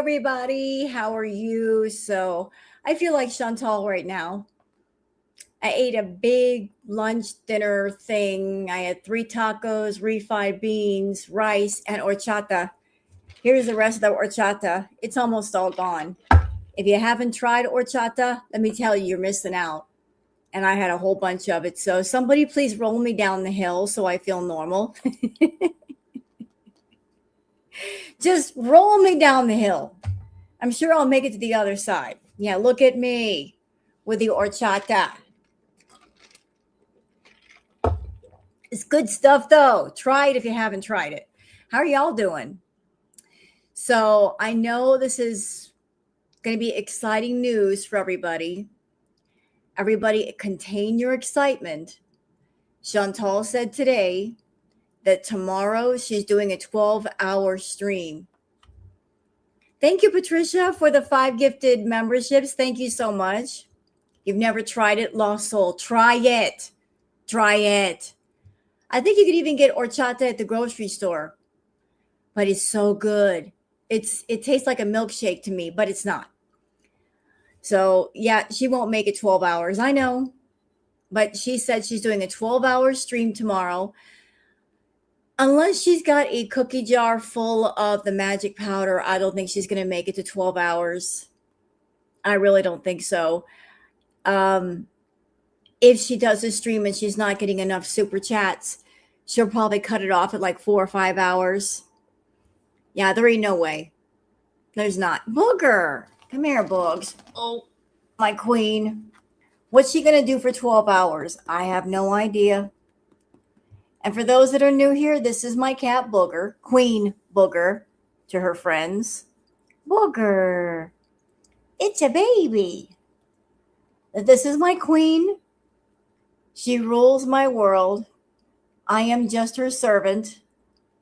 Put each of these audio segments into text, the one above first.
everybody. How are you? I feel like Chantal right now. I ate a big lunch dinner thing. I had 3 tacos, refried beans, rice, and horchata. Here's the rest of the horchata. It's almost all gone. If you haven't tried horchata, let me tell you, you're missing out. And I had a whole bunch of it. So somebody please roll me down the hill so I feel normal. Just roll me down the hill. I'm sure I'll make it to the other side. Yeah, look at me with the horchata. It's good stuff though. Try it if you haven't tried it. How are y'all doing? So I know this is going to be exciting news for everybody. Everybody, contain your excitement. Chantal said today that tomorrow she's doing a 12-hour stream. Thank you, Patricia, for the 5 gifted memberships. Thank you so much. You've never tried it, Lost Soul. Try it. Try it. I think you could even get horchata at the grocery store, but it's so good. It tastes like a milkshake to me, but it's not. So yeah, she won't make it 12 hours. I know, but she said she's doing a 12-hour stream tomorrow. Unless she's got a cookie jar full of the magic powder, I don't think she's going to make it to 12 hours. I really don't think so. If she does a stream and she's not getting enough super chats, she'll probably cut it off at like 4 or 5 hours. Yeah, there ain't no way. There's not. Booger. Come here, Boogs. Oh, my queen. What's she going to do for 12 hours? I have no idea. And for those that are new here, this is my cat, Booger. Queen Booger to her friends. Booger. It's a baby. This is my queen. She rules my world. I am just her servant.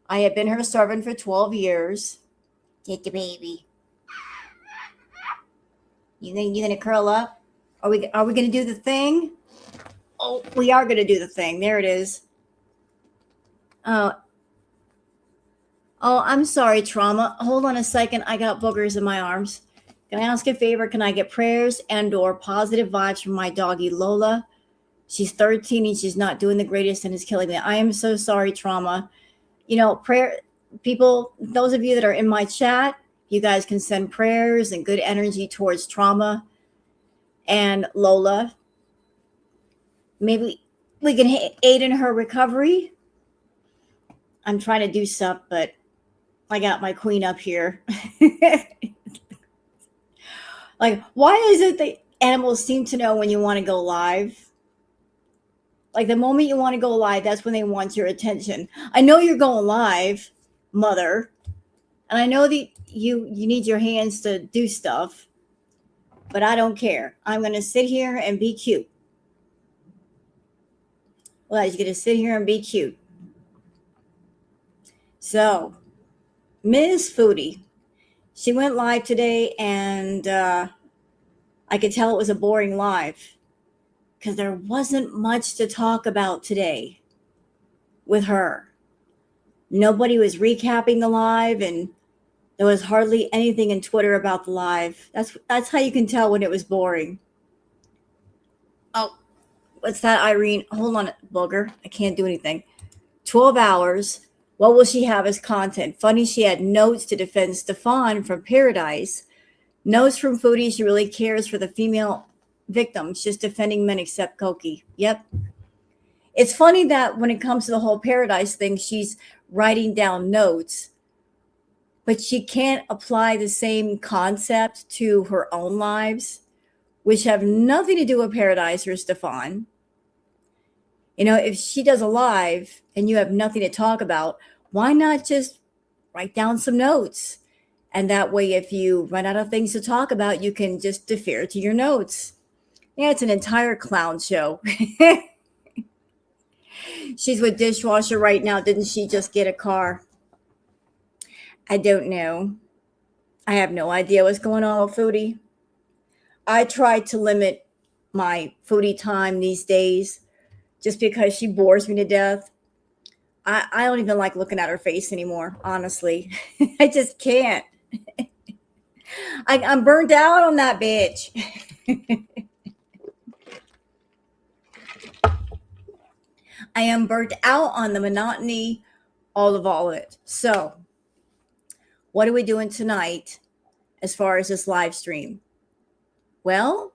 I have been her servant for 12 years. Take the baby. You gonna curl up? Are we gonna do the thing? Oh, we are gonna do the thing. There it is. Oh, I'm sorry, Trauma. Hold on a second. I got boogers in my arms. Can I ask a favor? Can I get prayers and or positive vibes from my doggy Lola? She's 13 and she's not doing the greatest and is killing me. I am so sorry, Trauma. Prayer people, those of you that are in my chat, you guys can send prayers and good energy towards Trauma and Lola. Maybe we can aid in her recovery. I'm trying to do stuff, but I got my queen up here. Like, why is it that animals seem to know when you want to go live? Like the moment you want to go live, that's when they want your attention. I know you're going live, mother. And I know that you need your hands to do stuff, but I don't care. I'm going to sit here and be cute. Well, you're going to sit here and be cute. So, Ms. Foodie, she went live today, and I could tell it was a boring live because there wasn't much to talk about today with her. Nobody was recapping the live, and there was hardly anything in Twitter about the live. That's how you can tell when it was boring. Oh, what's that, Irene? Hold on, Booger. I can't do anything. 12 hours. What will she have as content? Funny, she had notes to defend Stefan from Paradise. Notes from Foodie, she really cares for the female victims, just defending men except Koki. Yep. It's funny that when it comes to the whole Paradise thing, she's writing down notes, but she can't apply the same concept to her own lives, which have nothing to do with Paradise or Stefan. If she does a live and you have nothing to talk about, why not just write down some notes? And that way, if you run out of things to talk about, you can just defer to your notes. Yeah, it's an entire clown show. She's with Dishwasher right now. Didn't she just get a car? I don't know. I have no idea what's going on with Foodie. I try to limit my Foodie time these days just because she bores me to death. I don't even like looking at her face anymore, honestly. I just can't. I'm burnt out on that bitch. I am burnt out on the monotony, all of it. So, what are we doing tonight as far as this live stream? Well,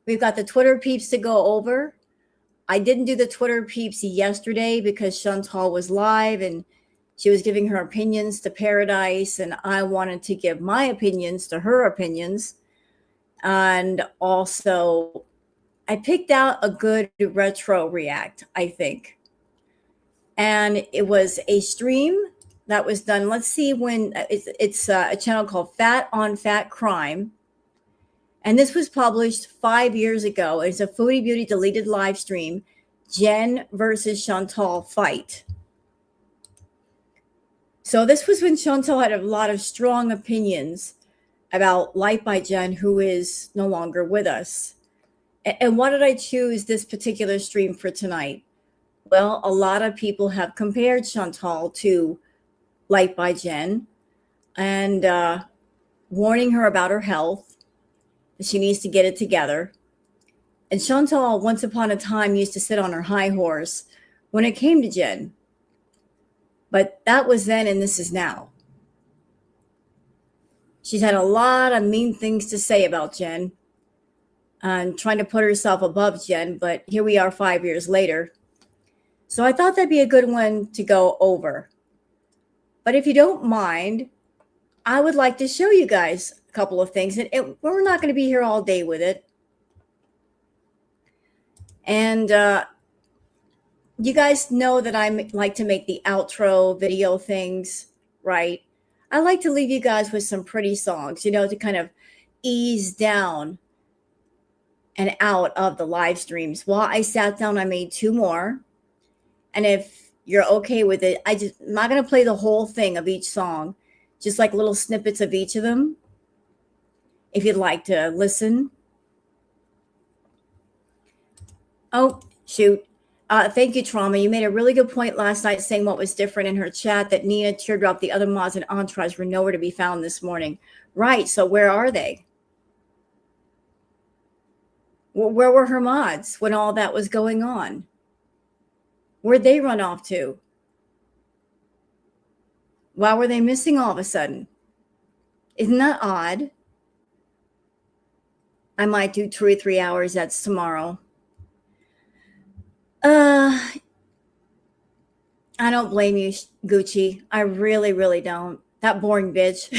we've got the Twitter peeps to go over. I didn't do the Twitter peeps yesterday because Chantal was live and she was giving her opinions to Paradise, and I wanted to give my opinions to her opinions. And also, I picked out a good retro react, I think. And it was a stream that was done. Let's see when it's a channel called Fat on Fat Crime. And this was published 5 years ago. It's a Foodie Beauty deleted live stream. Jen versus Chantal fight. So this was when Chantal had a lot of strong opinions about Life by Jen, who is no longer with us. And why did I choose this particular stream for tonight? Well, a lot of people have compared Chantal to Life by Jen and warning her about her health, that she needs to get it together. And Chantal, once upon a time, used to sit on her high horse when it came to Jen. But that was then and this is now. She's had a lot of mean things to say about Jen and trying to put herself above Jen, but here we are 5 years later. So I thought that'd be a good one to go over. But if you don't mind, I would like to show you guys a couple of things. And we're not going to be here all day with it. And you guys know that I like to make the outro video things, right? I like to leave you guys with some pretty songs, to kind of ease down and out of the live streams. While I sat down, I made 2 more. And if you're okay with it, I'm not going to play the whole thing of each song, just like little snippets of each of them. If you'd like to listen. Oh, shoot. Thank you, Trauma. You made a really good point last night saying what was different in her chat, that Nina, Teardrop, the other mods, and Entourage were nowhere to be found this morning. Right. So where are they? Where were her mods when all that was going on? Where'd they run off to? Why were they missing all of a sudden? Isn't that odd? I might do 2 or 3 hours. That's tomorrow. I don't blame you, Gucci. I really, really don't. That boring bitch.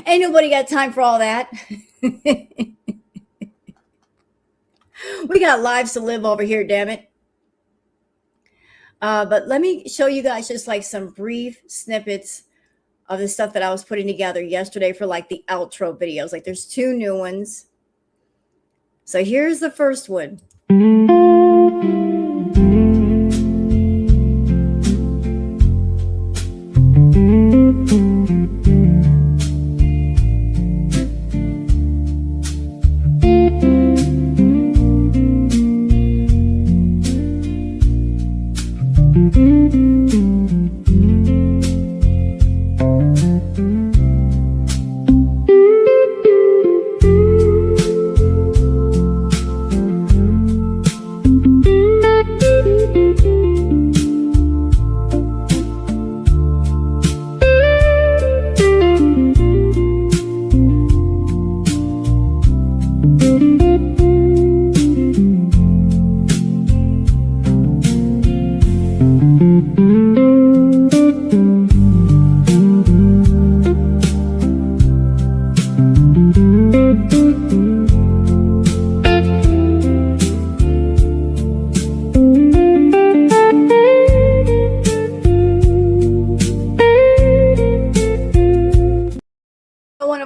Ain't nobody got time for all that. We got lives to live over here, damn it. But let me show you guys just like some brief snippets of the stuff that I was putting together yesterday for like the outro videos. Like there's 2 new ones. So here's the first one.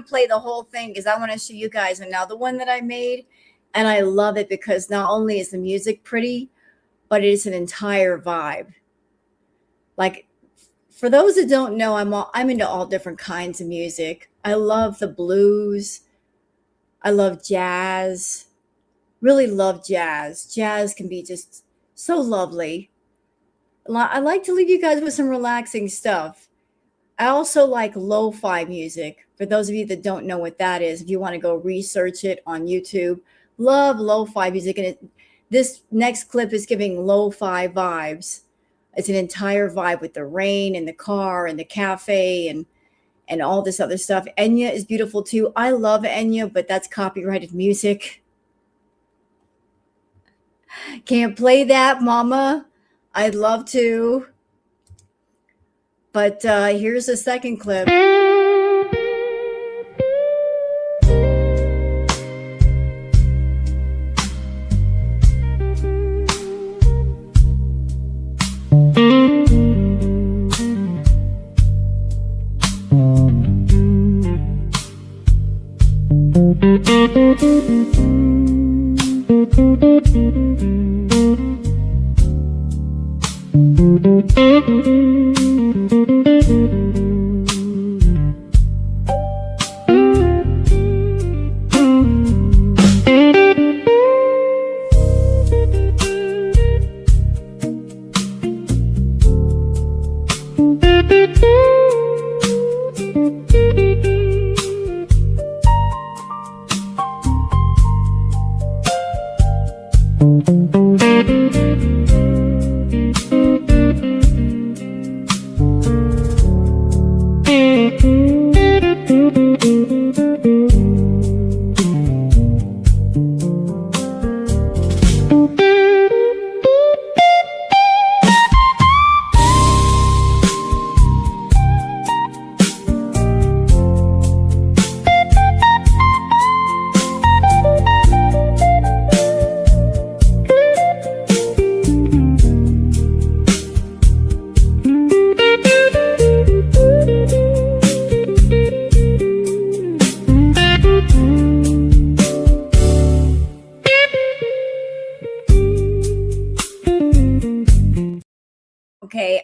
Play the whole thing because I want to show you guys. And now the one that I made, and I love it because not only is the music pretty, but it is an entire vibe. Like for those that don't know, I'm into all different kinds of music. I love the blues. I love jazz. Really love jazz. Jazz can be just so lovely. I like to leave you guys with some relaxing stuff. I also like lo-fi music. For those of you that don't know what that is, if you want to go research it on YouTube, love lo-fi music. And this next clip is giving lo-fi vibes. It's an entire vibe with the rain and the car and the cafe and all this other stuff. Enya is beautiful too. I love Enya, but that's copyrighted music. Can't play that, mama. I'd love to. But here's the second clip.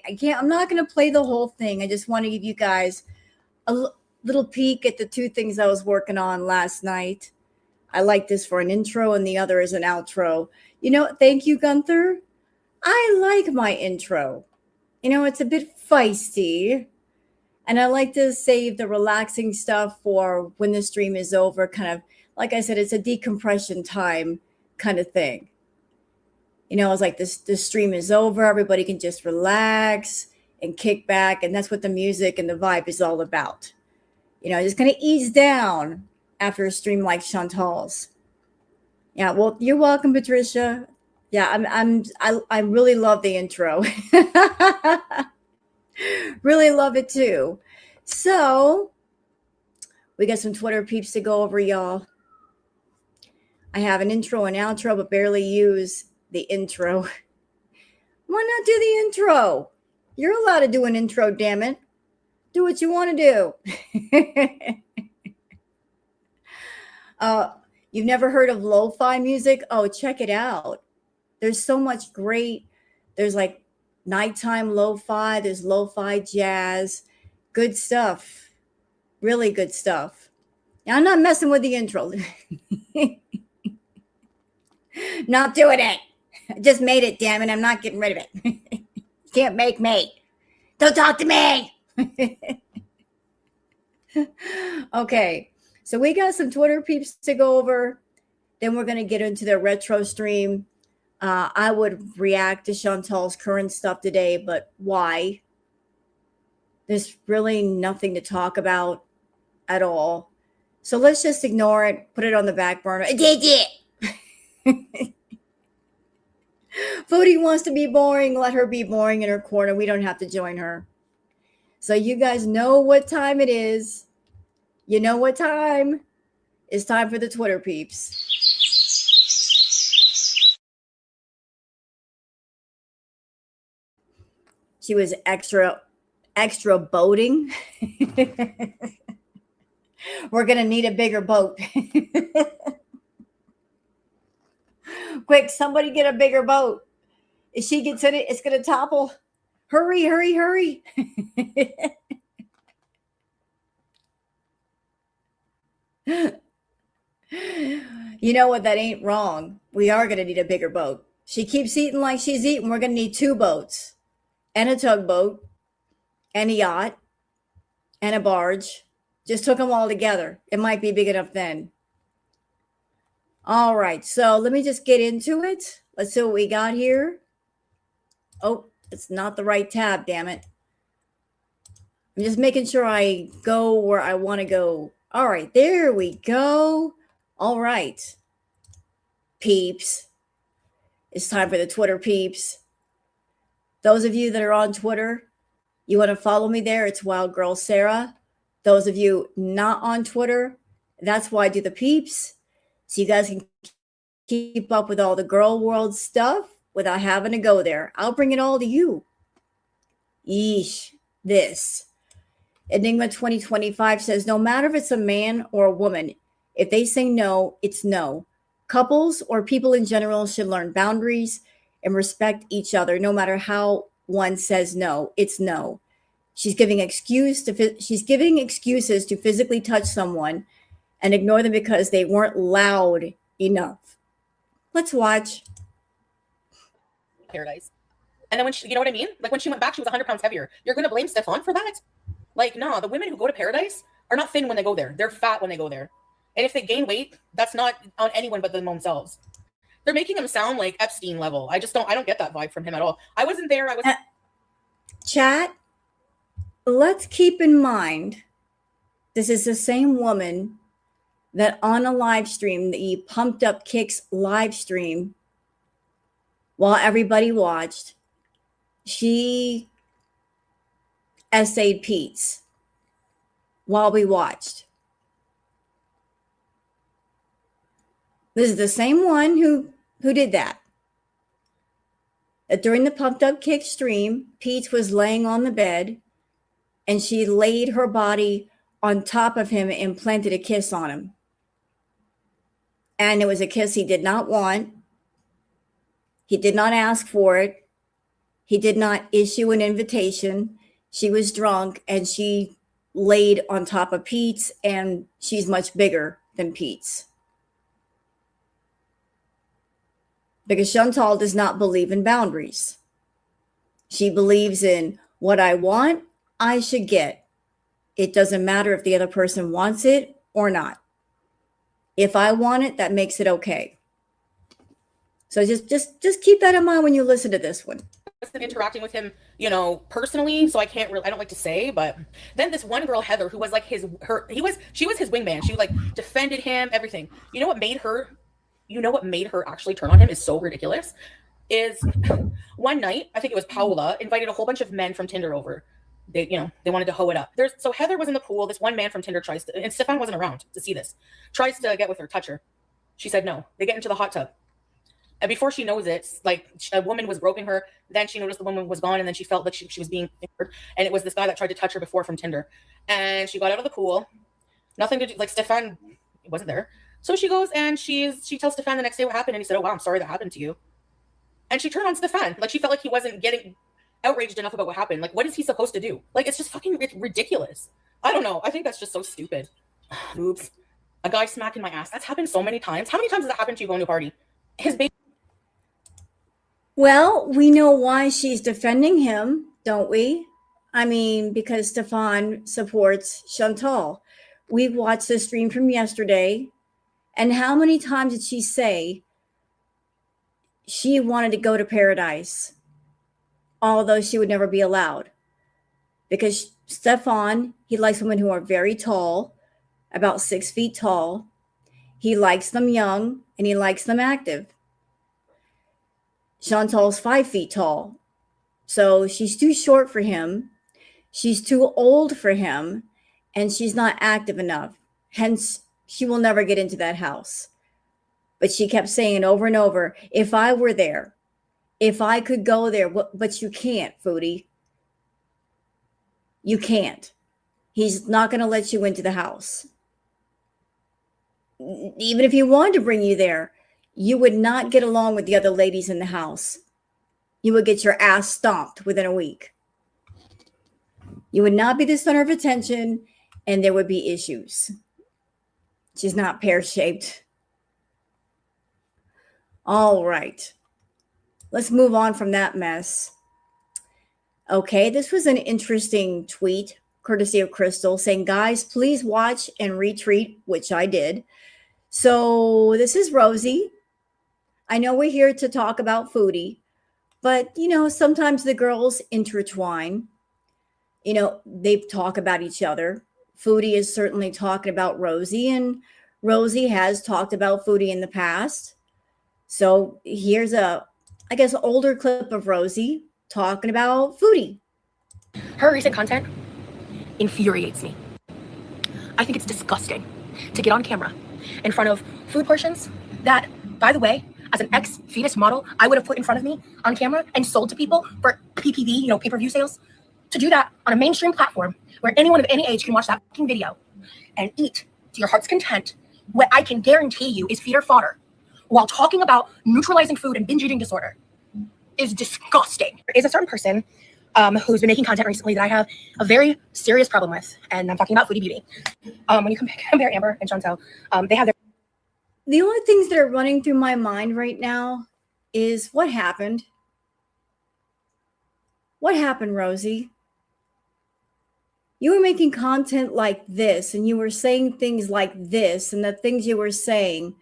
Okay, I'm not going to play the whole thing. I just want to give you guys a little peek at the two things I was working on last night. I like this for an intro and the other is an outro. Thank you, Gunther. I like my intro. It's a bit feisty. And I like to save the relaxing stuff for when the stream is over. Kind of, like I said, it's a decompression time kind of thing. It's like this stream is over. Everybody can just relax and kick back. And that's what the music and the vibe is all about. Just kind of ease down after a stream like Chantal's. Yeah, well, you're welcome, Patricia. Yeah, I really love the intro. Really love it too. So we got some Twitter peeps to go over, y'all. I have an intro and outro, but barely use the intro. Why not do the intro? You're allowed to do an intro, damn it. Do what you want to do. You've never heard of lo-fi music? Oh, check it out. There's so much great. There's like nighttime lo-fi. There's lo-fi jazz. Good stuff. Really good stuff. Now, I'm not messing with the intro. Not doing it. I just made it, damn it. I'm not getting rid of it. You can't make me. Don't talk to me. Okay. So we got some Twitter peeps to go over. Then we're going to get into the retro stream. I would react to Chantal's current stuff today, but why? There's really nothing to talk about at all. So let's just ignore it, put it on the back burner. Foodie wants to be boring. Let her be boring in her corner. We don't have to join her. So you guys know what time it is. You know what time? It's time for the Twitter peeps. She was extra boating. We're going to need a bigger boat. Quick, somebody get a bigger boat. If she gets in it, it's going to topple. Hurry, hurry, hurry. You know what? That ain't wrong. We are going to need a bigger boat. She keeps eating like she's eating. We're going to need 2 boats and a tugboat and a yacht and a barge. Just took them all together. It might be big enough then. All right, so let me just get into it. Let's see what we got here. Oh, it's not the right tab, damn it. I'm just making sure I go where I want to go. All right, there we go. All right, peeps. It's time for the Twitter peeps. Those of you that are on Twitter, you want to follow me there, it's Wild Girl Sarah. Those of you not on Twitter, that's why I do the peeps. So you guys can keep up with all the girl world stuff without having to go there. I'll bring it all to you. Yeesh, this. Enigma 2025 says, no matter if it's a man or a woman, if they say no, it's no. Couples or people in general should learn boundaries and respect each other. No matter how one says no, it's no. She's giving excuses to physically touch someone and ignore them because they weren't loud enough. Let's watch. Paradise. And then when she, you know what I mean? Like when she went back, she was 100 pounds heavier. You're going to blame Stefan for that? Like, no, the women who go to Paradise are not thin when they go there. They're fat when they go there. And if they gain weight, that's not on anyone but themselves. They're making him sound like Epstein level. I don't get that vibe from him at all. I wasn't there. Chat, let's keep in mind, this is the same woman that on a live stream, the Pumped Up Kicks live stream, while everybody watched, she essayed Pete's while we watched. This is the same one who did that. During the Pumped Up Kick stream, Pete's was laying on the bed and she laid her body on top of him and planted a kiss on him. And it was a kiss he did not want. He did not ask for it. He did not issue an invitation. She was drunk and she laid on top of Pete's, and she's much bigger than Pete's. Because Chantal does not believe in boundaries. She believes in what I want, I should get. It doesn't matter if the other person wants it or not. If I want it, that makes it okay. So just keep that in mind when you listen to this one. Interacting with him, personally, so I don't like to say, but then this one girl, Heather, who was like she was his wingman. She like defended him, everything. You know what made her actually turn on him is so ridiculous. Is one night, I think it was Paola, invited a whole bunch of men from Tinder over. They wanted to hoe it up. So Heather was in the pool. This one man from Tinder and Stefan wasn't around to see this, tries to get with her, touch her. She said no. They get into the hot tub. And before she knows it, like a woman was groping her. Then she noticed the woman was gone, and then she felt like she was being fingered. And it was this guy that tried to touch her before from Tinder. And she got out of the pool. Nothing to do. Like Stefan wasn't there. So she goes and she tells Stefan the next day what happened. And he said, "Oh wow, I'm sorry that happened to you." And she turned on Stefan. Like she felt like he wasn't getting outraged enough about what happened. Like what is he supposed to do? Like it's just fucking ridiculous. I don't know. I think that's just so stupid. Oops. A guy smacking my ass. That's happened so many times. How many times has that happened to you going to a party? His baby. Well, we know why she's defending him, don't we? I mean, because Stefan supports Chantal. We watched the stream from yesterday, and how many times did she say she wanted to go to Paradise, although she would never be allowed? Because Stefan, he likes women who are very tall, about 6 feet tall. He likes them young, and he likes them active. Chantal's 5 feet tall. So she's too short for him. She's too old for him. And she's not active enough. Hence, she will never get into that house. But she kept saying over and over, if I were there, if I could go there, but you can't, Foodie. You can't. He's not going to let you into the house. Even if he wanted to bring you there, you would not get along with the other ladies in the house. You would get your ass stomped within a week. You would not be the center of attention, and there would be issues. She's not pear-shaped. All right. Let's move on from that mess. Okay, this was an interesting tweet courtesy of Crystal, saying, guys, please watch and retweet, which I did. So this is Rosie. I know we're here to talk about Foodie, but, sometimes the girls intertwine. They talk about each other. Foodie is certainly talking about Rosie, and Rosie has talked about Foodie in the past. So here's older clip of Rosie talking about Foodie. Her recent content infuriates me. I think it's disgusting to get on camera in front of food portions that, by the way, as an ex-fetus model, I would have put in front of me on camera and sold to people for PPV, pay-per-view sales. To do that on a mainstream platform where anyone of any age can watch that fucking video and eat to your heart's content, what I can guarantee you is feeder fodder, while talking about neutralizing food and binge eating disorder, is disgusting. There is a certain person who's been making content recently that I have a very serious problem with, and I'm talking about Foodie Beauty. When you compare Amber and Chantel, they have their... The only things that are running through my mind right now is what happened. What happened, Rosie? You were making content like this, and you were saying things like this, and the things you were saying,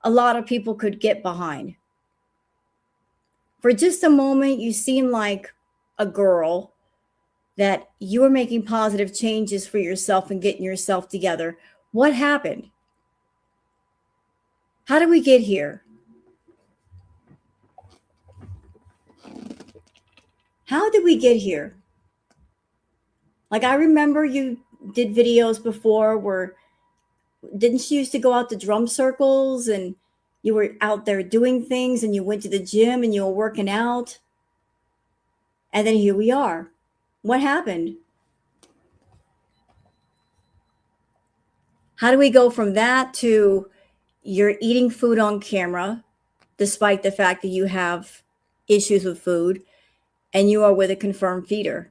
a lot of people could get behind. For just a moment, you seemed like a girl that you were making positive changes for yourself and getting yourself together. What happened? How did we get here? How did we get here? Like, I remember you did videos before where, didn't you used to go out to drum circles and you were out there doing things, and you went to the gym and you were working out? And then here we are. What happened? How do we go from that to you're eating food on camera, despite the fact that you have issues with food, and you are with a confirmed feeder?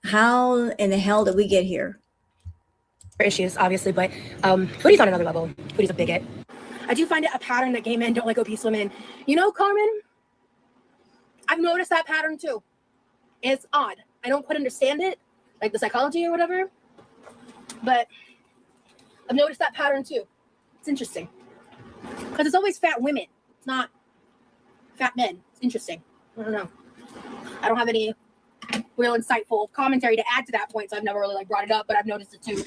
How in the hell did we get here? issues, obviously, but Foodie's on another level. Foodie's a bigot. I do find it a pattern that gay men don't like obese women. Carmen, I've noticed that pattern too. It's odd. I don't quite understand it, like the psychology or whatever, but I've noticed that pattern too. It's interesting. Because it's always fat women. It's not fat men. It's interesting. I don't know. I don't have any real insightful commentary to add to that point, so I've never really brought it up, but I've noticed it too.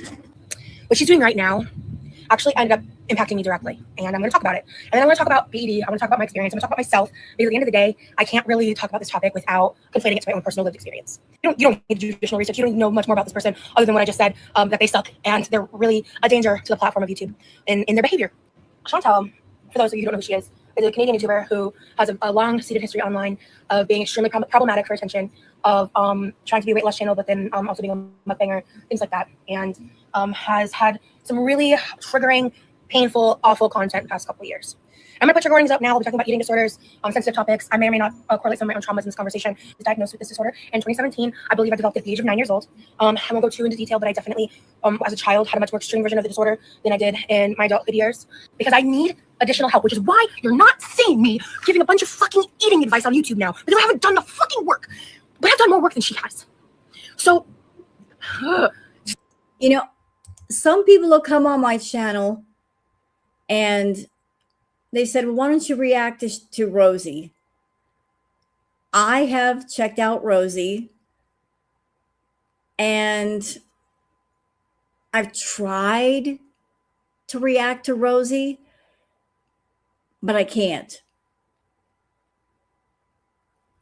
What she's doing right now actually ended up impacting me directly, and I'm going to talk about it. And then I'm going to talk about BD. I'm going to talk about my experience. I'm going to talk about myself, because at the end of the day, I can't really talk about this topic without conflating it to my own personal lived experience. You don't need to do additional research. You don't know much more about this person other than what I just said, that they suck, and they're really a danger to the platform of YouTube in their behavior. Chantal, for those of you who don't know who she is a Canadian YouTuber who has a long-seated history online of being extremely problematic for attention, of trying to be a weight loss channel, but then also being a mukbanger, things like that, and has had some really triggering, painful, awful content the past couple of years. I'm going to put trigger warnings up now. We'll be talking about eating disorders, sensitive topics. I may or may not correlate some of my own traumas in this conversation. I was diagnosed with this disorder in 2017. I believe I developed it at the age of 9 years old. I won't go too into detail, but I definitely, as a child, had a much more extreme version of the disorder than I did in my adulthood years, because I need additional help, which is why you're not seeing me giving a bunch of fucking eating advice on YouTube now, because I haven't done the fucking work. But I've done more work than she has. So, some people will come on my channel and they said, well, why don't you react to Rosie? I have checked out Rosie, and I've tried to react to Rosie, but I can't.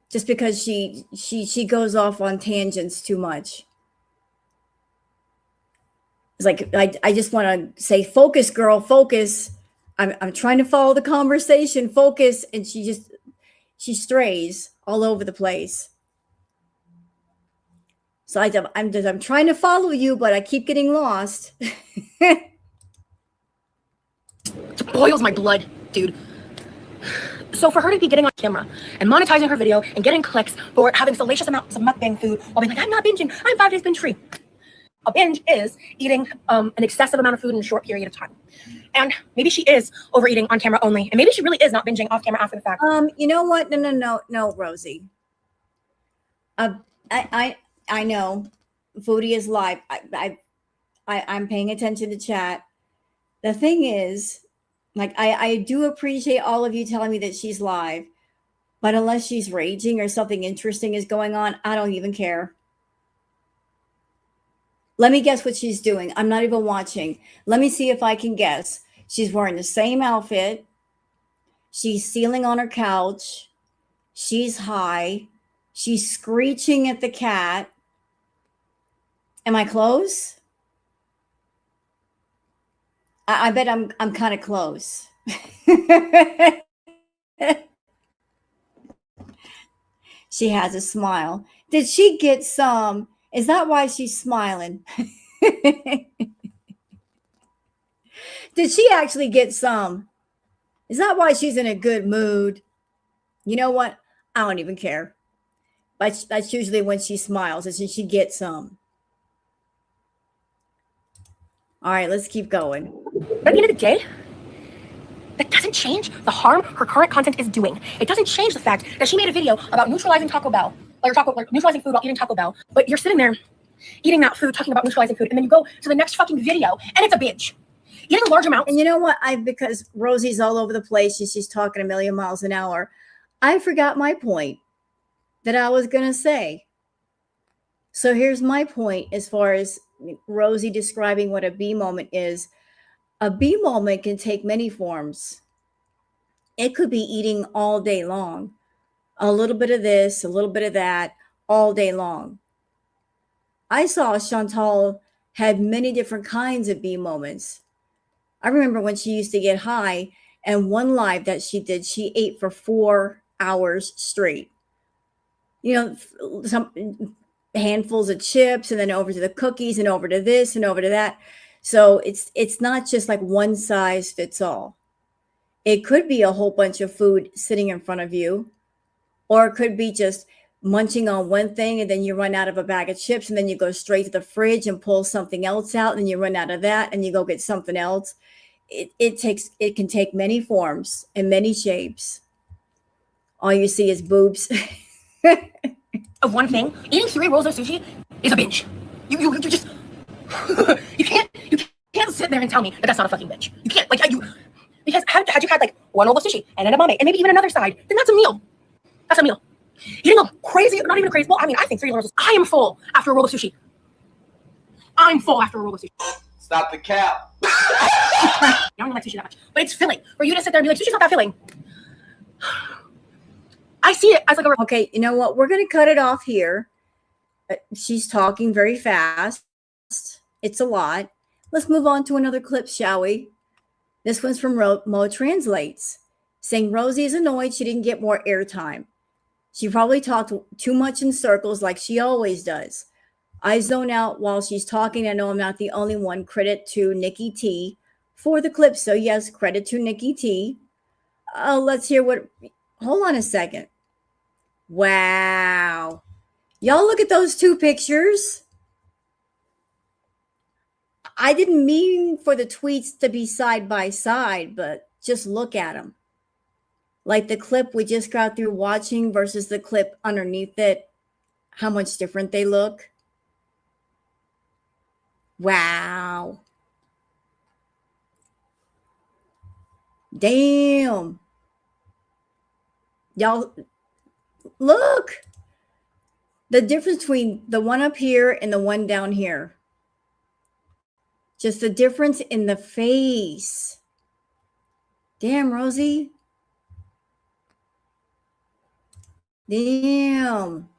Just because she goes off on tangents too much. It's like, I just want to say, focus, girl, focus. I'm trying to follow the conversation, focus, and she strays all over the place. So I'm trying to follow you, but I keep getting lost. it boils my blood, dude. So for her to be getting on camera and monetizing her video and getting clicks for having salacious amounts of mukbang food while being like, I'm not binging, I'm 5 days binge free. A binge is eating an excessive amount of food in a short period of time. And maybe she is overeating on camera only. And maybe she really is not binging off camera after the fact. You know what? No, Rosie. I know Foodie is live. I'm paying attention to chat. The thing is, like, I do appreciate all of you telling me that she's live, but unless she's raging or something interesting is going on, I don't even care. Let me guess what she's doing. I'm not even watching. Let me see if I can guess. She's wearing the same outfit. She's stealing on her couch. She's high. She's screeching at the cat. Am I close? I bet I'm kind of close. She has a smile. Did she get some? Is that why she's smiling? Did she actually get some? Is that why she's in a good mood? You know what? I don't even care. But that's usually when she smiles, is when she gets some. All right, let's keep going. But at the end of the day, that doesn't change the harm her current content is doing. It doesn't change the fact that she made a video about neutralizing Taco Bell, like neutralizing food while eating Taco Bell. But you're sitting there eating that food, talking about neutralizing food, and then you go to the next fucking video, and it's a binge. Eating a large amount. And you know what? Because Rosie's all over the place and she's talking a million miles an hour, I forgot my point that I was going to say. So here's my point as far as Rosie describing what a bee moment is. A bee moment can take many forms. It could be eating all day long, a little bit of this, a little bit of that, all day long. I saw Chantal had many different kinds of bee moments. I remember when she used to get high, and one live that she did, she ate for 4 hours straight. You know, some handfuls of chips, and then over to the cookies, and over to this, and over to that. So it's not just like one size fits all. It could be a whole bunch of food sitting in front of you, or it could be just munching on one thing and then you run out of a bag of chips and then you go straight to the fridge and pull something else out and then you run out of that and you go get something else. It can take many forms and many shapes. All you see is boobs. Of one thing, eating 3 rolls of sushi is a binge. You just you can't sit there and tell me that that's not a fucking binge. You can't, because had you had like 1 roll of sushi and an edamame and maybe even another side, then that's a meal. That's a meal. Eating a crazy, not even a crazy, well, I mean, I think 3 rolls. I am full after a roll of sushi. I'm full after a roll of sushi. Stop the cap. I don't even like sushi that much, but it's filling. For you to sit there and be like, sushi's not that filling. I see it as like a... Okay, you know what? We're going to cut it off here. She's talking very fast. It's a lot. Let's move on to another clip, shall we? This one's from Mo Translates, saying Rosie is annoyed she didn't get more airtime. She probably talked too much in circles like she always does. I zone out while she's talking. I know I'm not the only one. Credit to Nikki T for the clip. So yes, credit to Nikki T. Let's hear what... Hold on a second. Wow. Y'all look at those 2 pictures. I didn't mean for the tweets to be side by side, but just look at them. Like the clip we just got through watching versus the clip underneath it, how much different they look. Wow. Damn. Y'all, look. The difference between the one up here and the one down here. Just the difference in the face. Damn, Rosie. Damn.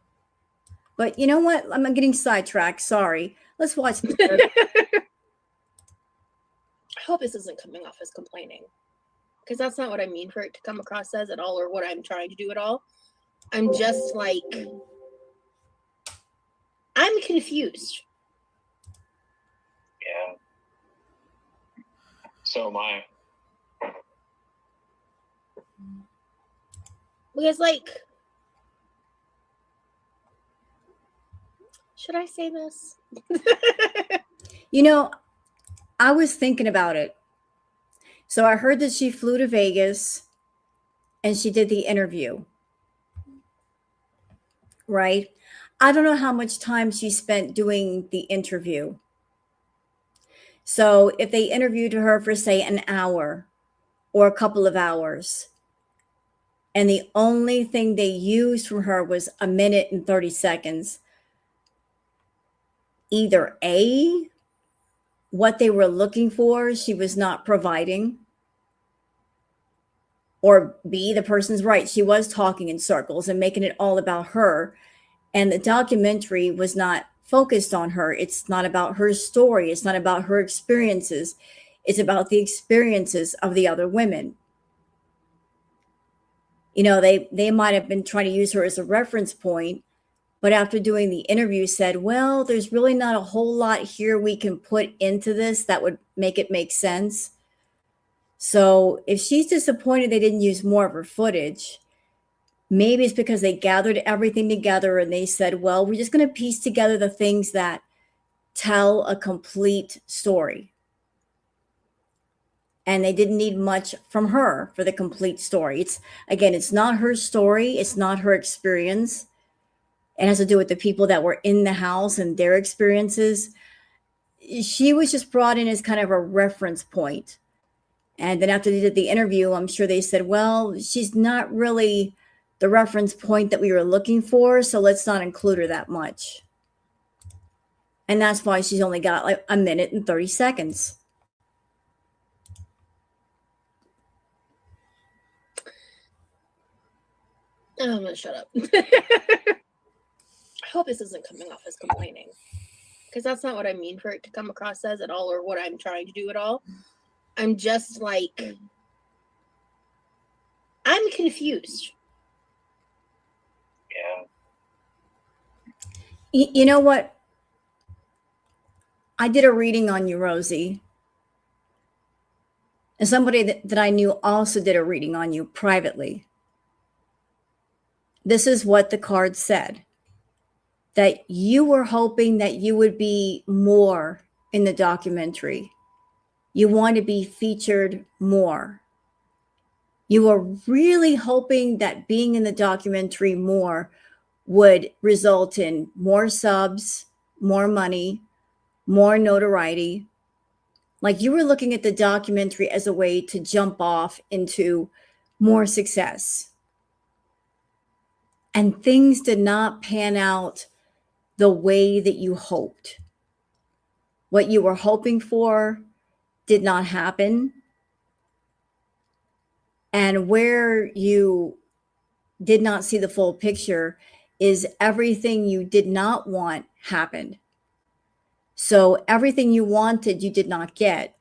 But you know what? I'm getting sidetracked. Sorry. Let's watch this. I hope this isn't coming off as complaining, because that's not what I mean for it to come across as at all, or what I'm trying to do at all. I'm just like, I'm confused. Yeah. So am I. Because, like, should I say this? You know, I was thinking about it. So I heard that she flew to Vegas and she did the interview. Right? I don't know how much time she spent doing the interview. So if they interviewed her for, say, an hour or a couple of hours, and the only thing they used from her was a minute and 30 seconds, either A, what they were looking for, she was not providing, or B, the person's right. She was talking in circles and making it all about her. And the documentary was not focused on her. It's not about her story. It's not about her experiences. It's about the experiences of the other women. You know, they might have been trying to use her as a reference point, but after doing the interview said, well, there's really not a whole lot here we can put into this that would make it make sense. So if she's disappointed they didn't use more of her footage, maybe it's because they gathered everything together and they said, well, we're just going to piece together the things that tell a complete story. And they didn't need much from her for the complete story. It's not her story. It's not her experience. It has to do with the people that were in the house and their experiences. She was just brought in as kind of a reference point. And then after they did the interview, I'm sure they said, well, she's not really the reference point that we were looking for, so let's not include her that much. And that's why she's only got like a minute and 30 seconds. I'm gonna shut up. I hope this isn't coming off as complaining, because that's not what I mean for it to come across as at all, or what I'm trying to do at all. I'm just like, I'm confused. Yeah. You know what? I did a reading on you, Rosie. And somebody that I knew also did a reading on you privately. This is what the card said, that you were hoping that you would be more in the documentary. You want to be featured more. You were really hoping that being in the documentary more would result in more subs, more money, more notoriety. Like you were looking at the documentary as a way to jump off into more success. And things did not pan out the way that you hoped. What you were hoping for did not happen. And where you did not see the full picture is everything you did not want happened. So everything you wanted, you did not get.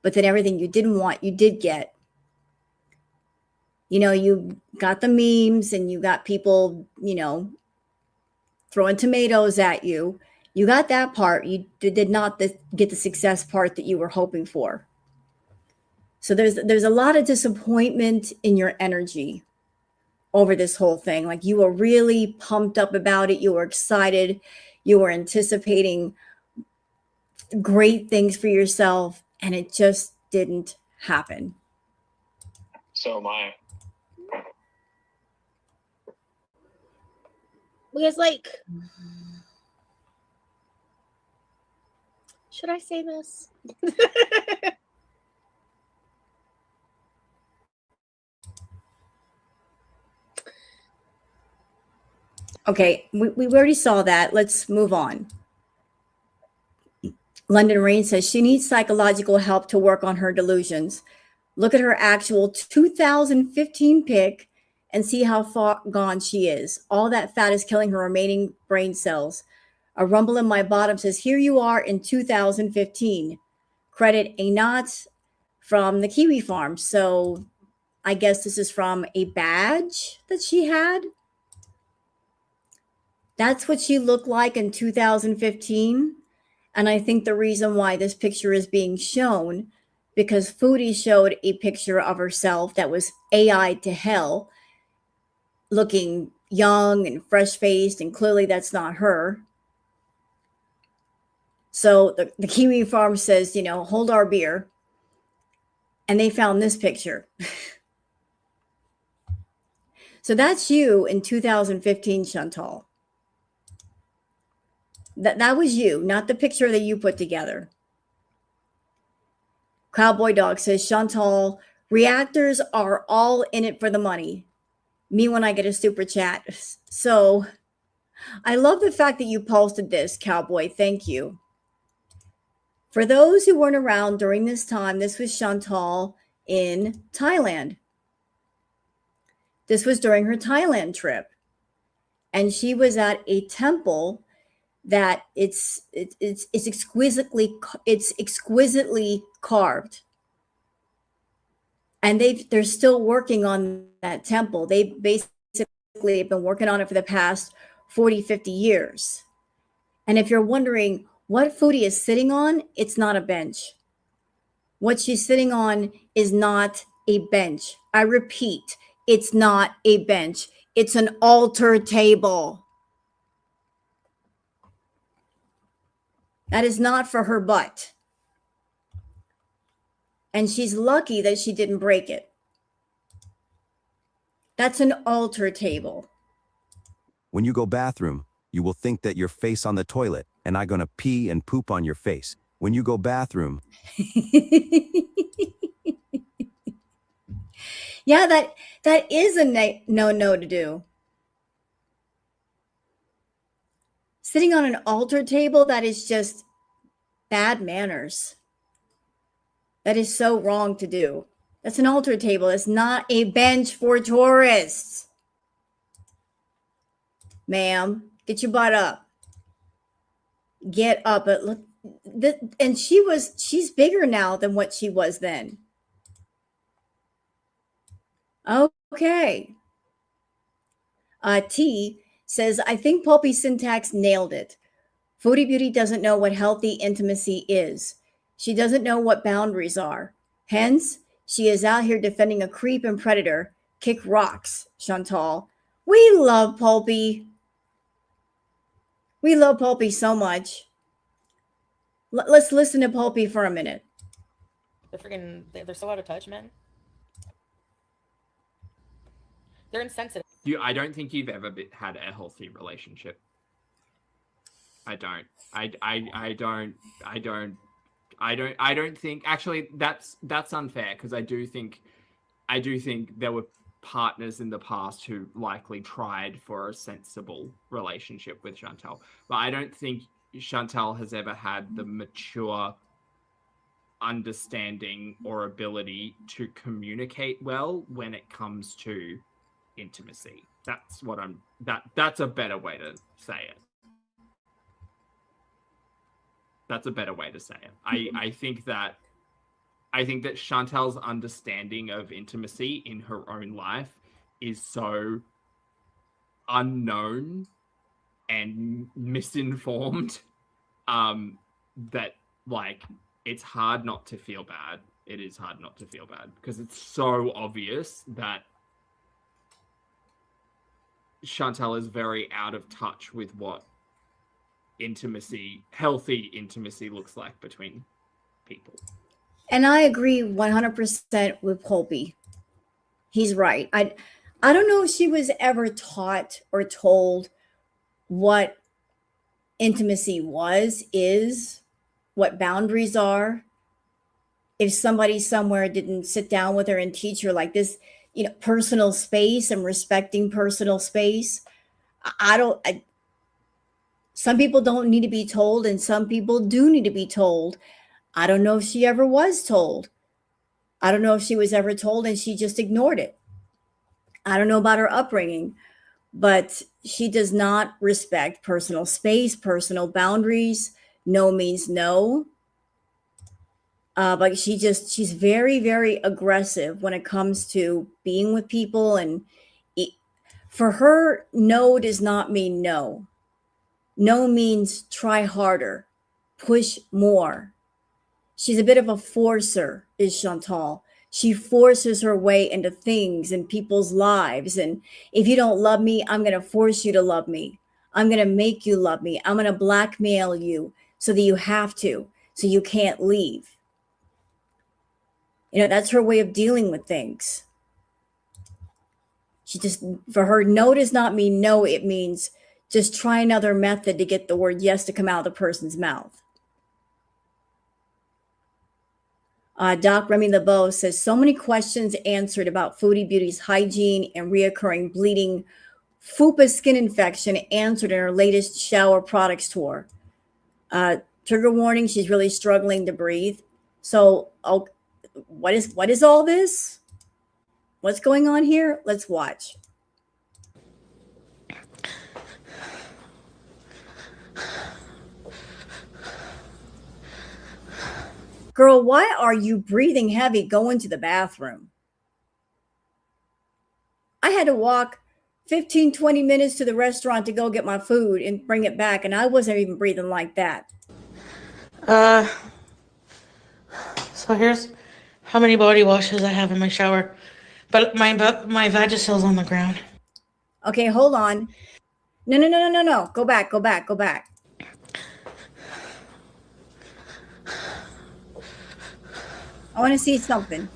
But then everything you didn't want, you did get. You know, you got the memes and you got people, you know, throwing tomatoes at you. You got that part. You did not get the success part that you were hoping for. So there's a lot of disappointment in your energy over this whole thing. Like you were really pumped up about it. You were excited. You were anticipating great things for yourself, and it just didn't happen. So am I. Because, like, should I say this? Okay, we already saw that. Let's move on. London Rain says she needs psychological help to work on her delusions. Look at her actual 2015 pic and see how far gone she is. All that fat is killing her remaining brain cells. A rumble in my bottom says, here you are in 2015. Credit a knot from the Kiwi farm. So I guess this is from a badge that she had. That's what she looked like in 2015. And I think the reason why this picture is being shown, because Foodie showed a picture of herself that was AI to hell, looking young and fresh-faced, and clearly that's not her. So the Kiwi farm says, you know, hold our beer. And they found this picture. So that's you in 2015, Chantal. That was you, not the picture that you put together. Cowboy Dog says, Chantal, reactors are all in it for the money. Me when I get a super chat. So I love the fact that you posted this, Cowboy. Thank you. For those who weren't around during this time, this was Chantal in Thailand. This was during her Thailand trip. And she was at a temple that it's exquisitely carved, and they're still working on that temple. They basically have been working on it for the past 40-50 years. And if you're wondering what Foodie is sitting on, it's not a bench. What she's sitting on is not a bench. I repeat, it's not a bench. It's an altar table. That is not for her butt. And she's lucky that she didn't break it. That's an altar table. When you go bathroom, you will think that your face on the toilet and I gonna pee and poop on your face. When you go bathroom. Yeah, that is a no to do. Sitting on an altar table, that is just bad manners. That is so wrong to do. That's an altar table. It's not a bench for tourists. Ma'am, get your butt up. Get up. But look, and she's bigger now than what she was then. Okay. T says, I think Pulpy Syntax nailed it. Foodie Beauty doesn't know what healthy intimacy is. She doesn't know what boundaries are. Hence, she is out here defending a creep and predator. Kick rocks, Chantal. We love Pulpy. We love Pulpy so much. Let's listen to Pulpy for a minute. They're so out of touch, man. They're insensitive. I don't think you've ever had a healthy relationship. I don't think, actually that's unfair, because I do think there were partners in the past who likely tried for a sensible relationship with Chantal, but I don't think Chantal has ever had the mature understanding or ability to communicate well when it comes to intimacy. That's a better way to say it. That's a better way to say it. I think that Chantal's understanding of intimacy in her own life is so unknown and misinformed that, like, it's hard not to feel bad. It is hard not to feel bad because it's so obvious that Chantal is very out of touch with what healthy intimacy looks like between people. And I agree 100% with Pulpy. He's right. I don't know if she was ever taught or told what intimacy is, what boundaries are. If somebody somewhere didn't sit down with her and teach her like this, personal space and respecting personal space. Some people don't need to be told, and some people do need to be told. I don't know if she ever was told. I don't know if she was ever told and she just ignored it. I don't know about her upbringing, but she does not respect personal space, personal boundaries. No means no. But she's very, very aggressive when it comes to being with people. And for her, no does not mean no. No means try harder, push more. She's a bit of a forcer, is Chantal. She forces her way into things in people's lives. And if you don't love me, I'm going to force you to love me. I'm going to make you love me. I'm going to blackmail you so that you have to, so you can't leave. That's her way of dealing with things. For her, no does not mean no. It means Just try another method to get the word yes to come out of the person's mouth. Doc Remy LeBeau says, so many questions answered about Foodie Beauty's hygiene and reoccurring bleeding fupa skin infection answered in her latest shower products tour. Trigger warning, she's really struggling to breathe. So, what is all this? What's going on here? Let's watch. Girl, why are you breathing heavy going to the bathroom? I had to walk 15, 20 minutes to the restaurant to go get my food and bring it back, and I wasn't even breathing like that. So here's how many body washes I have in my shower. But my Vagisil's on the ground. Okay, hold on. No. Go back. I want to see something.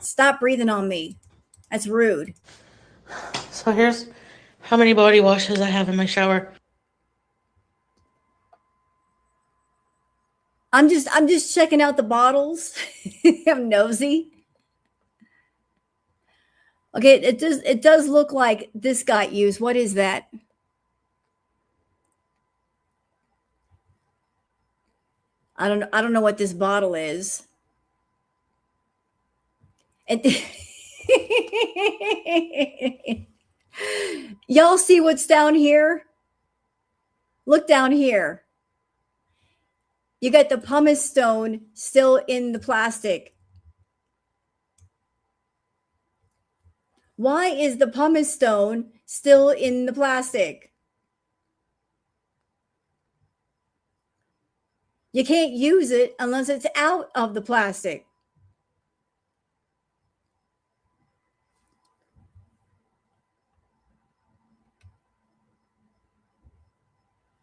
Stop breathing on me. That's rude. So here's how many body washes I have in my shower. I'm just checking out the bottles. I'm nosy. Okay, it does look like this got used. What is that? I don't know what this bottle is. Y'all see what's down here? Look down here. You got the pumice stone still in the plastic. Why is the pumice stone still in the plastic? You can't use it unless it's out of the plastic.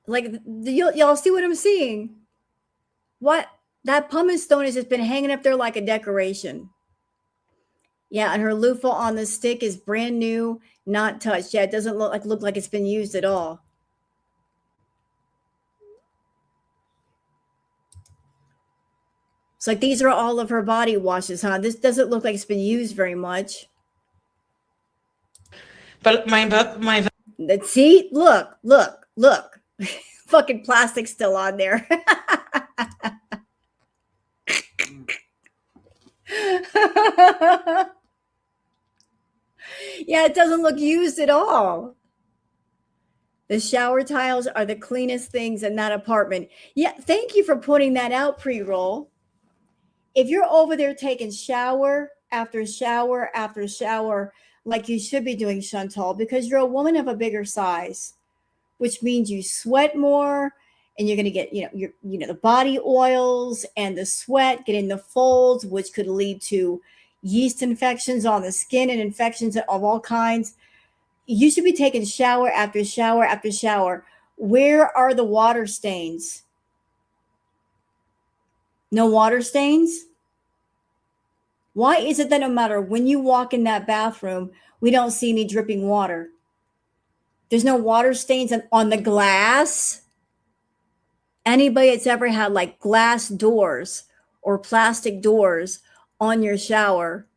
Like, y'all see what I'm seeing? What? That pumice stone has just been hanging up there like a decoration. Yeah, and her loofah on the stick is brand new, not touched. Yeah, it doesn't look like it's been used at all. It's like these are all of her body washes, huh? This doesn't look like it's been used very much. But my See, look. Fucking plastic still on there. Yeah, it doesn't look used at all. The shower tiles are the cleanest things in that apartment. Yeah, thank you for pointing that out, pre-roll. If you're over there taking shower after shower after shower, like you should be doing, Chantal, because you're a woman of a bigger size, which means you sweat more, and you're going to get, the body oils and the sweat get in the folds, which could lead to yeast infections on the skin and infections of all kinds. You should be taking shower after shower after shower. Where are the water stains? No water stains? Why is it that no matter when you walk in that bathroom, we don't see any dripping water? There's no water stains on the glass? Anybody that's ever had like glass doors or plastic doors on your shower,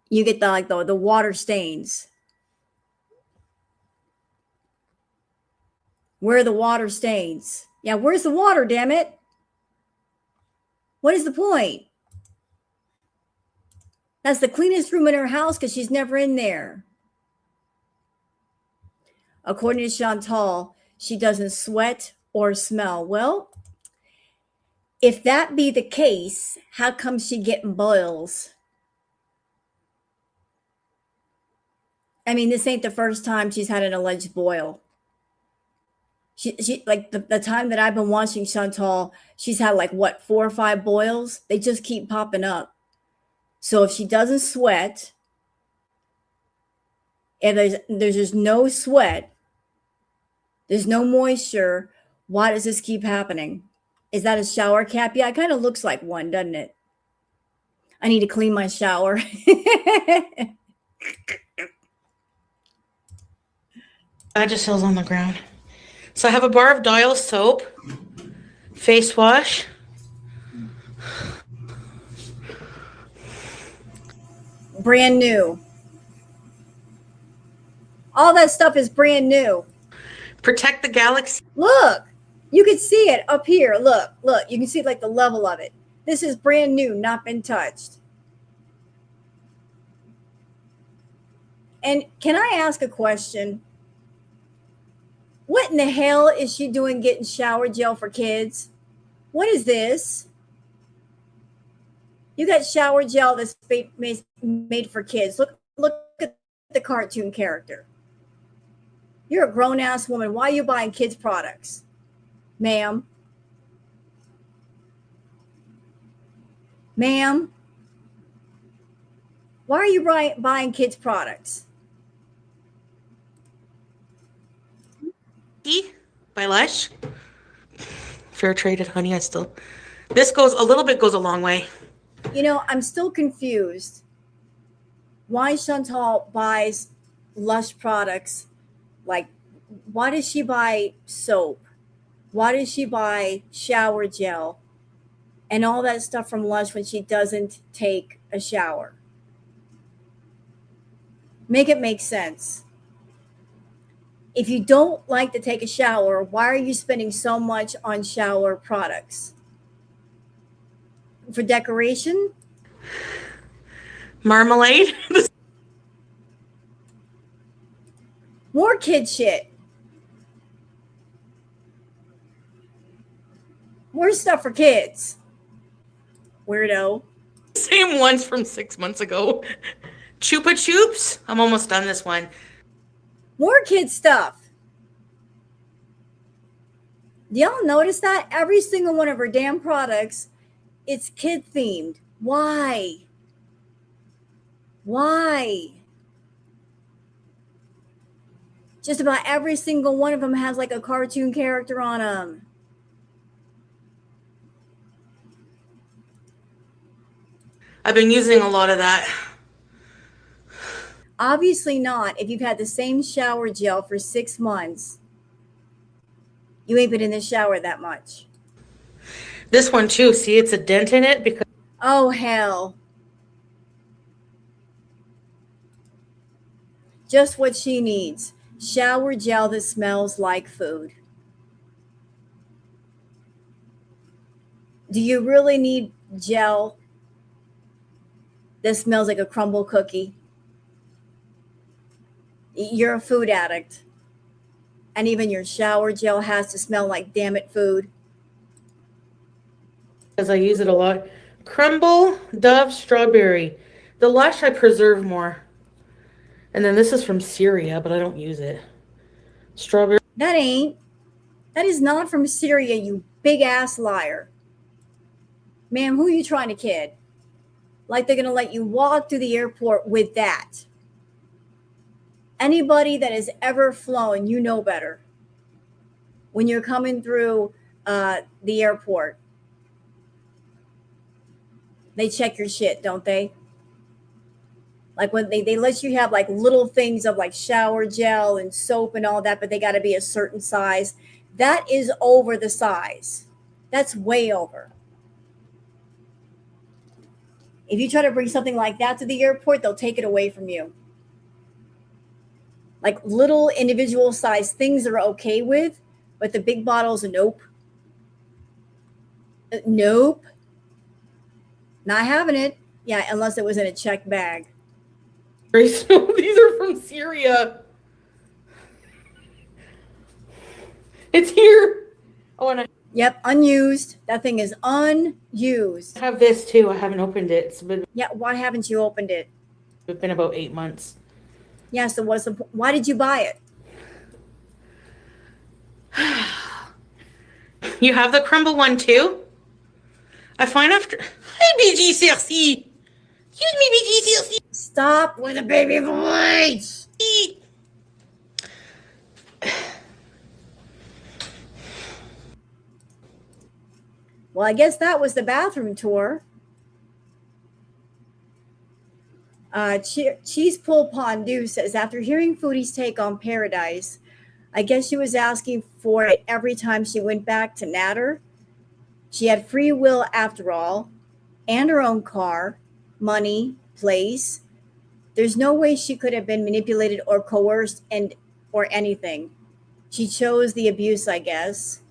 you get the water stains. Where are the water stains? Yeah, where's the water, damn it? What is the point? That's the cleanest room in her house because she's never in there. According to Chantal, she doesn't sweat or smell. Well, if that be the case, how come she getting boils? I mean, this ain't the first time she's had an alleged boil. She like the time that I've been watching Chantal, she's had like 4 or 5 boils. They just keep popping up. So if she doesn't sweat, and there's just no sweat, there's no moisture, why does this keep happening? Is that a shower cap? Yeah, it kind of looks like one, doesn't it? I need to clean my shower. Vagisil's on the ground. So I have a bar of Dial soap, face wash. Brand new. All that stuff is brand new. Protect the Galaxy. Look, you can see it up here. Look, you can see like the level of it. This is brand new, not been touched. And can I ask a question? What in the hell is she doing getting shower gel for kids? What is this? You got shower gel that's made for kids. Look at the cartoon character. You're a grown-ass woman. Why are you buying kids' products, ma'am? Ma'am? Why are you buying kids' products? By Lush. Fair traded honey. This goes a little bit, goes a long way. You know, I'm still confused. Why Chantal buys Lush products? Like, why does she buy soap? Why does she buy shower gel and all that stuff from Lush when she doesn't take a shower? Make it make sense. If you don't like to take a shower, why are you spending so much on shower products? For decoration? Marmalade. More kid shit. More stuff for kids. Weirdo. Same ones from 6 months ago. Chupa Chups. I'm almost done this one. More kid stuff. Do y'all notice that? Every single one of her damn products, it's kid themed. Why? Why? Just about every single one of them has like a cartoon character on them. I've been using a lot of that. Obviously not. If you've had the same shower gel for 6 months, you ain't been in the shower that much. This one too. See, it's a dent in it because. Oh, hell. Just what she needs. Shower gel that smells like food. Do you really need gel that smells like a crumble cookie? You're a food addict. And even your shower gel has to smell like damn it food. Because I use it a lot. Crumble, Dove, Strawberry. The Lush I preserve more. And then this is from Syria, but I don't use it. Strawberry. That is not from Syria, you big ass liar. Ma'am, who are you trying to kid? Like they're going to let you walk through the airport with that. Anybody that has ever flown, you know better. When you're coming through the airport, they check your shit, don't they? Like when they let you have like little things of like shower gel and soap and all that, but they got to be a certain size. That is over the size. That's way over. If you try to bring something like that to the airport, they'll take it away from you. Like little individual size things they're okay with, but the big bottles, nope. Nope. Not having it. Yeah, unless it was in a checked bag. These are from Syria. It's here. Oh, and I Yep, unused. That thing is unused. have this too. I haven't opened it. Yeah, why haven't you opened it? It's been about 8 months. Yeah, so why did you buy it? You have the crumble one too? I find after. Hi, BG Cersei. Excuse me, BG Cersei. Stop with a baby voice. Well, I guess that was the bathroom tour. Cheese Pull Pondu says, after hearing Foodie's take on Paradise, I guess she was asking for it every time she went back to Natter. She had free will after all, and her own car, money, place. There's no way she could have been manipulated or coerced or anything. She chose the abuse, I guess.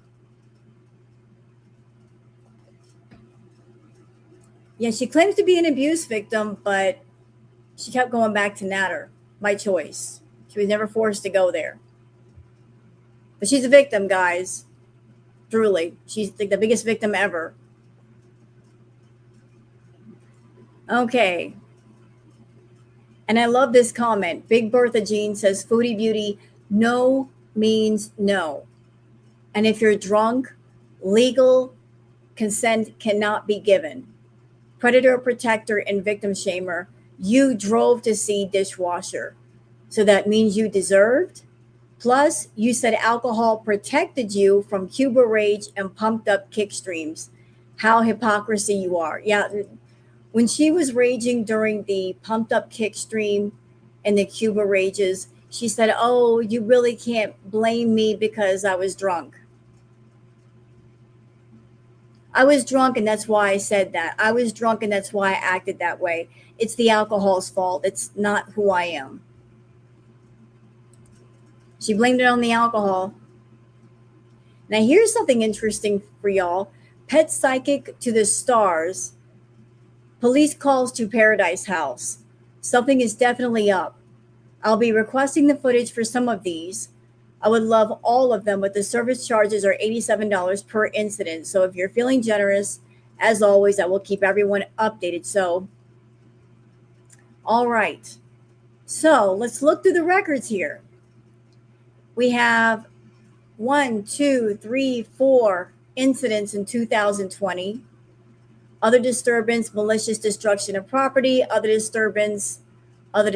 Yeah, she claims to be an abuse victim, but she kept going back to Natter by choice. She was never forced to go there. But she's a victim, guys. Truly. She's like the biggest victim ever. Okay. And I love this comment. Big Bertha Jean says, Foodie Beauty, no means no. And if you're drunk, legal consent cannot be given. Predator, protector, and victim shamer, you drove to see dishwasher. So that means you deserved. Plus, you said alcohol protected you from Cuba rage and pumped up kick streams. How hypocrisy you are. Yeah, when she was raging during the pumped up kick stream and the Cuba rages, she said, oh, you really can't blame me because I was drunk. I was drunk and that's why I said that. I was drunk and that's why I acted that way. It's the alcohol's fault. It's not who I am. She blamed it on the alcohol. Now here's something interesting for y'all. Pet psychic to the stars. Police calls to Paradise House. Something is definitely up. I'll be requesting the footage for some of these. I would love all of them, but the service charges are $87 per incident. So if you're feeling generous, as always, I will keep everyone updated. So, all right. So let's look through the records here. We have 1, 2, 3, 4 incidents in 2020. Other disturbance, malicious destruction of property, other disturbance. In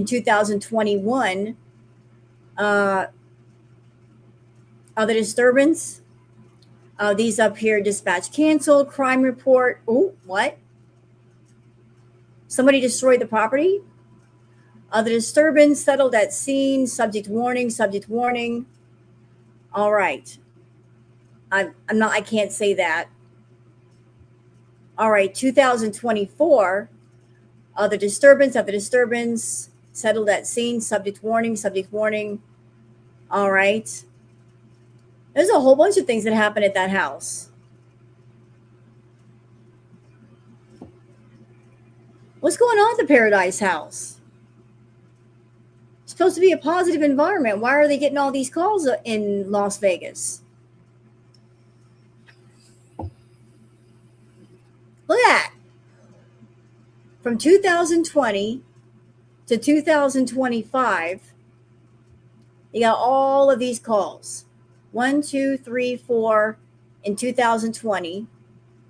2021, other disturbance. These up here, dispatch canceled, crime report. Oh, what? Somebody destroyed the property? Other disturbance, settled at scene, subject warning. All right. I can't say that. All right, 2024, other disturbance, settled at scene, subject warning. All right. There's a whole bunch of things that happened at that house. What's going on at the Paradise House? It's supposed to be a positive environment. Why are they getting all these calls in Las Vegas? Look at that. From 2020 to 2025, you got all of these calls. 1, 2, 3, 4 in 2020,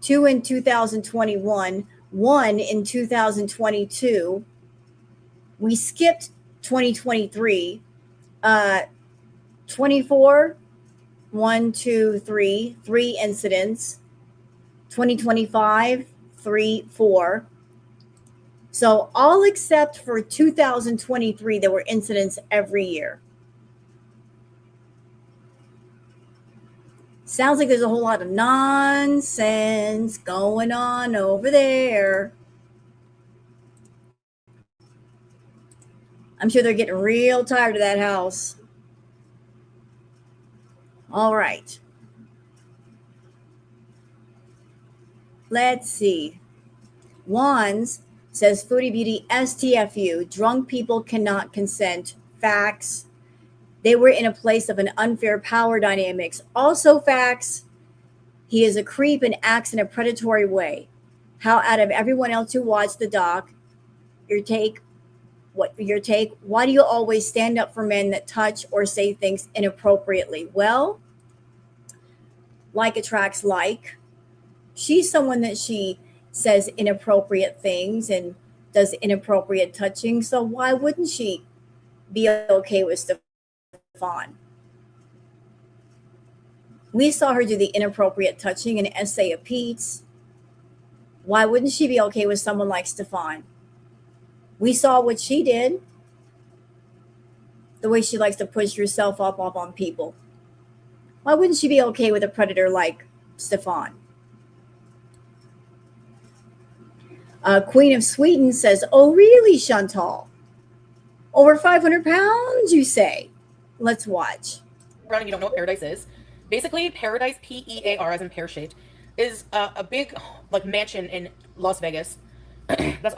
2 in 2021, 1 in 2022. We skipped 2023. 24, 1, 2, 3 incidents. 2025, 3, 4. So all except for 2023, there were incidents every year. Sounds like there's a whole lot of nonsense going on over there. I'm sure they're getting real tired of that house. All right. Let's see. Wands says, Foodie Beauty, STFU, drunk people cannot consent. Facts. They were in a place of an unfair power dynamics. Also facts. He is a creep and acts in a predatory way. How out of everyone else who watched the doc, your take? Why do you always stand up for men that touch or say things inappropriately? Well, like attracts like. She's someone that she says inappropriate things and does inappropriate touching. So why wouldn't she be okay with Stefan? We saw her do the inappropriate touching in Essay of Peeps. Why wouldn't she be okay with someone like Stefan? We saw what she did. The way she likes to push herself up on people. Why wouldn't she be okay with a predator like Stefan? Queen of Sweden says, "Oh, really, Chantal? Over 500 pounds, you say? Let's watch." Around and you don't know what paradise is. Basically, paradise, PEAR, as in pear-shaped, is a big like mansion in Las Vegas that's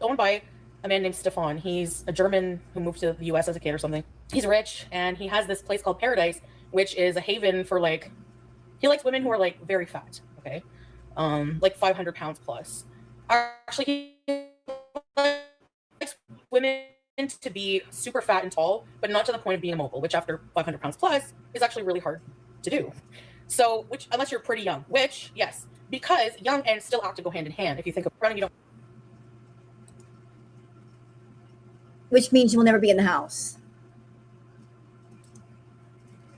owned by a man named Stefan. He's a German who moved to the US as a kid or something. He's rich, and he has this place called Paradise, which is a haven for like, he likes women who are like very fat, okay? Like 500 pounds plus. Actually, he likes women to be super fat and tall, but not to the point of being immobile, which after 500 pounds plus is actually really hard to do. So, which, unless you're pretty young, which, yes, because young and still active go hand in hand. If you think of running, you don't. Which means you will never be in the house.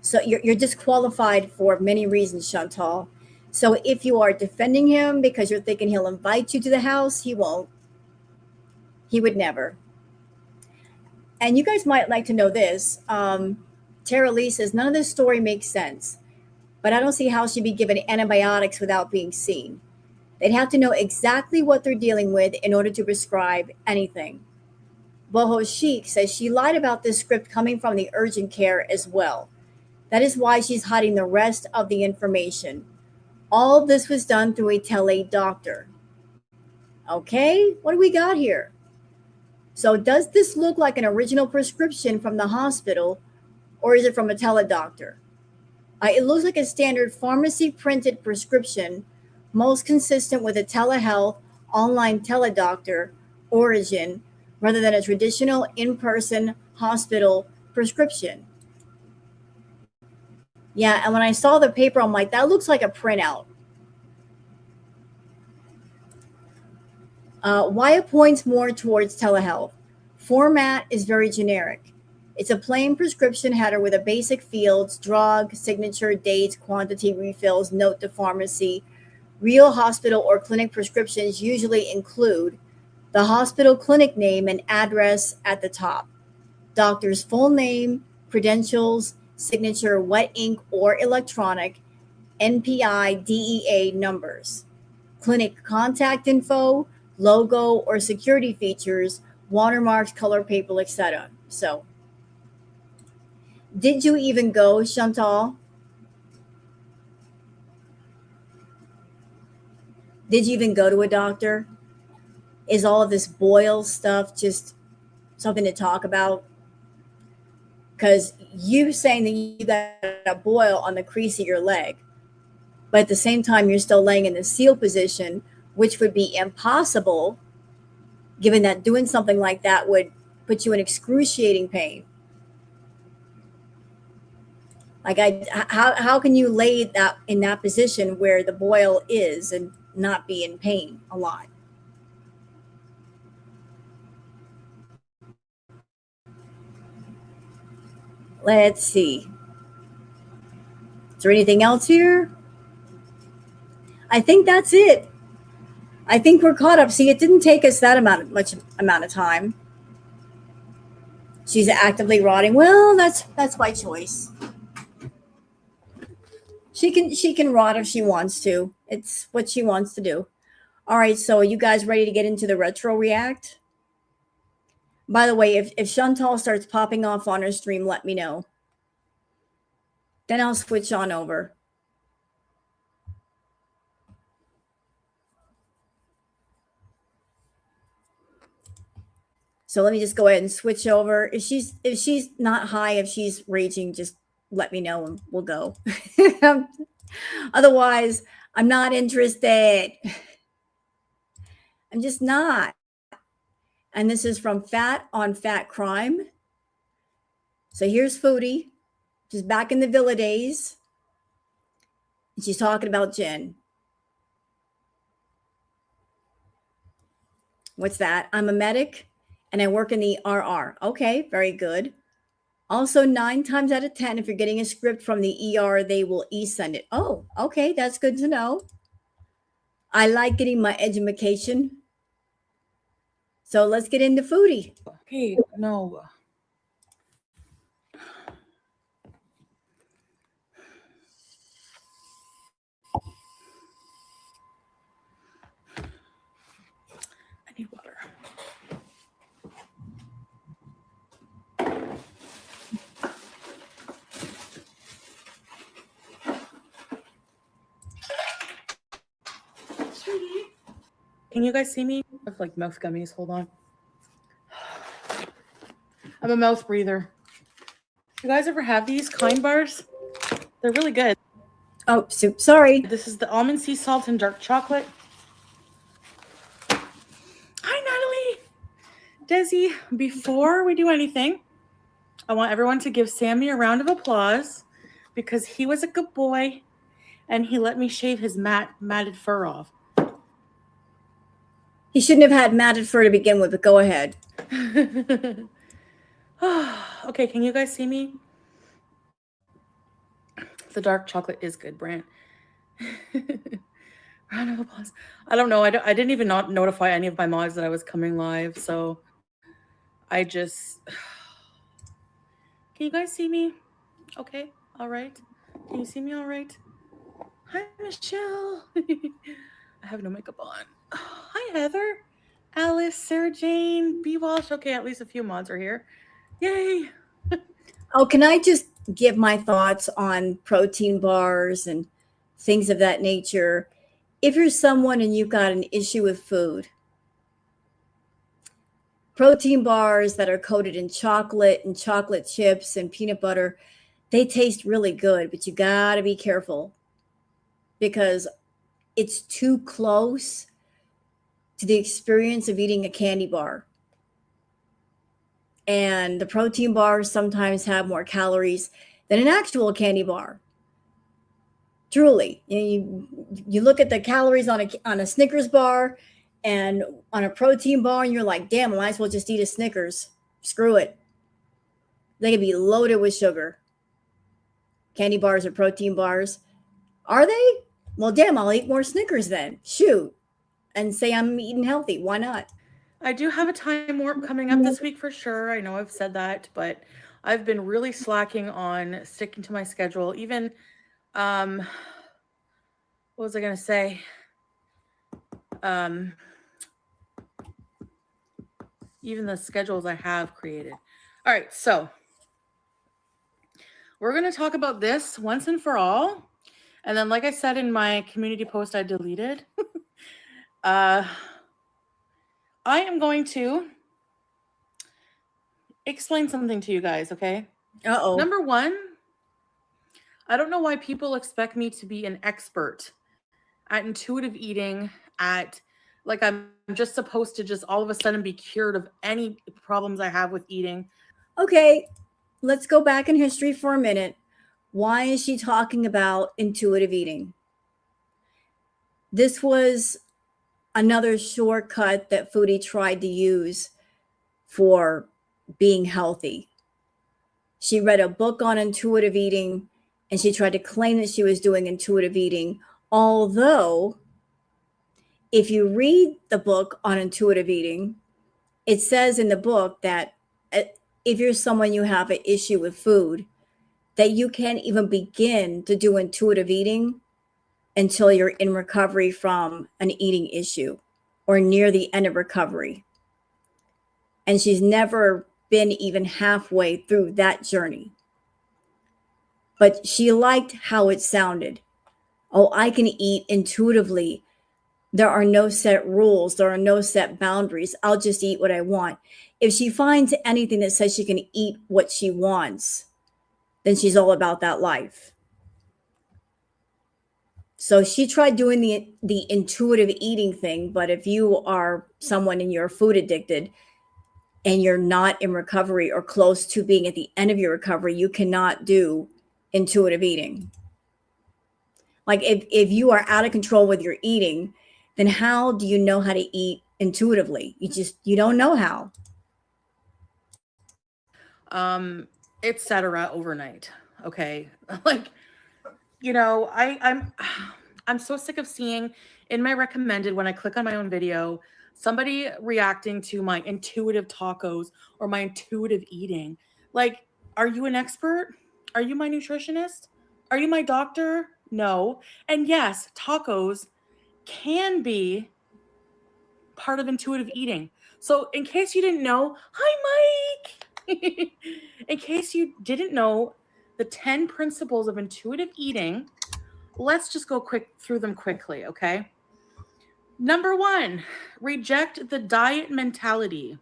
So you're disqualified for many reasons, Chantal. So if you are defending him because you're thinking he'll invite you to the house, he won't. He would never. And you guys might like to know this. Tara Lee says, none of this story makes sense, but I don't see how she'd be given antibiotics without being seen. They'd have to know exactly what they're dealing with in order to prescribe anything. Boho Chic says she lied about this script coming from the urgent care as well. That is why she's hiding the rest of the information. All of this was done through a tele doctor. Okay, what do we got here? So does this look like an original prescription from the hospital, or is it from a teledoctor? It looks like a standard pharmacy printed prescription, most consistent with a telehealth online teledoctor origin rather than a traditional in-person hospital prescription. Yeah, and when I saw the paper, I'm like, that looks like a printout. Why it points more towards telehealth? Format is very generic. It's a plain prescription header with a basic fields, drug, signature, dates, quantity, refills, note to pharmacy. Real hospital or clinic prescriptions usually include the hospital clinic name and address at the top, doctor's full name, credentials, signature, wet ink or electronic, NPI, DEA numbers, clinic contact info, logo or security features, watermarks, color paper, etc. So, did you even go, Chantal? Did you even go to a doctor? Is all of this boil stuff just something to talk about? Because you saying that you got a boil on the crease of your leg, but at the same time you're still laying in the seal position, which would be impossible given that doing something like that would put you in excruciating pain. Like, how can you lay that in that position where the boil is and not be in pain a lot? Let's see. Is there anything else here? I think that's it. I think we're caught up. See, it didn't take us that much amount of time. She's actively rotting. Well, that's by choice. She can rot if she wants to. It's what she wants to do. All right, so are you guys ready to get into the retro react? By the way, if Chantal starts popping off on her stream, let me know. Then I'll switch on over. So let me just go ahead and switch over. If she's not high, if she's raging, just let me know and we'll go. Otherwise, I'm not interested. I'm just not. And this is from Fat on Fat Crime. So here's Foodie. She's back in the Villa days. And she's talking about Jen. What's that? I'm a medic and I work in the RR. Okay, very good. Also, 9 times out of 10, if you're getting a script from the ER, they will e-send it. Oh, okay, that's good to know. I like getting my education. So let's get into Foodie. Okay, no. need water. Can you guys see me? I have like mouth gummies. Hold on. I'm a mouth breather. You guys ever have these Kind bars? They're really good. Oh, sorry. This is the almond sea salt and dark chocolate. Hi, Natalie. Desi, before we do anything, I want everyone to give Sammy a round of applause because he was a good boy and he let me shave his matted fur off. He shouldn't have had matted fur to begin with, but go ahead. Okay, can you guys see me? The dark chocolate is good, Brant. Round of applause. I don't know. I didn't even not notify any of my mods that I was coming live, so I just... Can you guys see me? Okay, all right. Can you see me all right? Hi, Michelle. I have no makeup on. Hi, Heather. Alice, Sarah Jane, B. Walsh. Okay, at least a few mods are here. Yay. Oh, can I just give my thoughts on protein bars and things of that nature? If you're someone and you've got an issue with food, protein bars that are coated in chocolate and chocolate chips and peanut butter, they taste really good, but you gotta be careful because it's too close to the experience of eating a candy bar. And the protein bars sometimes have more calories than an actual candy bar. Truly, you look at the calories on a Snickers bar and on a protein bar, and you're like, damn, I might as well just eat a Snickers. Screw it. They can be loaded with sugar. Candy bars or protein bars. Are they? Well, damn, I'll eat more Snickers then. Shoot. And say I'm eating healthy. Why not? I do have a time warp coming up this week for sure. I know I've said that, but I've been really slacking on sticking to my schedule. Even, what was I going to say? Even the schedules I have created. All right, so we're going to talk about this once and for all. And then, like I said in my community post I deleted, I am going to explain something to you guys, okay? Uh-oh. Number one, I don't know why people expect me to be an expert at intuitive eating, at like I'm just supposed to just all of a sudden be cured of any problems I have with eating. Okay, let's go back in history for a minute. Why is she talking about intuitive eating? This was another shortcut that Foodie tried to use for being healthy. She read a book on intuitive eating and she tried to claim that she was doing intuitive eating. Although, if you read the book on intuitive eating, it says in the book that if you're someone you have an issue with food, that you can't even begin to do intuitive eating until you're in recovery from an eating issue or near the end of recovery. And she's never been even halfway through that journey. But she liked how it sounded. Oh, I can eat intuitively. There are no set rules. There are no set boundaries. I'll just eat what I want. If she finds anything that says she can eat what she wants, then she's all about that life. So she tried doing the intuitive eating thing, but if you are someone and you're food addicted and you're not in recovery or close to being at the end of your recovery, you cannot do intuitive eating. Like if you are out of control with your eating, then how do you know how to eat intuitively? You don't know how. It's Cetera overnight. Okay. Like, you know, I'm so sick of seeing in my recommended when I click on my own video, somebody reacting to my intuitive tacos or my intuitive eating. Like, are you an expert? Are you my nutritionist? Are you my doctor? No. And yes, tacos can be part of intuitive eating. So in case you didn't know, hi, Mike. In case you didn't know the 10 principles of intuitive eating, let's just go through them quickly, okay? Number 1, reject the diet mentality.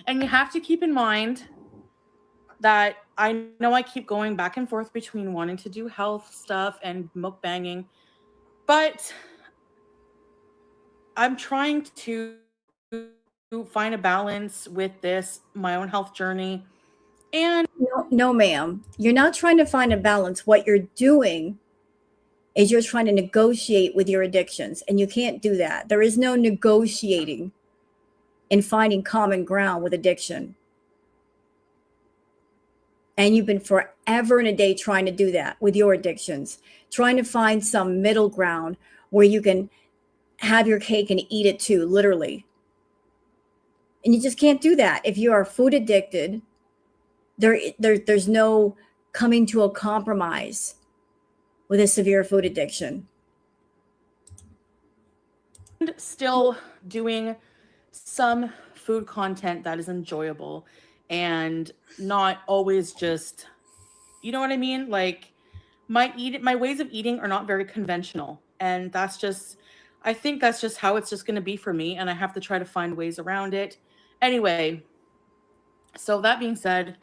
And you have to keep in mind that I know I keep going back and forth between wanting to do health stuff and mukbanging, but I'm trying to find a balance with this, my own health journey. And No, ma'am. You're not trying to find a balance. What you're doing is you're trying to negotiate with your addictions, and you can't do that. There is no negotiating in finding common ground with addiction. And you've been forever and a day trying to do that with your addictions, trying to find some middle ground where you can have your cake and eat it too, literally. And you just can't do that. If you are food addicted, there's no coming to a compromise with a severe food addiction. still doing some food content that is enjoyable and not always just, you know what I mean? Like my ways of eating are not very conventional. And that's just, I think that's just how it's just going to be for me. And I have to try to find ways around it. Anyway, so that being said,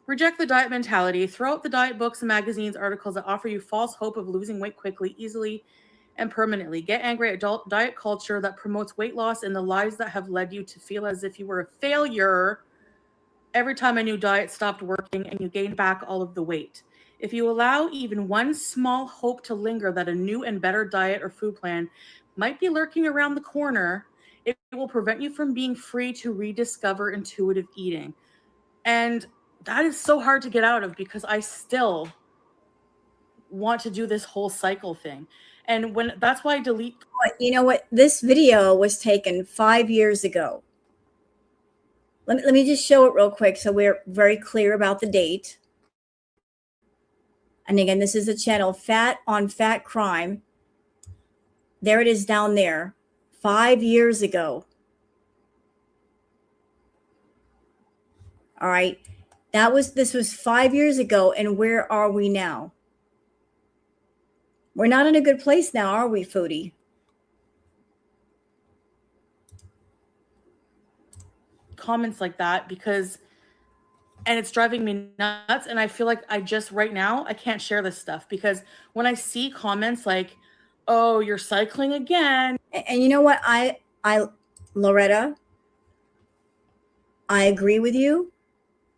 reject the diet mentality. Throw out the diet books and magazines, articles that offer you false hope of losing weight quickly, easily, and permanently. Get angry at adult diet culture that promotes weight loss and the lies that have led you to feel as if you were a failure every time a new diet stopped working and you gained back all of the weight. If you allow even one small hope to linger that a new and better diet or food plan might be lurking around the corner, it will prevent you from being free to rediscover intuitive eating. And that is so hard to get out of because I still want to do this whole cycle thing. And when that's why I delete. You know what? This video was taken 5 years ago. Let me just show it real quick so we're very clear about the date. And again, this is the channel Fat on Fat Crime. There it is down there, 5 years ago. All right. This was 5 years ago. And where are we now? We're not in a good place now, are we, Foodie? Comments like that because, and it's driving me nuts. And I feel like I just right now, I can't share this stuff because when I see comments like, oh, you're cycling again. And you know what? Loretta, I agree with you.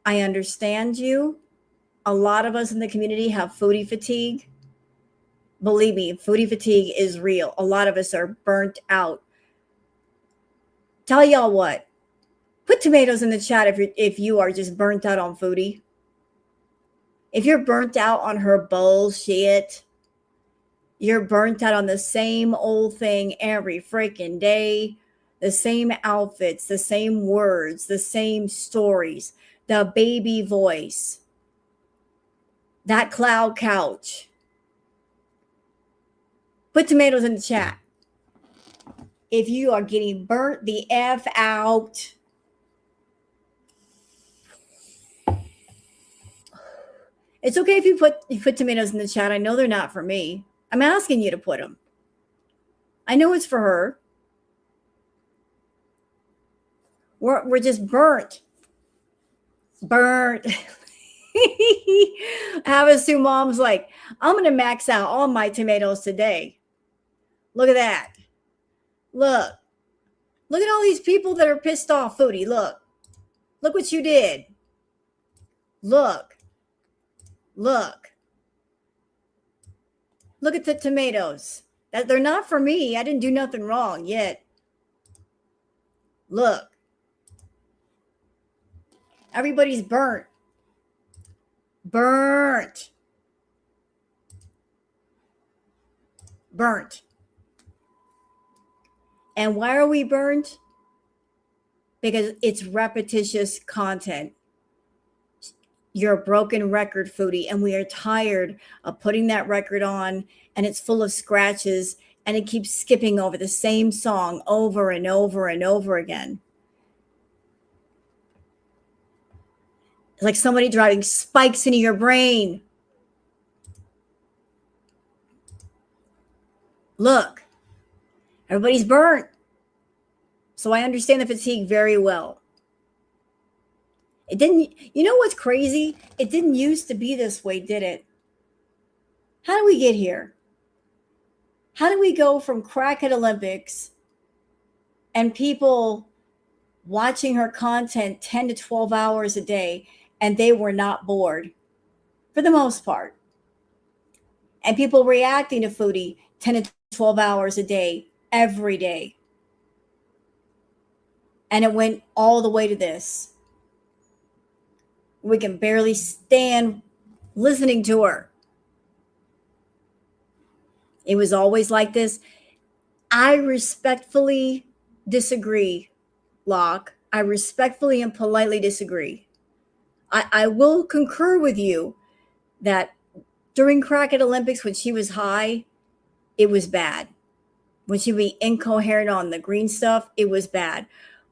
I understand you. A lot of us in the community have foodie fatigue. Believe me, foodie fatigue is real. A lot of us are burnt out. Tell y'all what. Put tomatoes in the chat if you are just burnt out on foodie. If you're burnt out on her bullshit, you're burnt out on the same old thing every freaking day, the same outfits, the same words, the same stories, the baby voice, that cloud couch. Put tomatoes in the chat. If you are getting burnt the F out, it's okay if you put tomatoes in the chat. I know they're not for me. I'm asking you to put them. I know it's for her. We're just burnt. Burnt. Havasu mom's like, I'm going to max out all my tomatoes today. Look at that. Look at all these people that are pissed off, Foodie. Look what you did. Look at the tomatoes. That they're not for me. I didn't do nothing wrong yet. Look. Everybody's burnt. Burnt. And why are we burnt? Because it's repetitious content. You're a broken record, Foodie, and we are tired of putting that record on, and it's full of scratches, and it keeps skipping over the same song over and over and over again. It's like somebody driving spikes into your brain. Look, everybody's burnt. So I understand the fatigue very well. It didn't, you know what's crazy? It didn't used to be this way, did it? How did we get here? How did we go from Crackhead Olympics and people watching her content 10 to 12 hours a day and they were not bored for the most part? And people reacting to Foodie 10 to 12 hours a day, every day. And it went all the way to this. We can barely stand listening to her. It was always like this. I respectfully disagree, Locke. I respectfully and politely disagree. I will concur with you that during Crackhead Olympics, when she was high, it was bad. When she would be incoherent on the green stuff, it was bad.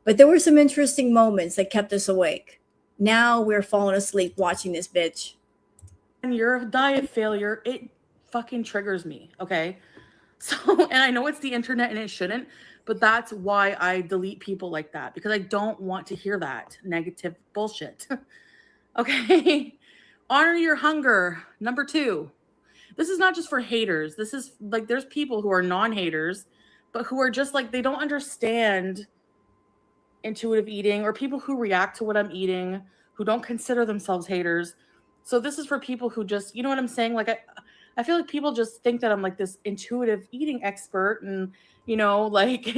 But there were some interesting moments that kept us awake. Now we're falling asleep watching this bitch. And you're a diet failure. It fucking triggers me, okay? So, and I know it's the internet and it shouldn't, but that's why I delete people like that, because I don't want to hear that negative bullshit. Okay? Honor your hunger. Number 2. This is not just for haters. This is like, there's people who are non-haters, but who are just like, they don't understand intuitive eating, or people who react to what I'm eating, who don't consider themselves haters. So this is for people who just, you know what I'm saying? Like, I feel like people just think that I'm like this intuitive eating expert, and, you know, like,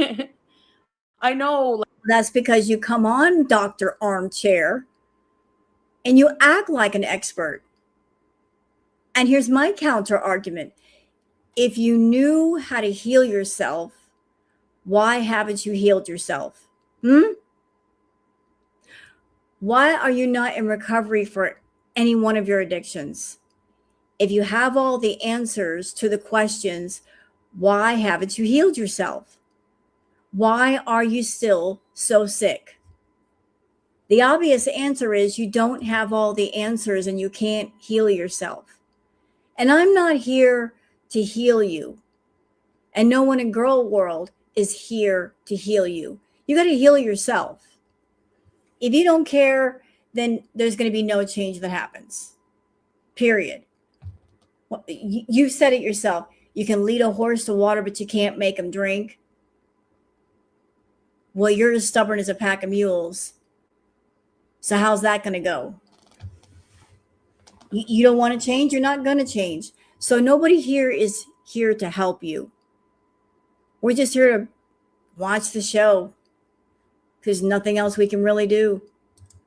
I know. Like, that's because you come on Dr. Armchair and you act like an expert. And here's my counter argument. If you knew how to heal yourself, why haven't you healed yourself? Why are you not in recovery for any one of your addictions? If you have all the answers to the questions, why haven't you healed yourself? Why are you still so sick? The obvious answer is you don't have all the answers and you can't heal yourself. And I'm not here to heal you. And no one in Girl World is here to heal you. You got to heal yourself. If you don't care, then there's going to be no change that happens. Period. Well, you said it yourself. You can lead a horse to water, but you can't make him drink. Well, you're as stubborn as a pack of mules. So how's that going to go? You don't want to change? You're not going to change. So nobody here is here to help you. We're just here to watch the show. There's nothing else we can really do.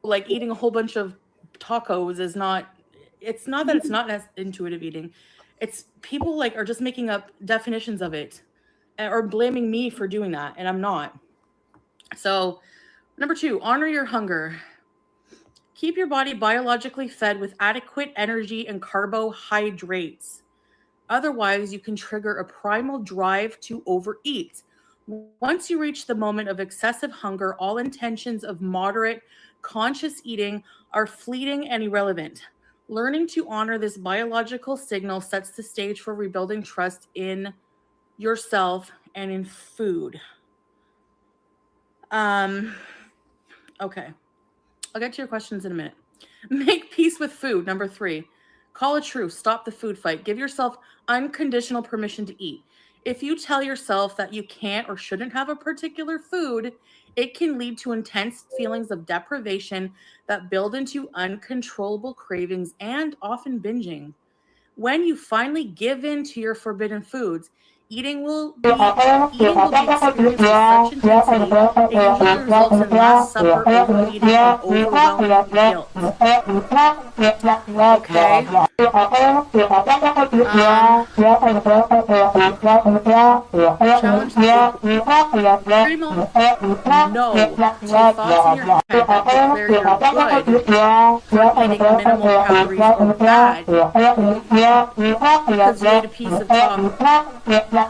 Like, eating a whole bunch of tacos is not, it's not that it's not as intuitive eating. It's people like are just making up definitions of it or blaming me for doing that. And I'm not. So number 2, honor your hunger. Keep your body biologically fed with adequate energy and carbohydrates. Otherwise, you can trigger a primal drive to overeat. Once you reach the moment of excessive hunger, all intentions of moderate, conscious eating are fleeting and irrelevant. Learning to honor this biological signal sets the stage for rebuilding trust in yourself and in food. Okay. I'll get to your questions in a minute. Make peace with food. Number 3, call a truce. Stop the food fight. Give yourself unconditional permission to eat. If you tell yourself that you can't or shouldn't have a particular food, it can lead to intense feelings of deprivation that build into uncontrollable cravings and often binging. When you finally give in to your forbidden foods, eating will be experienced with such intensity, it usually results in Last Supper, overeating, and overwhelming guilt. Okay. Challenge no to thoughts in your head that declare you're good for eating minimal calories or bad because you ate a piece of chocolate.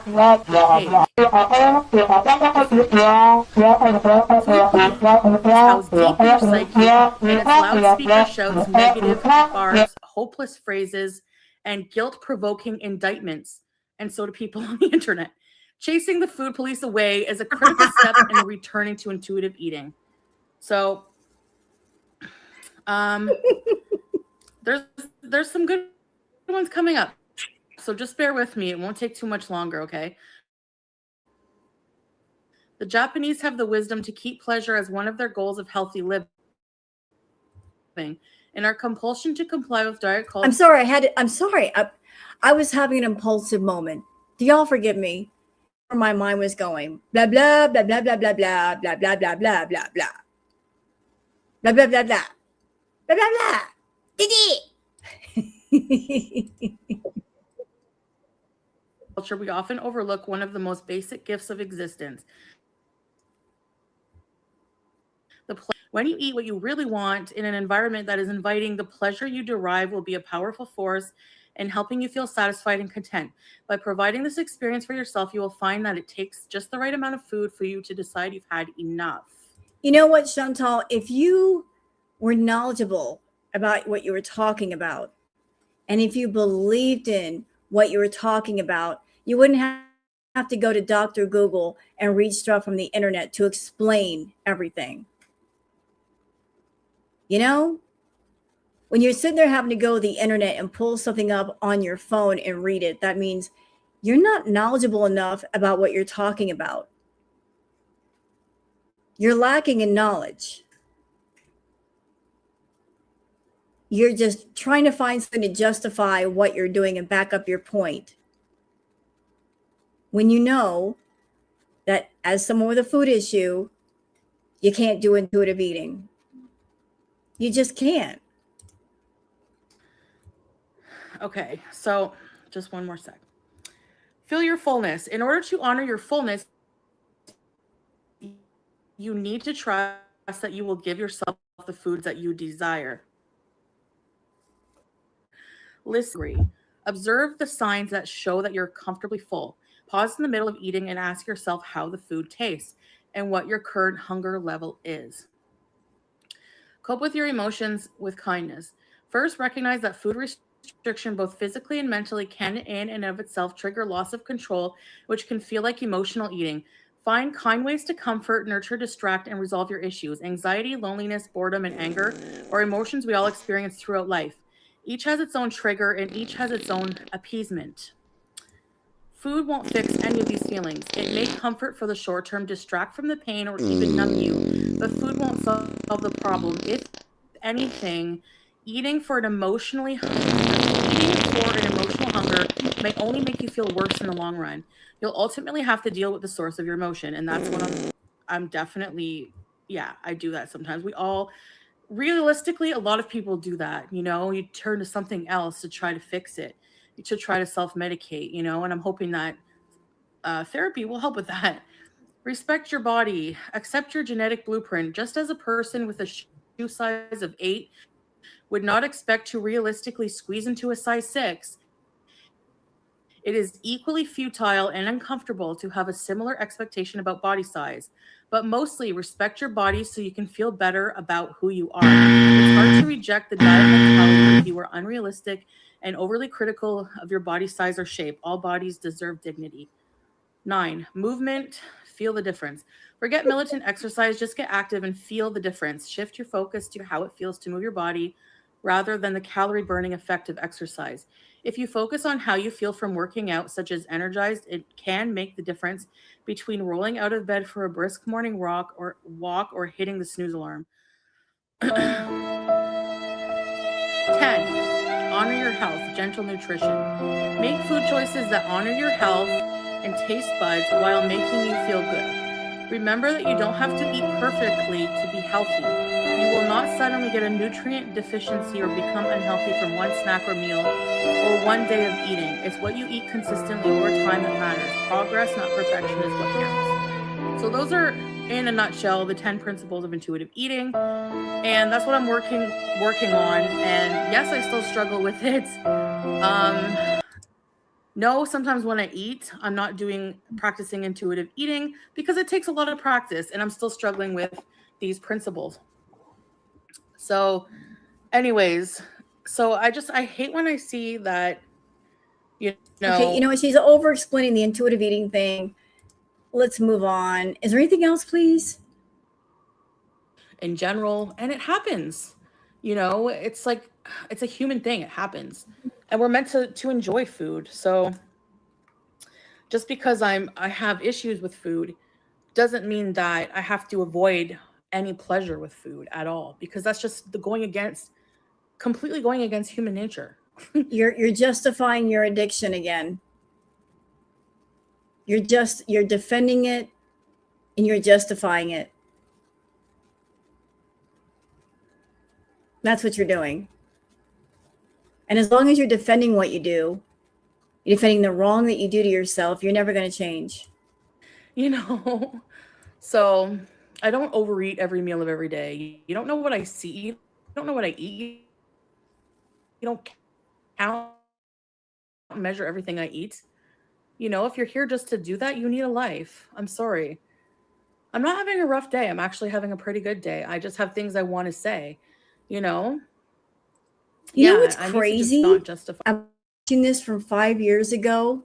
House deep in your psyche, and its loudspeaker shouts negative bars, hopeless phrases, and guilt-provoking indictments, and so do people on the internet. Chasing the food police away is a critical step in returning to intuitive eating. So, there's some good ones coming up. So just bear with me. It won't take too much longer, okay? The Japanese have the wisdom to keep pleasure as one of their goals of healthy living. And our compulsion to comply with diet culture. I'm sorry. I'm sorry. I was having an impulsive moment. Do y'all forgive me? Where my mind was going. Blah, blah, blah, blah, blah, blah, blah, blah, blah, blah, blah, blah, blah. Blah, blah, blah, blah. Blah, blah, blah. Culture, we often overlook one of the most basic gifts of existence. When you eat what you really want in an environment that is inviting, the pleasure you derive will be a powerful force in helping you feel satisfied and content. By providing this experience for yourself, you will find that it takes just the right amount of food for you to decide you've had enough. You know what, Chantal? If you were knowledgeable about what you were talking about, and if you believed in what you were talking about, you wouldn't have to go to Dr. Google and read stuff from the internet to explain everything. You know, when you're sitting there having to go to the internet and pull something up on your phone and read it, that means you're not knowledgeable enough about what you're talking about. You're lacking in knowledge. You're just trying to find something to justify what you're doing and back up your point. When you know that as someone with a food issue, you can't do intuitive eating. You just can't. Okay, so just one more sec. Feel your fullness. In order to honor your fullness, you need to trust that you will give yourself the foods that you desire. Listen, observe the signs that show that you're comfortably full. Pause in the middle of eating and ask yourself how the food tastes and what your current hunger level is. Cope with your emotions with kindness. First, recognize that food restriction, both physically and mentally, can in and of itself trigger loss of control, which can feel like emotional eating. Find kind ways to comfort, nurture, distract, and resolve your issues. Anxiety, loneliness, boredom, and anger are emotions we all experience throughout life. Each has its own trigger and each has its own appeasement. Food won't fix any of these feelings. It may comfort for the short term, distract from the pain, or even numb you, but food won't solve the problem. If anything, eating for an emotional hunger may only make you feel worse in the long run. You'll ultimately have to deal with the source of your emotion, and that's what I'm definitely, yeah, I do that sometimes. We all, realistically, a lot of people do that. You know, you turn to something else to try to fix it, to try to self-medicate, you know, and I'm hoping that therapy will help with that. Respect your body. Accept your genetic blueprint. Just as a person with a shoe size of 8 would not expect to realistically squeeze into a size 6, it is equally futile and uncomfortable to have a similar expectation about body size. But mostly, respect your body so you can feel better about who you are. It's hard to reject the diet mentality if you are unrealistic and overly critical of your body size or shape. All bodies deserve dignity. 9, movement. Feel the difference. Forget militant exercise. Just get active and feel the difference. Shift your focus to how it feels to move your body rather than the calorie burning effect of exercise. If you focus on how you feel from working out, such as energized, it can make the difference between rolling out of bed for a brisk morning walk or hitting the snooze alarm. 10. Honor your health, gentle nutrition. Make food choices that honor your health and taste buds while making you feel good. Remember that you don't have to eat perfectly to be healthy. You will not suddenly get a nutrient deficiency or become unhealthy from one snack or meal or one day of eating. It's what you eat consistently over time that matters. Progress, not perfection, is what counts. So those are, in a nutshell, the 10 principles of intuitive eating. And that's what I'm working on. And yes, I still struggle with it. No, sometimes when I eat, I'm not practicing intuitive eating because it takes a lot of practice and I'm still struggling with these principles. So, anyways, so I hate when I see that, you Okay, you know know, what? She's over explaining the intuitive eating thing. Let's move on. Is there anything else, please? in general, and it happens. It's like it's a human thing. It happens. And we're meant to enjoy food. So just because I have issues with food doesn't mean that I have to avoid any pleasure with food at all, because that's just completely going against human nature. You're justifying your addiction again. You're defending it and you're justifying it. That's what you're doing. And as long as you're defending what you do, you're defending the wrong that you do to yourself, you're never going to change. So I don't overeat every meal of every day. You don't know what I see. You don't know what I eat. You don't count and measure everything I eat. If you're here just to do that, you need a life. I'm sorry. I'm not having a rough day. I'm actually having a pretty good day. I just have things I want to say. You know what's I need to just crazy? not justify. I'm watching this from 5 years ago.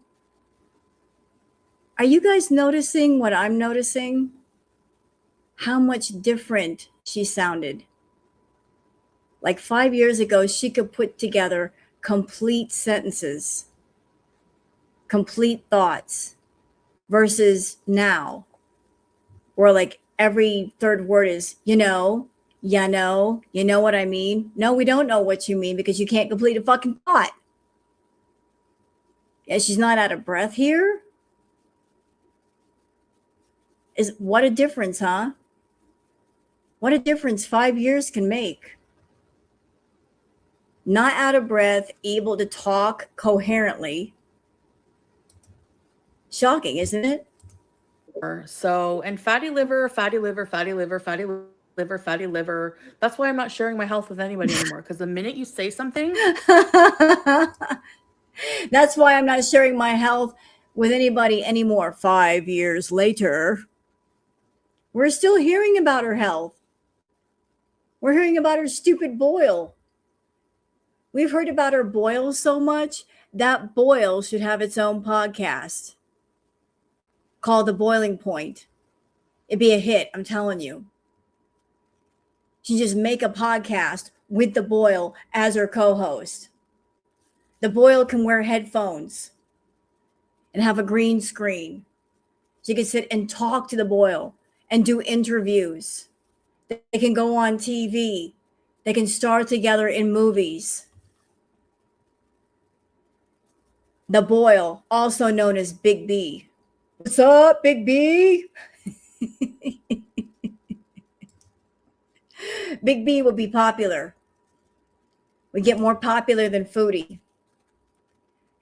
Are you guys noticing what I'm noticing? How much different she sounded. Like 5 years ago, she could put together complete sentences, complete thoughts, versus now, where like every third word is, you know what I mean? No, we don't know what you mean because you can't complete a fucking thought. Yeah, she's not out of breath here. What a difference, huh? What a difference 5 years can make. Not out of breath, able to talk coherently. Shocking, isn't it? So, and fatty liver, fatty liver, fatty liver, fatty liver, fatty liver. That's why I'm not sharing my health with anybody anymore. Because the minute you say something, that's why I'm not sharing my health with anybody anymore. 5 years later, we're still hearing about her health. We're hearing about her stupid boil. We've heard about her boil so much, that boil should have its own podcast called The Boiling Point. It'd be a hit, I'm telling you. She just make a podcast with the boil as her co-host. The boil can wear headphones and have a green screen. She can sit and talk to the boil and do interviews. They can go on TV. They can star together in movies. The boil, also known as Big B. What's up, Big B? Big B will be popular. We get more popular than Foodie.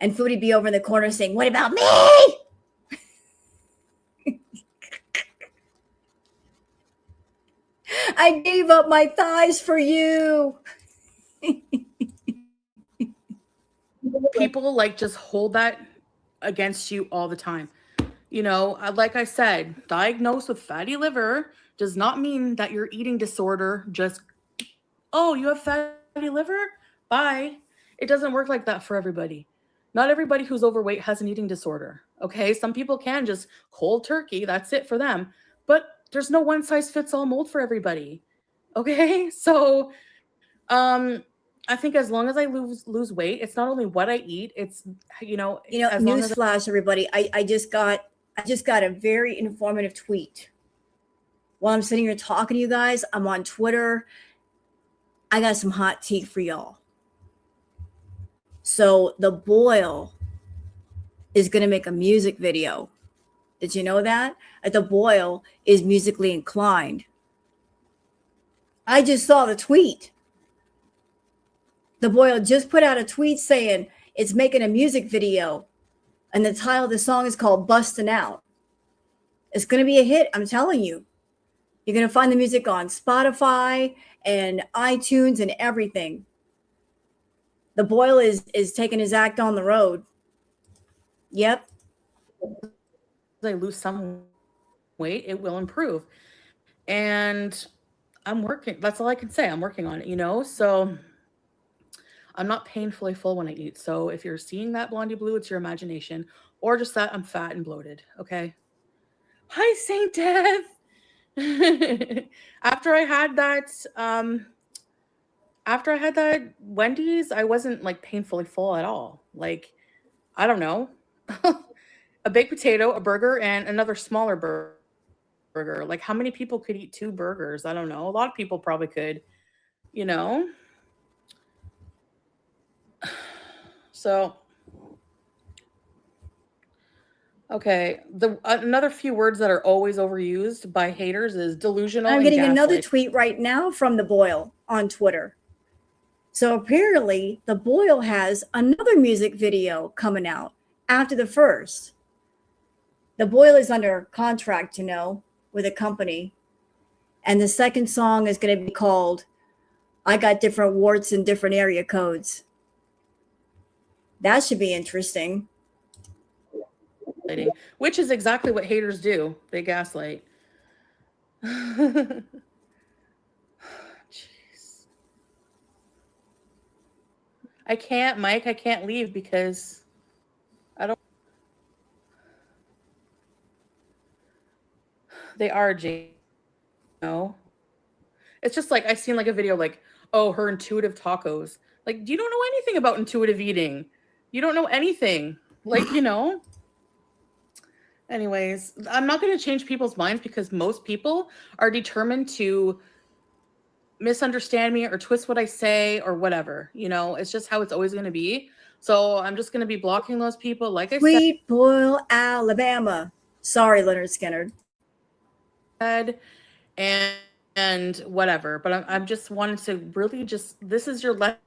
And Foodie be over in the corner saying, "What about me?" I gave up my thighs for you. people like just hold that against you all the time. Like I said, diagnosed with fatty liver does not mean that your eating disorder just, oh, you have fatty liver? Bye. It doesn't work like that for everybody. Not everybody who's overweight has an eating disorder. Okay. Some people can just cold turkey. That's it for them. But there's no one size fits all mold for everybody. Okay. So, I think as long as I lose weight, it's not only what I eat, it's as long as newsflash, everybody. I just got a very informative tweet. While I'm sitting here talking to you guys, I'm on Twitter. I got some hot tea for y'all. So the boil is going to make a music video. Did you know that? The boil is musically inclined. I just saw the tweet. The boil just put out a tweet saying it's making a music video. And the title of the song is called Bustin' Out. It's going to be a hit, I'm telling you. You're going to find the music on Spotify and iTunes and everything. The boil is taking his act on the road. Yep. I lose some weight, it will improve. And I'm working. That's all I can say. I'm working on it, you know? So I'm not painfully full when I eat. So if you're seeing that blondie blue, it's your imagination, or just that I'm fat and bloated. Okay. Hi, Saint Death. After I had that, Wendy's, I wasn't like painfully full at all. Like, I don't know, a baked potato, a burger, and another smaller burger. Like, how many people could eat 2 burgers? I don't know. A lot of people probably could, you know? So, okay. The another few words that are always overused by haters is delusional I'm and getting another gaslight. tweet right now from the Boyle on Twitter. So apparently, the Boyle has another music video coming out after the first. The Boyle is under contract, you know, with a company. And the second song is going to be called I Got Different Warts and Different Area Codes. That should be interesting. Which is exactly what haters do. They gaslight. Jeez. I can't, Mike. I can't leave because I don't. They are, Jane. No. It's just like I seen like a video like, oh, her intuitive tacos. Like, you don't know anything about intuitive eating. You don't know anything. Like, you know. Anyways, I'm not going to change people's minds because most people are determined to misunderstand me or twist what I say or whatever. You know, it's just how it's always going to be. So I'm just going to be blocking those people. Like I Sweet Boyle, Alabama. Sorry, Leonard Skinner. said, and whatever. But I'm just wanted to really just, this is your lesson.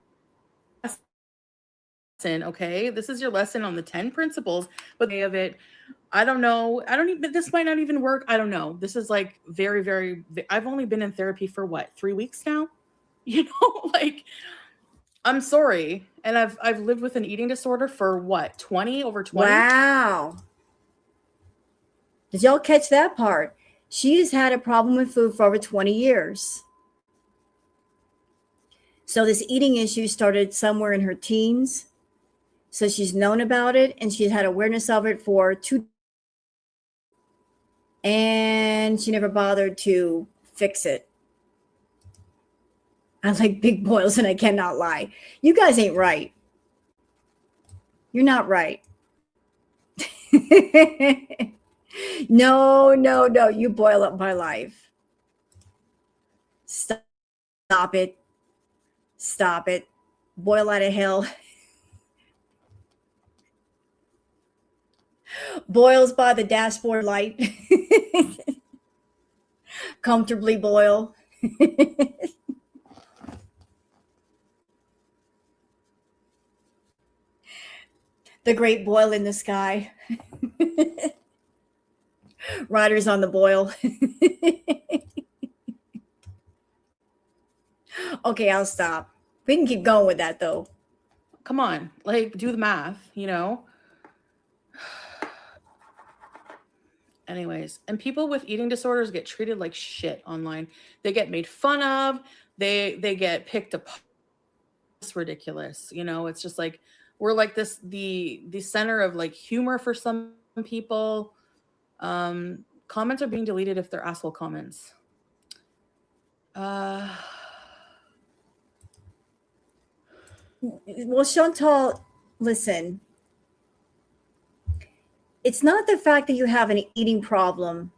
Okay, this is your lesson on the 10 principles, but of it, I don't know. I don't even, this might not even work. I don't know. This is like very, very, I've only been in therapy for what, 3 weeks now? You know, like, I'm sorry. And I've lived with an eating disorder for what, 20, over 20? Wow. Did y'all catch that part? She has had a problem with food for over 20 years. So this eating issue started somewhere in her teens. So she's known about it and she's had awareness of it for 2 and she never bothered to fix it. I like big boils and I cannot lie. You guys ain't right. You're not right. No, no, no. You boil up my life. Stop it. Stop it. Boil out of hell. Boils by the dashboard light. Comfortably boil. The great boil in the sky. Riders on the boil. Okay, I'll stop. We can keep going with that though. Come on, like, do the math, you know? Anyways, and people with eating disorders get treated like shit online. They get made fun of. They get picked apart. It's ridiculous. You know, it's just like we're like this the center of like humor for some people. Comments are being deleted if they're asshole comments. Well, Chantal, listen. It's not the fact that you have an eating problem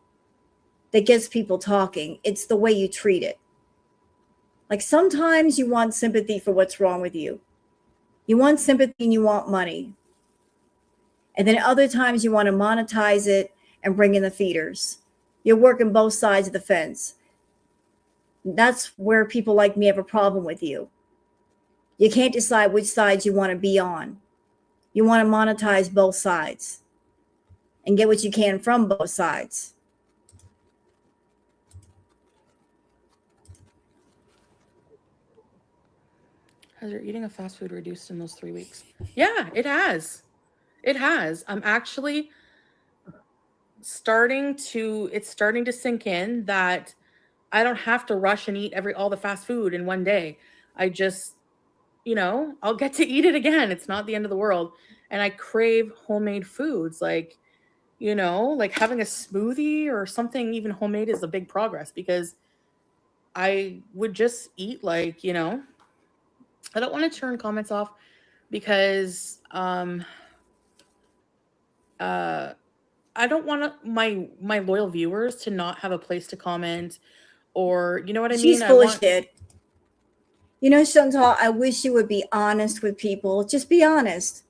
that gets people talking. It's the way you treat it. Like sometimes you want sympathy for what's wrong with you. You want sympathy and you want money. And then other times you want to monetize it and bring in the feeders. You're working both sides of the fence. That's where people like me have a problem with you. You can't decide which sides you want to be on. You want to monetize both sides and get what you can from both sides. Has your eating of fast food reduced in those 3 weeks? Yeah, it has. It has. I'm actually it's starting to sink in that I don't have to rush and eat all the fast food in one day. I just, I'll get to eat it again. It's not the end of the world. And I crave homemade foods like, like having a smoothie or something even homemade is a big progress because I would just eat like, I don't want to turn comments off because I don't want my loyal viewers to not have a place to comment or you know what I She's mean? full of shit. You know, Chantal, I wish you would be honest with people. Just be honest.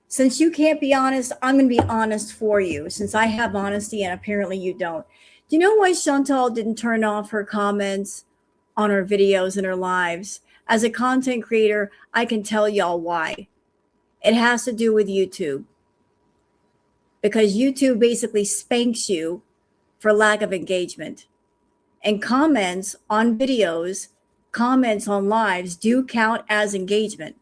Since you can't be honest, I'm going to be honest for you since I have honesty and apparently you don't. Do you know why Chantal didn't turn off her comments on her videos and her lives? As a content creator, I can tell y'all why. It has to do with YouTube. Because YouTube basically spanks you for lack of engagement. And comments on videos, comments on lives do count as engagement.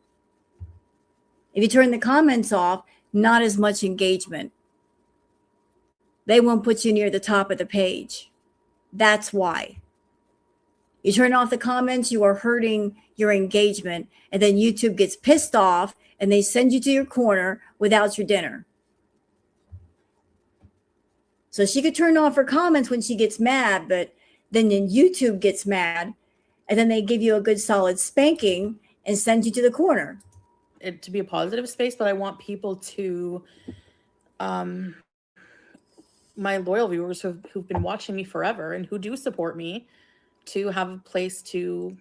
If you turn the comments off, not as much engagement. They won't put you near the top of the page. That's why. You turn off the comments, you are hurting your engagement, and then YouTube gets pissed off and they send you to your corner without your dinner. So she could turn off her comments when she gets mad, but then YouTube gets mad, and then they give you a good solid spanking and send you to the corner. It to be a positive space, but I want people to, my loyal viewers who've been watching me forever and who do support me, to have a place to,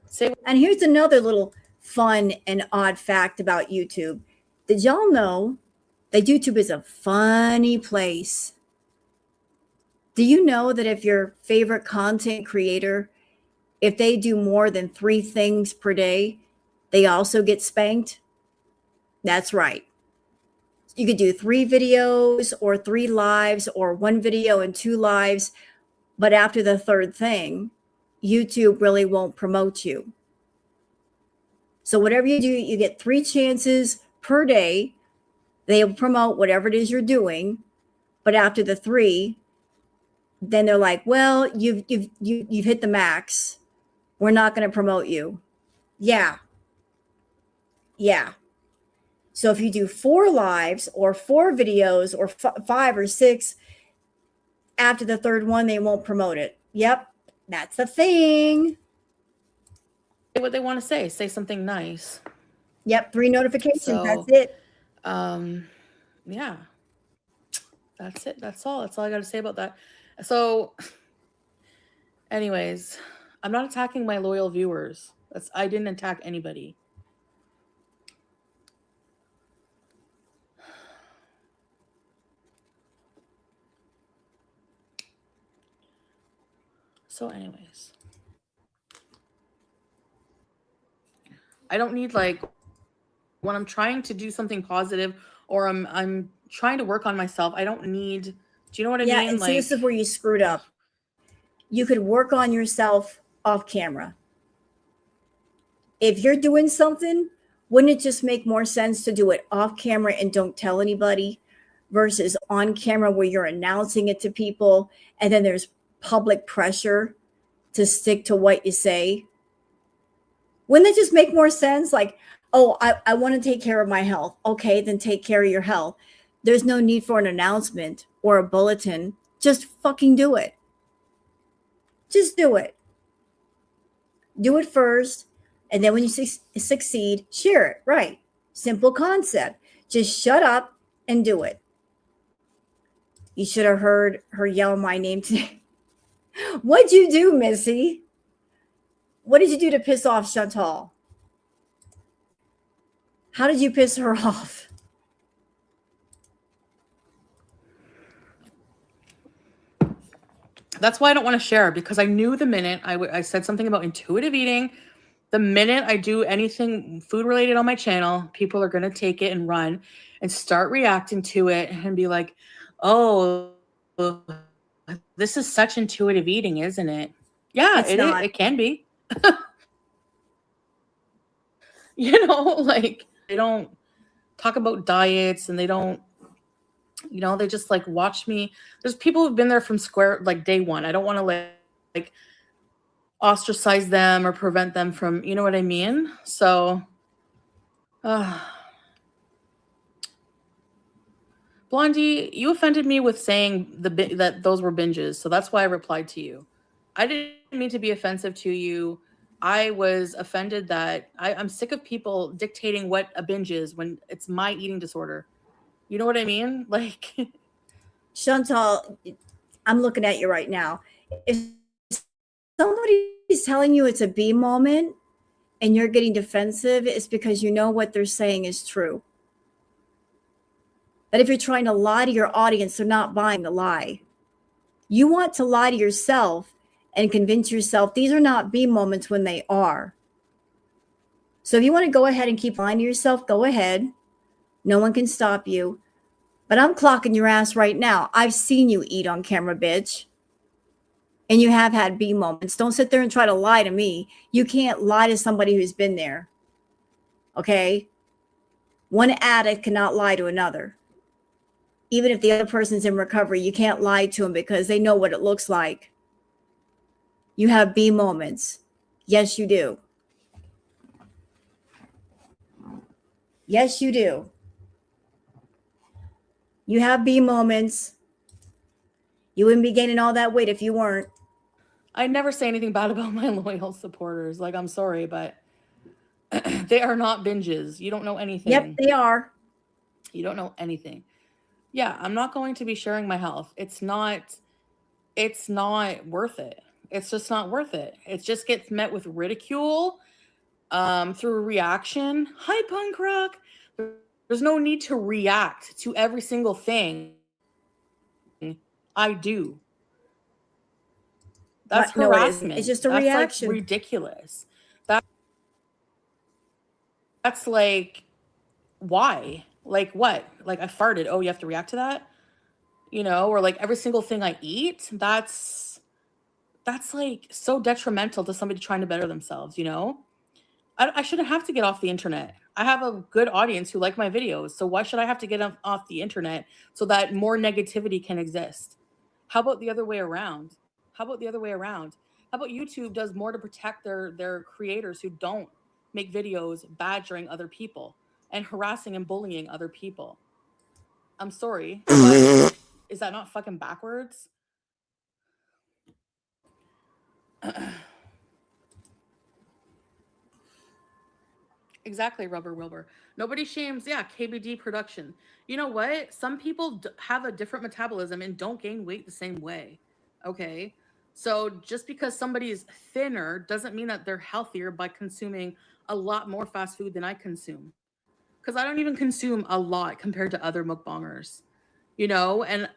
say. And here's another little fun and odd fact about YouTube. Did y'all know that YouTube is a funny place? Do you know that if your favorite content creator, if they do more than 3 things per day, they also get spanked? That's right. You could do 3 videos or 3 lives or 1 video and 2 lives, but after the 3rd thing, YouTube really won't promote you. So whatever you do, you get 3 chances per day. They'll promote whatever it is you're doing, but after the 3, then they're like, well, you've hit the max. We're not going to promote you. Yeah. So if you do 4 lives or 4 videos or 5 or 6, after the 3rd one, they won't promote it. Yep. That's the thing. What they want to say something nice. Yep. 3 notifications. So, that's it. Yeah, that's it. That's all I got to say about that. So anyways, I'm not attacking my loyal viewers. I didn't attack anybody. So anyways, I don't need, like, when I'm trying to do something positive or I'm trying to work on myself, I don't need, do you know what I mean? Yeah, and see, this is where you screwed up. You could work on yourself off camera. If you're doing something, wouldn't it just make more sense to do it off camera and don't tell anybody versus on camera where you're announcing it to people and then there's public pressure to stick to what you say? Wouldn't it just make more sense? Like, oh, I want to take care of my health. Okay, then take care of your health. There's no need for an announcement or a bulletin. Just fucking do it. Just do it. Do it first. And then when you succeed, share it. Right. Simple concept. Just shut up and do it. You should have heard her yell my name today. What'd you do, Missy? What did you do to piss off Chantal? How did you piss her off? That's why I don't want to share, because I knew the minute I said something about intuitive eating, the minute I do anything food related on my channel, people are going to take it and run and start reacting to it and be like, oh, this is such intuitive eating, isn't it? Yeah, it can be. Like, they don't, talk about diets and they don't, you know, they just like watch me. There's people who've been there from like day one. I don't want to like ostracize them or prevent them from, you know what I mean? So, Blondie, you offended me with saying that those were binges. So that's why I replied to you. I didn't mean to be offensive to you. I was offended that I'm sick of people dictating what a binge is when it's my eating disorder. You know what I mean? Like, Chantal, I'm looking at you right now. If somebody's telling you it's a B moment and you're getting defensive, it's because you know what they're saying is true. But if you're trying to lie to your audience, they're not buying the lie. You want to lie to yourself and convince yourself these are not B moments when they are. So if you want to go ahead and keep lying to yourself, go ahead. No one can stop you. But I'm clocking your ass right now. I've seen you eat on camera, bitch. And you have had B moments. Don't sit there and try to lie to me. You can't lie to somebody who's been there. Okay? One addict cannot lie to another. Even if the other person's in recovery, you can't lie to them because they know what it looks like. You have B moments. Yes, you do. Yes, you do. You have B moments. You wouldn't be gaining all that weight if you weren't. I never say anything bad about my loyal supporters. Like, I'm sorry, but they are not binges. You don't know anything. Yep, they are. You don't know anything. Yeah, I'm not going to be sharing my health. It's not worth it. It's just not worth it. It just gets met with ridicule, through reaction. Hi, punk rock. There's no need to react to every single thing I do. That's No, harassment. it's just a That's reaction. Like ridiculous. That's like, why? Like what? Like I farted. Oh, you have to react to that? You know, or like every single thing I eat, that's like so detrimental to somebody trying to better themselves, you know? I shouldn't have to get off the internet. I have a good audience who like my videos. So why should I have to get off the internet so that more negativity can exist? How about the other way around? How about YouTube does more to protect their creators who don't make videos badgering other people and harassing and bullying other people? I'm sorry, but is that not fucking backwards? Exactly, Rubber Wilbur. Nobody shames, KBD production. You know what? Some people have a different metabolism and don't gain weight the same way. Okay? So just because somebody is thinner doesn't mean that they're healthier by consuming a lot more fast food than I consume. Because I don't even consume a lot compared to other mukbangers. You know? And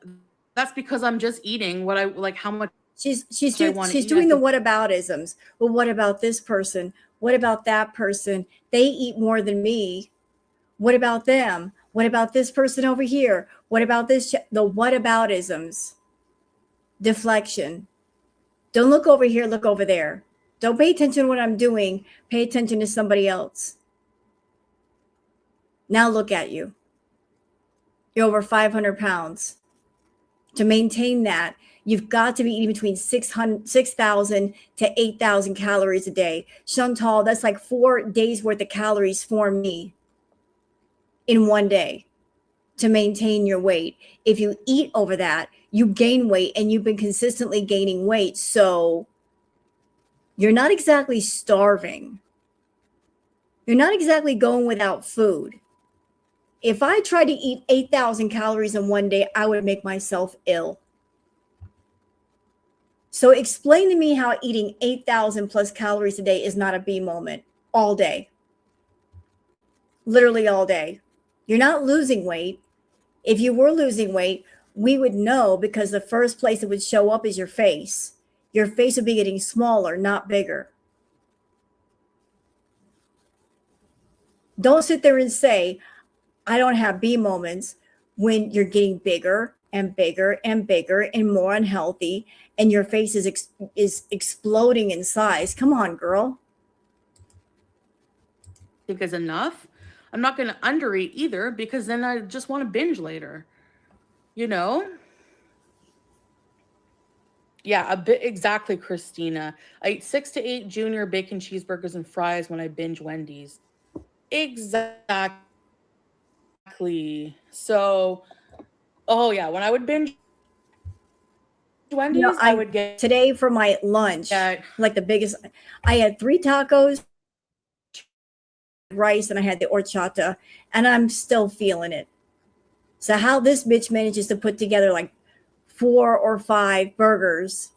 that's because I'm just eating what I like, how much She's doing the whataboutisms. Well, what about this person? What about that person? They eat more than me. What about them? What about this person over here? What about this? The whataboutisms. Deflection. Don't look over here, look over there. Don't pay attention to what I'm doing. Pay attention to somebody else. Now look at you. You're over 500 pounds. To maintain that, you've got to be eating between 6,000 to 8,000 calories a day. Chantal, that's like 4 days worth of calories for me in one day to maintain your weight. If you eat over that, you gain weight, and you've been consistently gaining weight. So you're not exactly starving. You're not exactly going without food. If I tried to eat 8,000 calories in one day, I would make myself ill. So explain to me how eating 8,000 plus calories a day is not a B moment all day. Literally all day. You're not losing weight. If you were losing weight, we would know, because the first place it would show up is your face. Your face would be getting smaller, not bigger. Don't sit there and say, I don't have B moments, when you're getting bigger and bigger and bigger and more unhealthy, and your face is exploding in size. Come on, girl. Think is enough. I'm not going to undereat either, because then I just want to binge later. You know? Yeah, a bit exactly, Christina. I eat 6 to 8 junior bacon cheeseburgers and fries when I binge Wendy's. Exactly. So, oh yeah, when I would binge You know, Wendy's, I would get today for my lunch, like the biggest, I had 3 tacos, rice, and I had the horchata, and I'm still feeling it. So how this bitch manages to put together like 4 or 5 burgers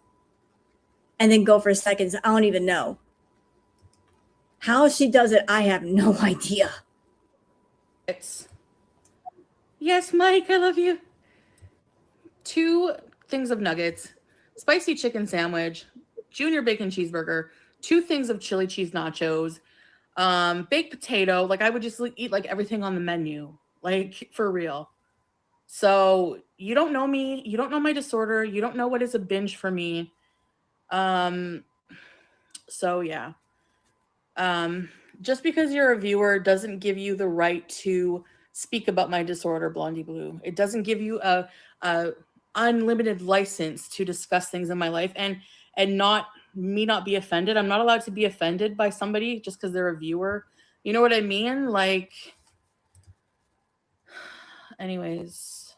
and then go for seconds, I don't even know. How she does it, I have no idea. it's yes, Mike, I love you. 2 things of nuggets, spicy chicken sandwich, junior bacon cheeseburger, 2 things of chili cheese nachos, baked potato. Like I would just eat like everything on the menu, like for real. So you don't know me, you don't know my disorder, you don't know what is a binge for me. So yeah. Just because you're a viewer doesn't give you the right to speak about my disorder, Blondie Blue. It doesn't give you a unlimited license to discuss things in my life and not be offended. I'm not allowed to be offended by somebody just because they're a viewer. You know what I mean? Like, anyways,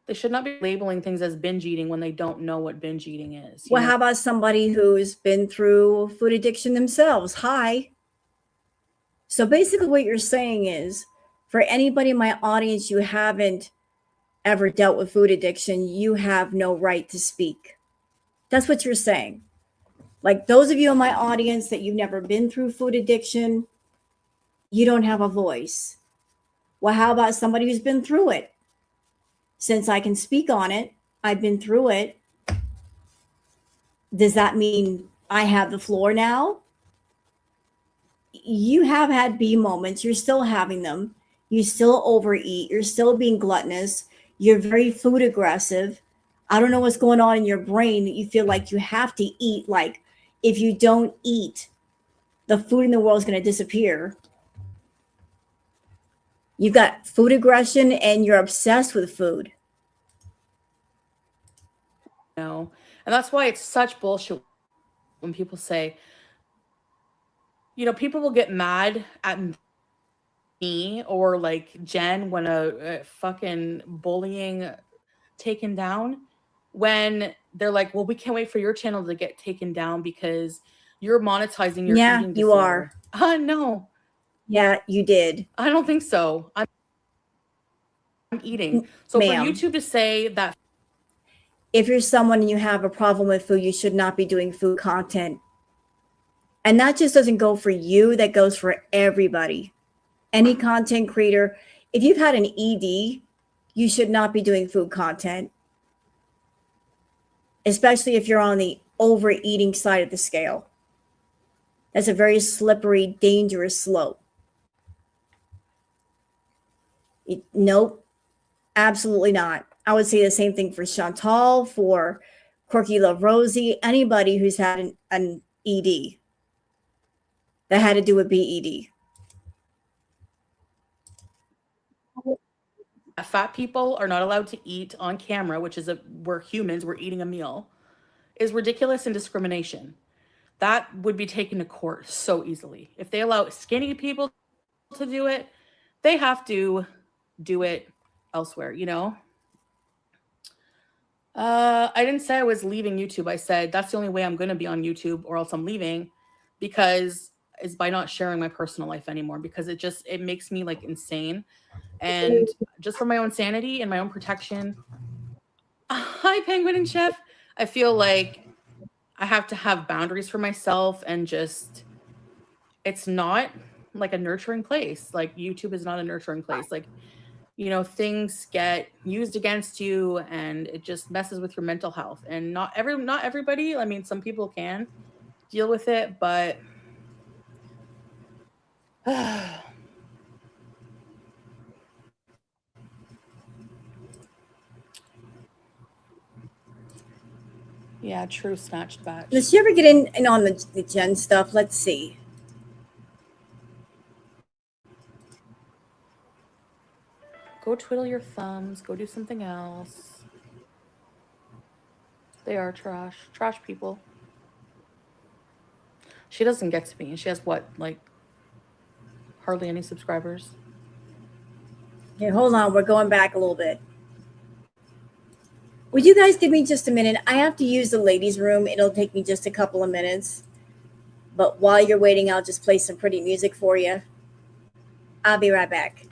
they should not be labeling things as binge eating when they don't know what binge eating is. Well, how about somebody who's been through food addiction themselves? Hi. So basically what you're saying is, for anybody in my audience, you haven't ever dealt with food addiction, you have no right to speak. That's what you're saying. Like those of you in my audience that you've never been through food addiction, you don't have a voice. Well, how about somebody who's been through it? Since I can speak on it, I've been through it. Does that mean I have the floor now? You have had B moments. You're still having them. You still overeat. You're still being gluttonous. You're very food aggressive. I don't know what's going on in your brain that you feel like you have to eat. Like if you don't eat, the food in the world is going to disappear. You've got food aggression and you're obsessed with food. No. And that's why it's such bullshit when people say, you know, people will get mad at me or like Jen when a fucking bullying taken down, when they're like, well, we can't wait for your channel to get taken down because you're monetizing your eating disorder. You are. No. Yeah, you did. I don't think so. I'm eating. So for YouTube to say that if you're someone and you have a problem with food, you should not be doing food content. And that just doesn't go for you, that goes for everybody. Any content creator, if you've had an ED, you should not be doing food content, especially if you're on the overeating side of the scale. That's a very slippery, dangerous slope. Nope, absolutely not. I would say the same thing for Chantal, for Quirky Love Rosie, anybody who's had an ED that had to do with BED. Fat people are not allowed to eat on camera, which is we're humans, we're eating a meal, is ridiculous and discrimination. That would be taken to court so easily. If they allow skinny people to do it, they have to do it elsewhere, you know? I didn't say I was leaving YouTube. I said that's the only way I'm going to be on YouTube, or else I'm leaving, because is by not sharing my personal life anymore, because it makes me like insane. And just for my own sanity and my own protection. Hi, Penguin and Chef. I feel like I have to have boundaries for myself, and just, it's not like a nurturing place. Like YouTube is not a nurturing place. Like, you know, things get used against you and it just messes with your mental health. And not everybody, I mean, some people can deal with it, but yeah, true, Snatched Batch. Did you ever get in on the Jen stuff? Let's see. Go twiddle your thumbs. Go do something else. They are trash. Trash people. She doesn't get to me. She has what, like, hardly any subscribers. Okay, hold on. We're going back a little bit. Would you guys give me just a minute? I have to use the ladies' room. It'll take me just a couple of minutes. But while you're waiting, I'll just play some pretty music for you. I'll be right back.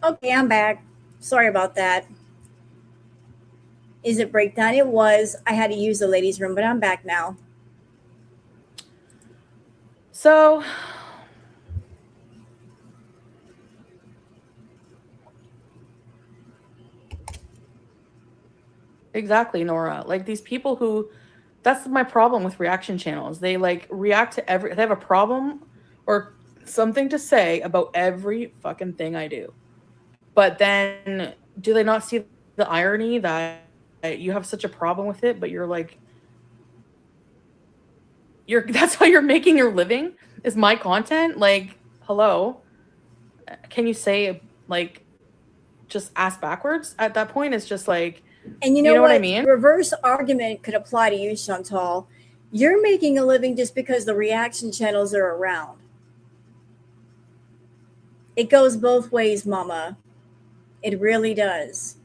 Okay, I'm back. Sorry about that. Is it breakdown? It was. I had to use the ladies' room, but I'm back now. So, exactly, Nora. Like these people who, that's my problem with reaction channels. They like react to they have a problem or something to say about every fucking thing I do. But then do they not see the irony that you have such a problem with it, but you're like, that's how you're making your living is my content? Like, hello. Can you say like just ask backwards at that point? It's just like, and you know what I mean? Reverse argument could apply to you, Chantal. You're making a living just because the reaction channels are around. It goes both ways, mama. It really does.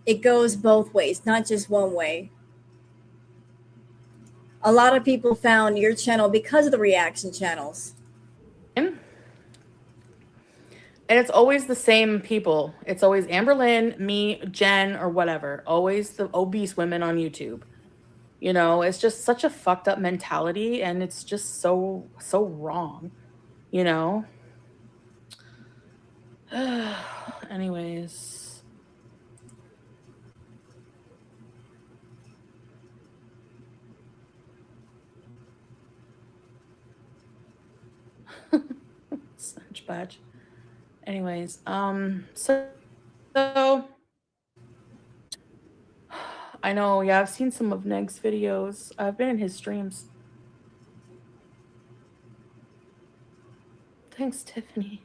It goes both ways, not just one way. A lot of people found your channel because of the reaction channels. And it's always the same people. It's always Amberlynn, me, Jen, or whatever. Always the obese women on YouTube. You know, it's just such a fucked up mentality, and it's just so wrong. You know? Anyways. Such badge. Anyways, so I know, yeah, I've seen some of Neg's videos. I've been in his streams. Thanks, Tiffany.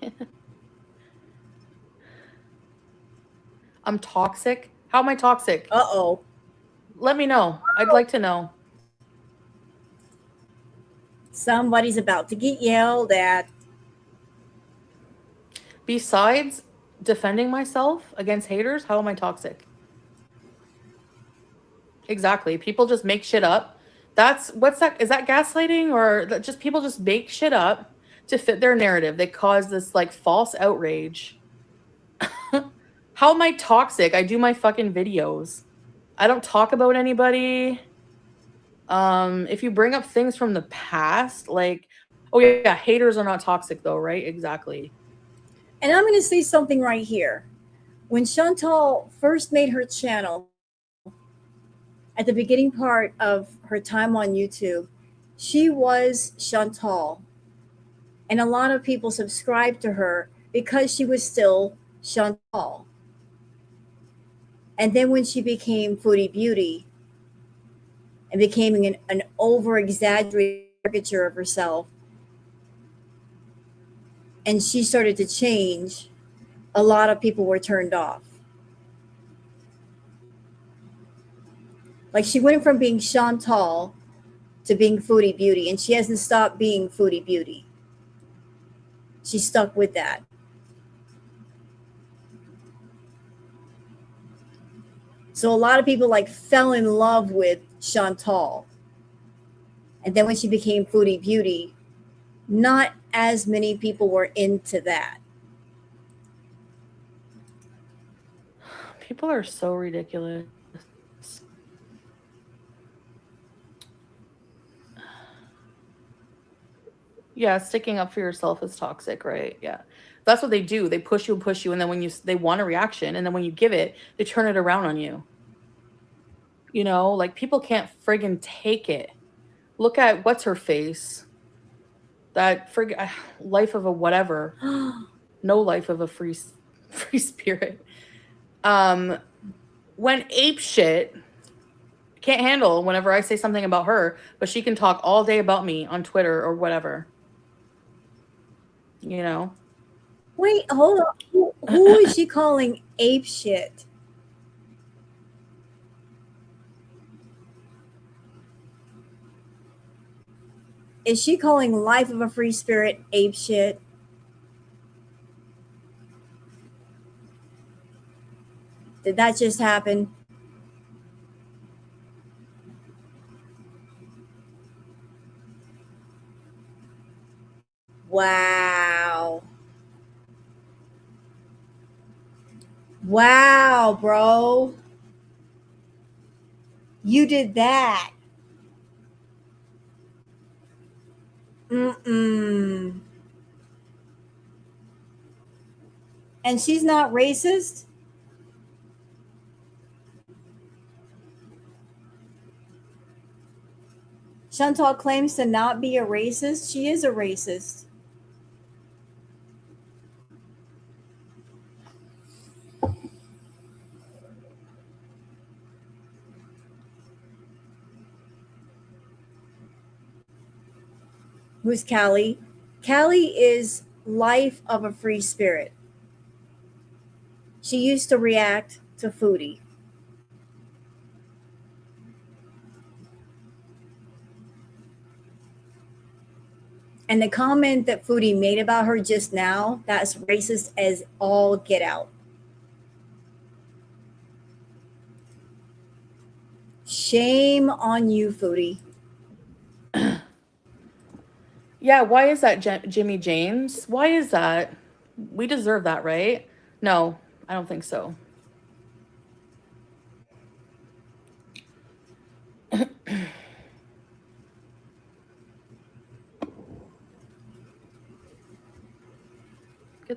I'm toxic. How am I toxic? Uh-oh. Let me know. I'd like to know. Somebody's about to get yelled at. Besides defending myself against haters, how am I toxic? Exactly. People just make shit up. What's that? Is that gaslighting, or just people just make shit up to fit their narrative? They cause this like false outrage. How am I toxic? I do my fucking videos. I don't talk about anybody. If you bring up things from the past, like, oh yeah, haters are not toxic though, right? Exactly. And I'm going to say something right here. When Chantal first made her channel, at the beginning part of her time on YouTube, she was Chantal. And a lot of people subscribed to her because she was still Chantal. And then when she became Foodie Beauty and became an over exaggerated caricature of herself, and she started to change, a lot of people were turned off. Like, she went from being Chantal to being Foodie Beauty, and she hasn't stopped being Foodie Beauty. She stuck with that. So a lot of people like fell in love with Chantal. And then when she became Foodie Beauty, not as many people were into that. People are so ridiculous. Yeah, sticking up for yourself is toxic, right? Yeah. That's what they do. They push you, and then when they want a reaction, and then when you give it, they turn it around on you. You know, like, people can't friggin' take it. Look at what's her face. That life of a whatever. No life of a free spirit. When ape shit, can't handle whenever I say something about her, but she can talk all day about me on Twitter or whatever. You know? Wait, hold on. Who is she calling ape shit? Is she calling Life of a Free Spirit ape shit? Did that just happen? Wow. Wow, bro. You did that. Mm-mm. And she's not racist? Chantal claims to not be a racist. She is a racist. Who's Callie? Callie is Life of a Free Spirit. She used to react to Foodie. And the comment that Foodie made about her just now, that's racist as all get out. Shame on you, Foodie. Yeah, why is that, Jimmy James? Why is that? We deserve that, right? No, I don't think so. Get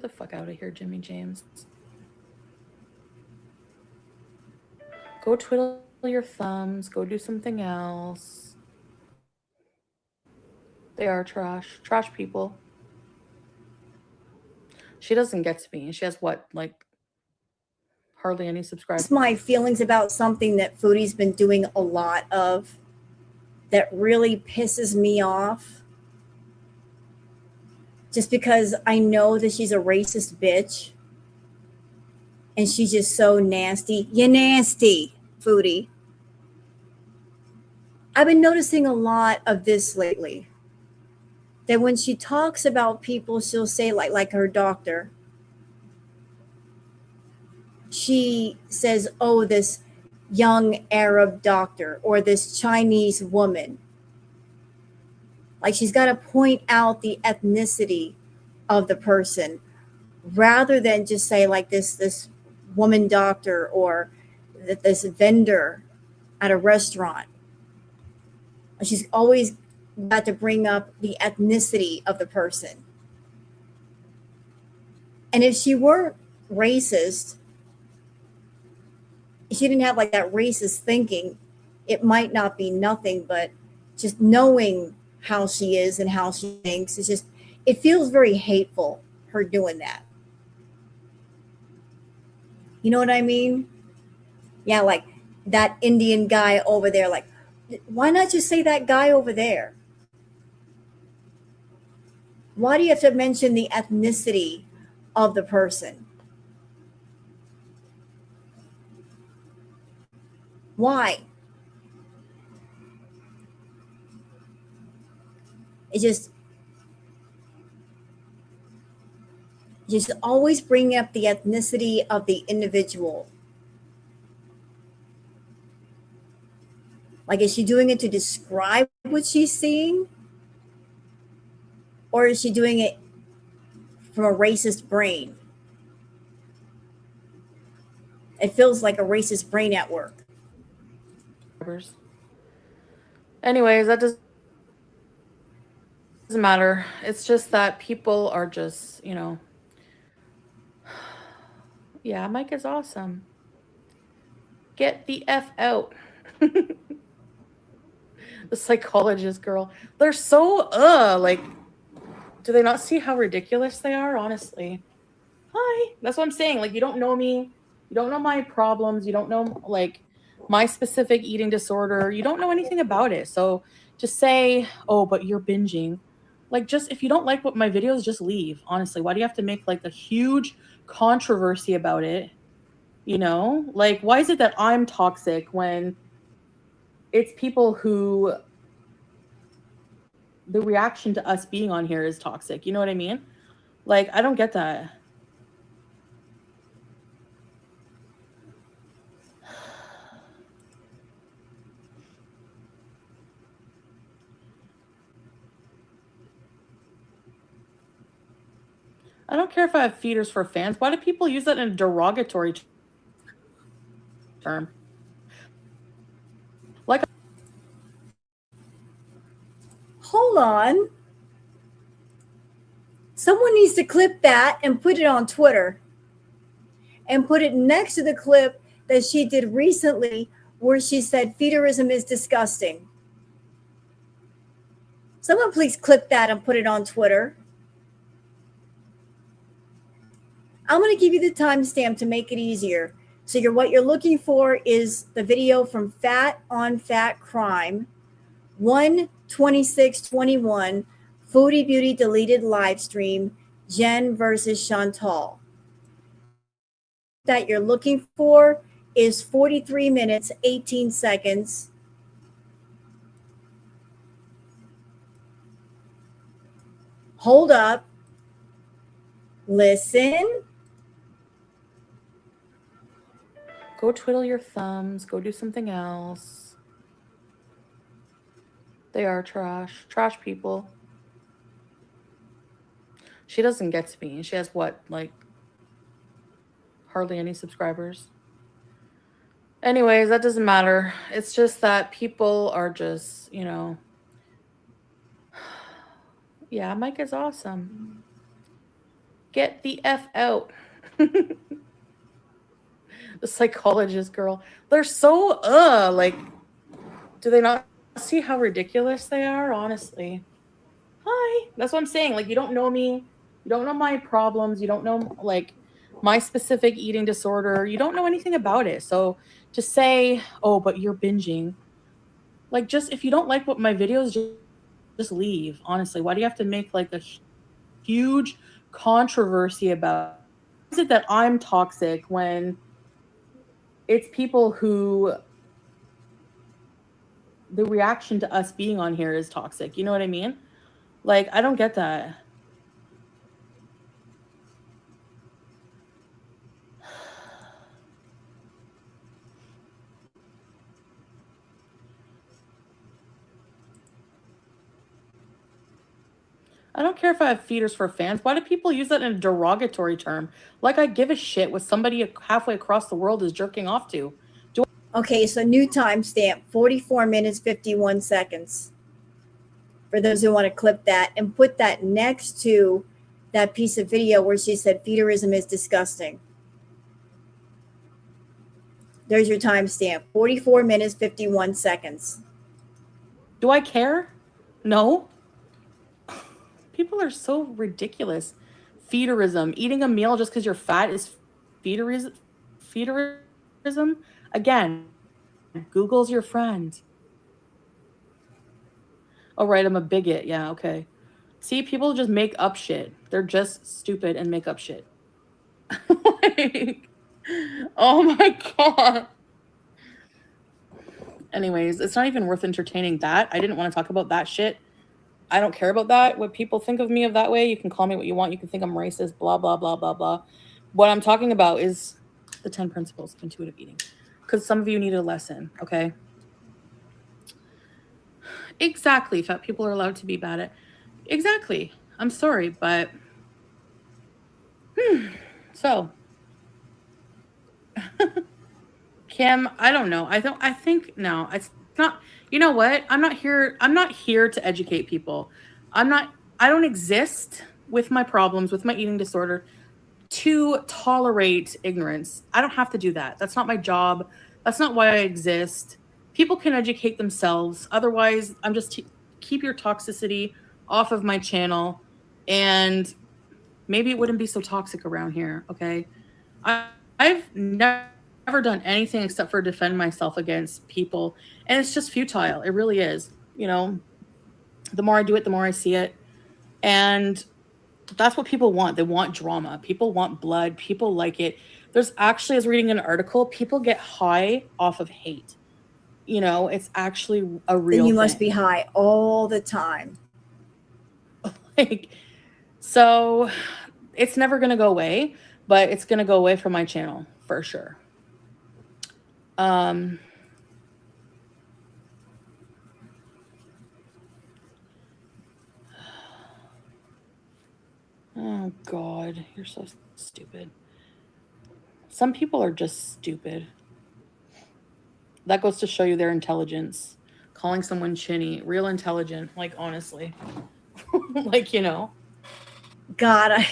the fuck out of here, Jimmy James. Go twiddle your thumbs. Go do something else. They are trash. Trash people. She doesn't get to me. She has what, like, hardly any subscribers. That's my feelings about something that Foodie's been doing a lot of that really pisses me off. Just because I know that she's a racist bitch. And she's just so nasty. You're nasty, Foodie. I've been noticing a lot of this lately. That when she talks about people, she'll say like her doctor. She says, oh, this young Arab doctor or this Chinese woman. Like, she's got to point out the ethnicity of the person rather than just say like this woman doctor or this vendor at a restaurant. She's always got to bring up the ethnicity of the person. And if she weren't racist, she didn't have like that racist thinking, it might not be nothing, but just knowing how she is and how she thinks, it's just, it feels very hateful, her doing that. You know what I mean? Yeah, like that Indian guy over there. Like, why not just say that guy over there? Why do you have to mention the ethnicity of the person? Why? It just always bring up the ethnicity of the individual. Like, is she doing it to describe what she's seeing? Or is she doing it from a racist brain? It feels like a racist brain at work. Anyways, that doesn't matter. It's just that people are just, you know. Yeah, Mike is awesome. Get the F out. The psychologist girl. They're so, like, do they not see how ridiculous they are? Honestly. Hi. That's what I'm saying. Like, you don't know me. You don't know my problems. You don't know, like, my specific eating disorder. You don't know anything about it. So just say, oh, but you're binging. Like, just if you don't like what my videos, just leave. Honestly, why do you have to make like a huge controversy about it? You know, like, why is it that I'm toxic when it's people who the reaction to us being on here is toxic? You know what I mean? Like, I don't get that. I don't care if I have feeders for fans. Why do people use that in a derogatory term? Like, Hold on. Someone needs to clip that and put it on Twitter and put it next to the clip that she did recently where she said feederism is disgusting. Someone please clip that and put it on Twitter. I'm going to give you the timestamp to make it easier. So what you're looking for is the video from Fat on Fat Crime, 1/26/21, Foodie Beauty deleted live stream, Jen versus Chantal. That you're looking for is 43 minutes, 18 seconds. Hold up. Listen. go twiddle your thumbs. Go do something else. They are trash. Trash people. She doesn't get to me. She has what, like, hardly any subscribers. Anyways, that doesn't matter. It's just that people are just, you know. Yeah, Mike is awesome. Get the F out. The psychologist girl. They're so, like, do they not see how ridiculous they are? Honestly. Hi. That's what I'm saying. Like, you don't know me. You don't know my problems. You don't know, like, my specific eating disorder. You don't know anything about it. So to say, oh, but you're binging. Like, just if you don't like what my videos, just leave. Honestly, why do you have to make like a huge controversy about it? Is it that I'm toxic when it's people who the reaction to us being on here is toxic? You know what I mean? Like, I don't get that. I don't care if I have feeders for fans. Why do people use that in a derogatory term? Like, I give a shit what somebody halfway across the world is jerking off to. Okay, so new timestamp, 44 minutes, 51 seconds. For those who want to clip that and put that next to that piece of video where she said feederism is disgusting. There's your timestamp, 44 minutes, 51 seconds. Do I care? No. People are so ridiculous. Feederism. Eating a meal just because you're fat is feederism? Again, Google's your friend. Oh, right, I'm a bigot. Yeah, okay. See, people just make up shit. They're just stupid and make up shit. Like, oh my God. Anyways, it's not even worth entertaining that. I didn't want to talk about that shit. I don't care about that. What people think of me of that way, you can call me what you want. You can think I'm racist, blah, blah, blah, blah, blah. What I'm talking about is the 10 principles of intuitive eating. Because some of you need a lesson, okay? Exactly. Fat people are allowed to be bad at. Exactly. I'm sorry, but so Kim, I don't know. I think no, it's not. You know what? I'm not here to educate people. I don't exist with my problems, with my eating disorder, to tolerate ignorance. I don't have to do that. That's not my job. That's not why I exist. People can educate themselves. Otherwise, I'm just keep your toxicity off of my channel, and maybe it wouldn't be so toxic around here. Okay, I've never done anything except for defend myself against people, and it's just futile. It really is. You know, the more I do it, the more I see it, and that's what people want. They want drama. People want blood. People like it. There's actually, I was reading an article, people get high off of hate. You know, it's actually a real Then you thing. must be high all the time. Like, so it's never going to go away, but it's going to go away from my channel for sure. Oh God, you're so stupid. Some people are just stupid. That goes to show you their intelligence. Calling someone chinny, real intelligent, like honestly. Like, you know. God,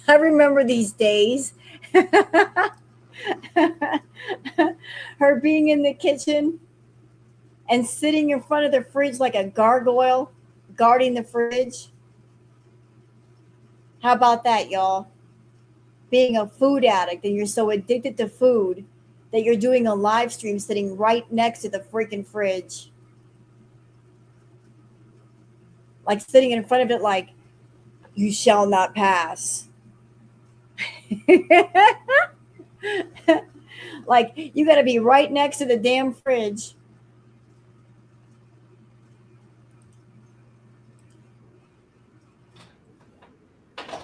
I remember these days. Her being in the kitchen and sitting in front of the fridge like a gargoyle, guarding the fridge. How about that, y'all? Being a food addict and you're so addicted to food that you're doing a live stream sitting right next to the freaking fridge. Like sitting in front of it like, you shall not pass. Like, you got to be right next to the damn fridge.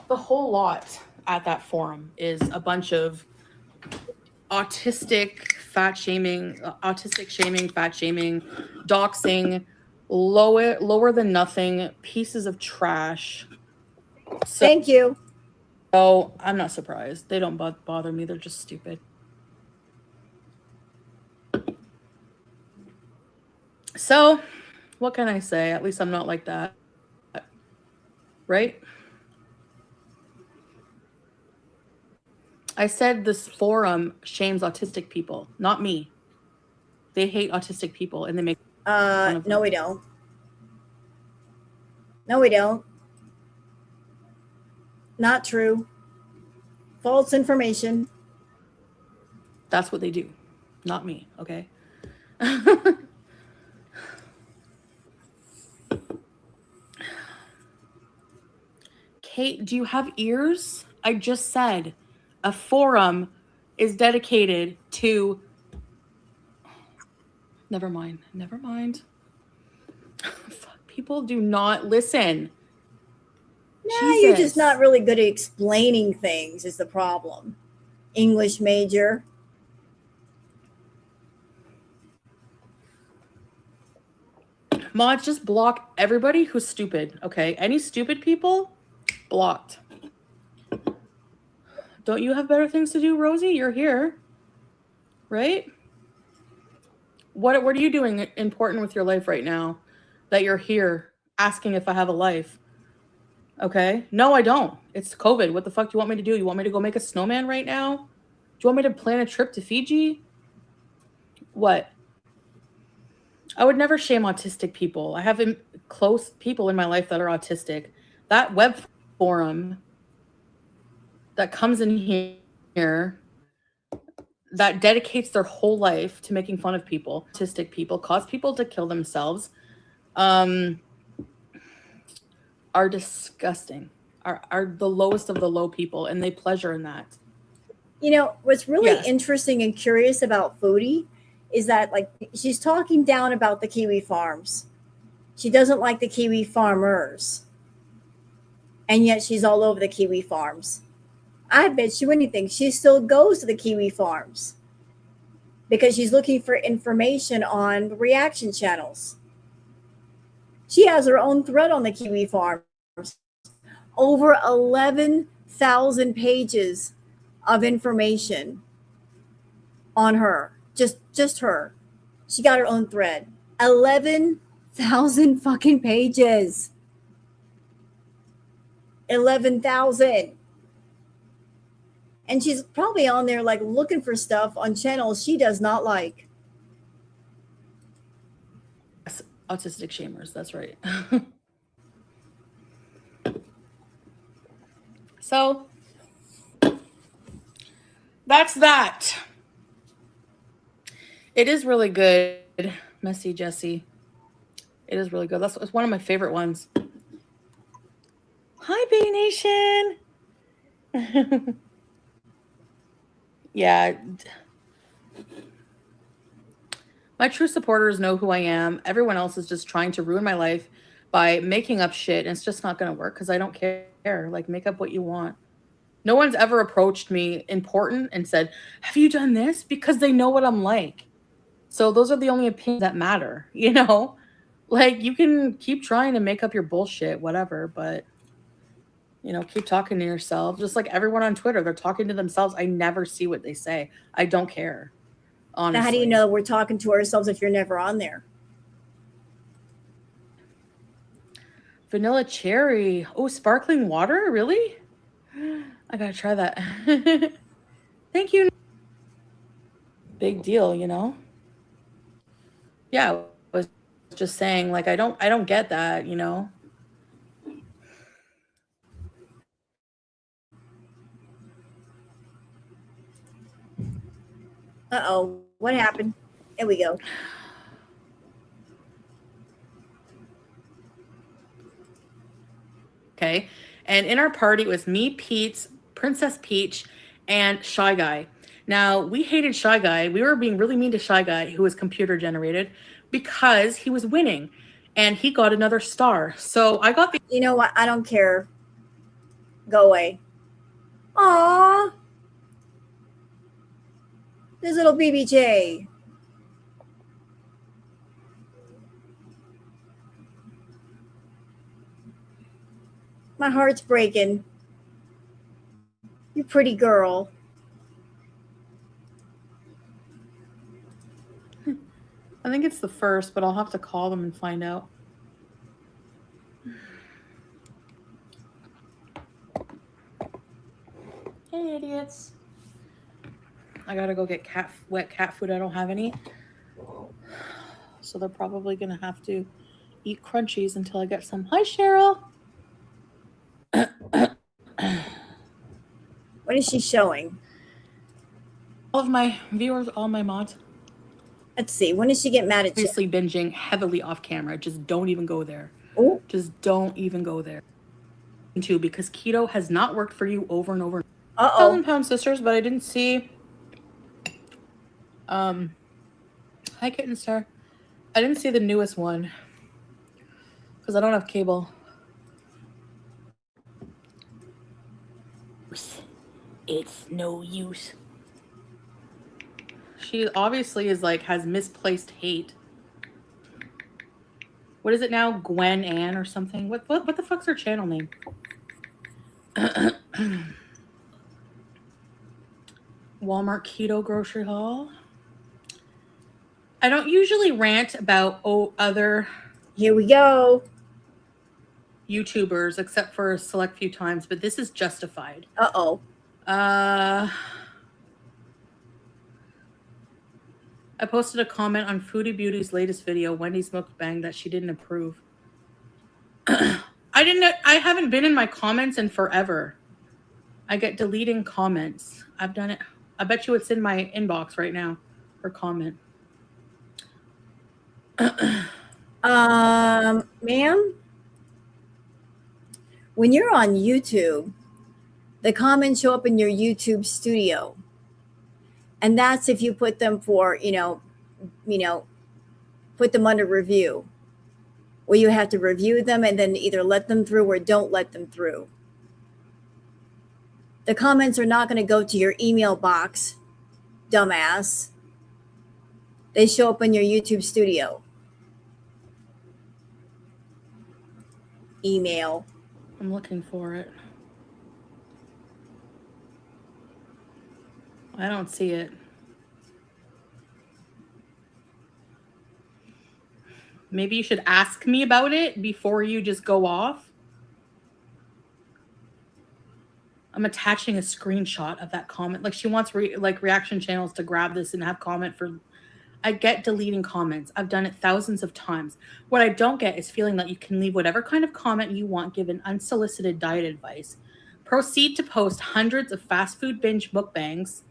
The whole lot at that forum is a bunch of autistic shaming, fat shaming, doxing, lower than nothing, pieces of trash. Thank you. So I'm not surprised. They don't bother me. They're just stupid. So what can I say? At least I'm not like that. Right? I said this forum shames autistic people, not me. They hate autistic people and they make fun of them. No, we don't. No, we don't. Not true. False information. That's what they do, not me, okay? Kate, do you have ears? I just said a forum is dedicated to... Never mind. People do not listen. No, you're just not really good at explaining things is the problem. English major. Mods, just block everybody who's stupid, okay? Any stupid people, blocked. Don't you have better things to do, Rosie? You're here, right? What are you doing important with your life right now that you're here asking if I have a life? Okay. No, I don't. It's COVID. What the fuck do you want me to do? You want me to go make a snowman right now? Do you want me to plan a trip to Fiji? What? I would never shame autistic people. I have close people in my life that are autistic. That web forum that comes in here, that dedicates their whole life to making fun of people, autistic people, cause people to kill themselves, are disgusting, are the lowest of the low people, and they pleasure in that. You know, what's really Yes. interesting and curious about Foodie is that, like, she's talking down about the kiwi farms. She doesn't like the kiwi farmers. And yet she's all over the kiwi farms. I bet you anything she still goes to the kiwi farms because she's looking for information on reaction channels. She has her own thread on the kiwi farms. Over 11,000 pages of information on her. Just her. She got her own thread. 11,000 fucking pages. 11,000. And she's probably on there like looking for stuff on channels she does not like. Autistic shamers, that's right. So that's that. It is really good, Messy Jessie. It is really good. It's one of my favorite ones. Hi, Bay Nation. Yeah. My true supporters know who I am. Everyone else is just trying to ruin my life by making up shit, and it's just not going to work because I don't care. Like, make up what you want. No one's ever approached me important and said, have you done this? Because they know what I'm like. So those are the only opinions that matter, you know? Like, you can keep trying to make up your bullshit, whatever, but, you know, keep talking to yourself. Just like everyone on Twitter, they're talking to themselves. I never see what they say. I don't care, honestly. Now, how do you know we're talking to ourselves if you're never on there? Vanilla cherry. Oh, sparkling water? Really? I gotta try that. Thank you. Big deal, you know? Yeah, I was just saying, like, I don't get that, you know? Uh-oh. What happened? There we go. Okay. And in our party, it was me, Pete's, Princess Peach, and Shy Guy. Now, we hated Shy Guy. We were being really mean to Shy Guy, who was computer generated, because he was winning. And he got another star. So I got the... You know what? I don't care. Go away. Aww. This little BBJ. My heart's breaking. You pretty girl. I think it's the first, but I'll have to call them and find out. Hey, idiots. I gotta go get wet cat food. I don't have any. So they're probably gonna have to eat crunchies until I get some. Hi, Cheryl. What is she showing? All of my viewers, all my mods. Let's see. When did she get mad at you? Obviously binging heavily off camera. Just don't even go there. Ooh. Just don't even go there. Too, because keto has not worked for you over and over. Uh-oh. 1,000-pound sisters, but I didn't see. Hi, Kitten Star. I didn't see the newest one because I don't have cable. It's no use. She obviously is like, has misplaced hate. What is it now? Gwen Ann or something? What the fuck's her channel name? Walmart Keto Grocery Haul. I don't usually rant about other Here we go. YouTubers except for a select few times, but this is justified. Uh-oh. I posted a comment on Foodie Beauty's latest video, Wendy's mukbang, that she didn't approve. I haven't been in my comments in forever. I get deleting comments. I've done it I bet you it's in my inbox right now. Her comment. Ma'am, when you're on YouTube, the comments show up in your YouTube studio. And that's if you put them for, put them under review, where you have to review them and then either let them through or don't let them through. The comments are not going to go to your email box, dumbass. They show up in your YouTube studio. Email. I'm looking for it. I don't see it. Maybe you should ask me about it before you just go off. I'm attaching a screenshot of that comment. Like she wants reaction channels to grab this and have comment for. I get deleting comments. I've done it thousands of times. What I don't get is feeling that you can leave whatever kind of comment you want given unsolicited diet advice. Proceed to post hundreds of fast food binge mukbangs,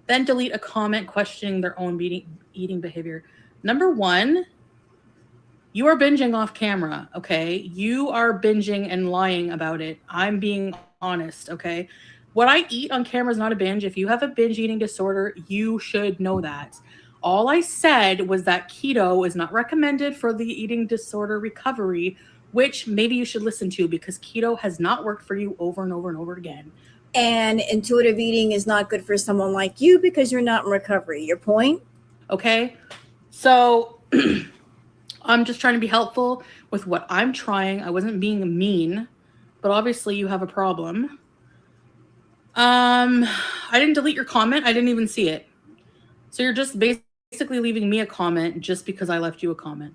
then delete a comment questioning their own eating behavior. Number one, you are binging off camera, okay? You are binging and lying about it. I'm being honest, okay? What I eat on camera is not a binge. If you have a binge eating disorder, you should know that. All I said was that keto is not recommended for the eating disorder recovery, which maybe you should listen to because keto has not worked for you over and over and over again. And intuitive eating is not good for someone like you because you're not in recovery. Your point? Okay. So I'm just trying to be helpful with what I'm trying. I wasn't being mean, but obviously you have a problem. I didn't delete your comment. I didn't even see it. So you're just basically leaving me a comment just because I left you a comment.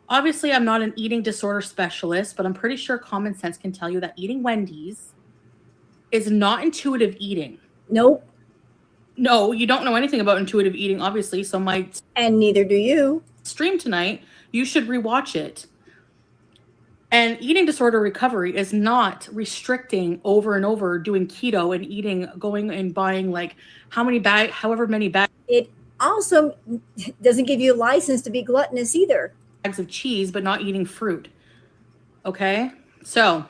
Obviously, I'm not an eating disorder specialist, but I'm pretty sure common sense can tell you that eating Wendy's is not intuitive eating. Nope. No, you don't know anything about intuitive eating, obviously. So my and neither do you. Stream tonight, you should rewatch it. And eating disorder recovery is not restricting over and over doing keto and eating, going and buying like however many bags. It also doesn't give you a license to be gluttonous either. Bags of cheese, but not eating fruit. Okay, so,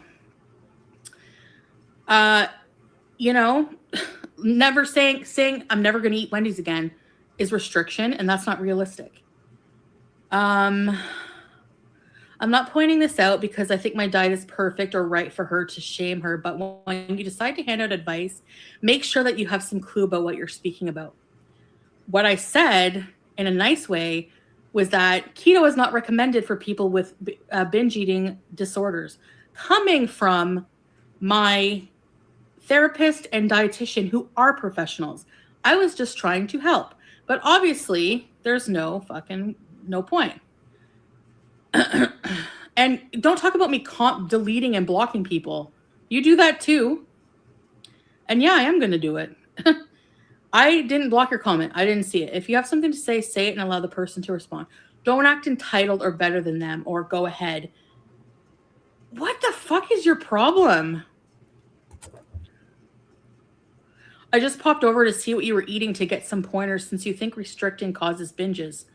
never saying I'm never going to eat Wendy's again is restriction, and that's not realistic. I'm not pointing this out because I think my diet is perfect or right for her to shame her. But when you decide to hand out advice, make sure that you have some clue about what you're speaking about. What I said in a nice way was that keto is not recommended for people with binge eating disorders. Coming from my therapist and dietitian who are professionals, I was just trying to help. But obviously, there's no point. And don't talk about me deleting and blocking people. You do that too. And yeah, I am going to do it. I didn't block your comment. I didn't see it. If you have something to say, say it and allow the person to respond. Don't act entitled or better than them or go ahead. What the fuck is your problem? I just popped over to see what you were eating to get some pointers since you think restricting causes binges.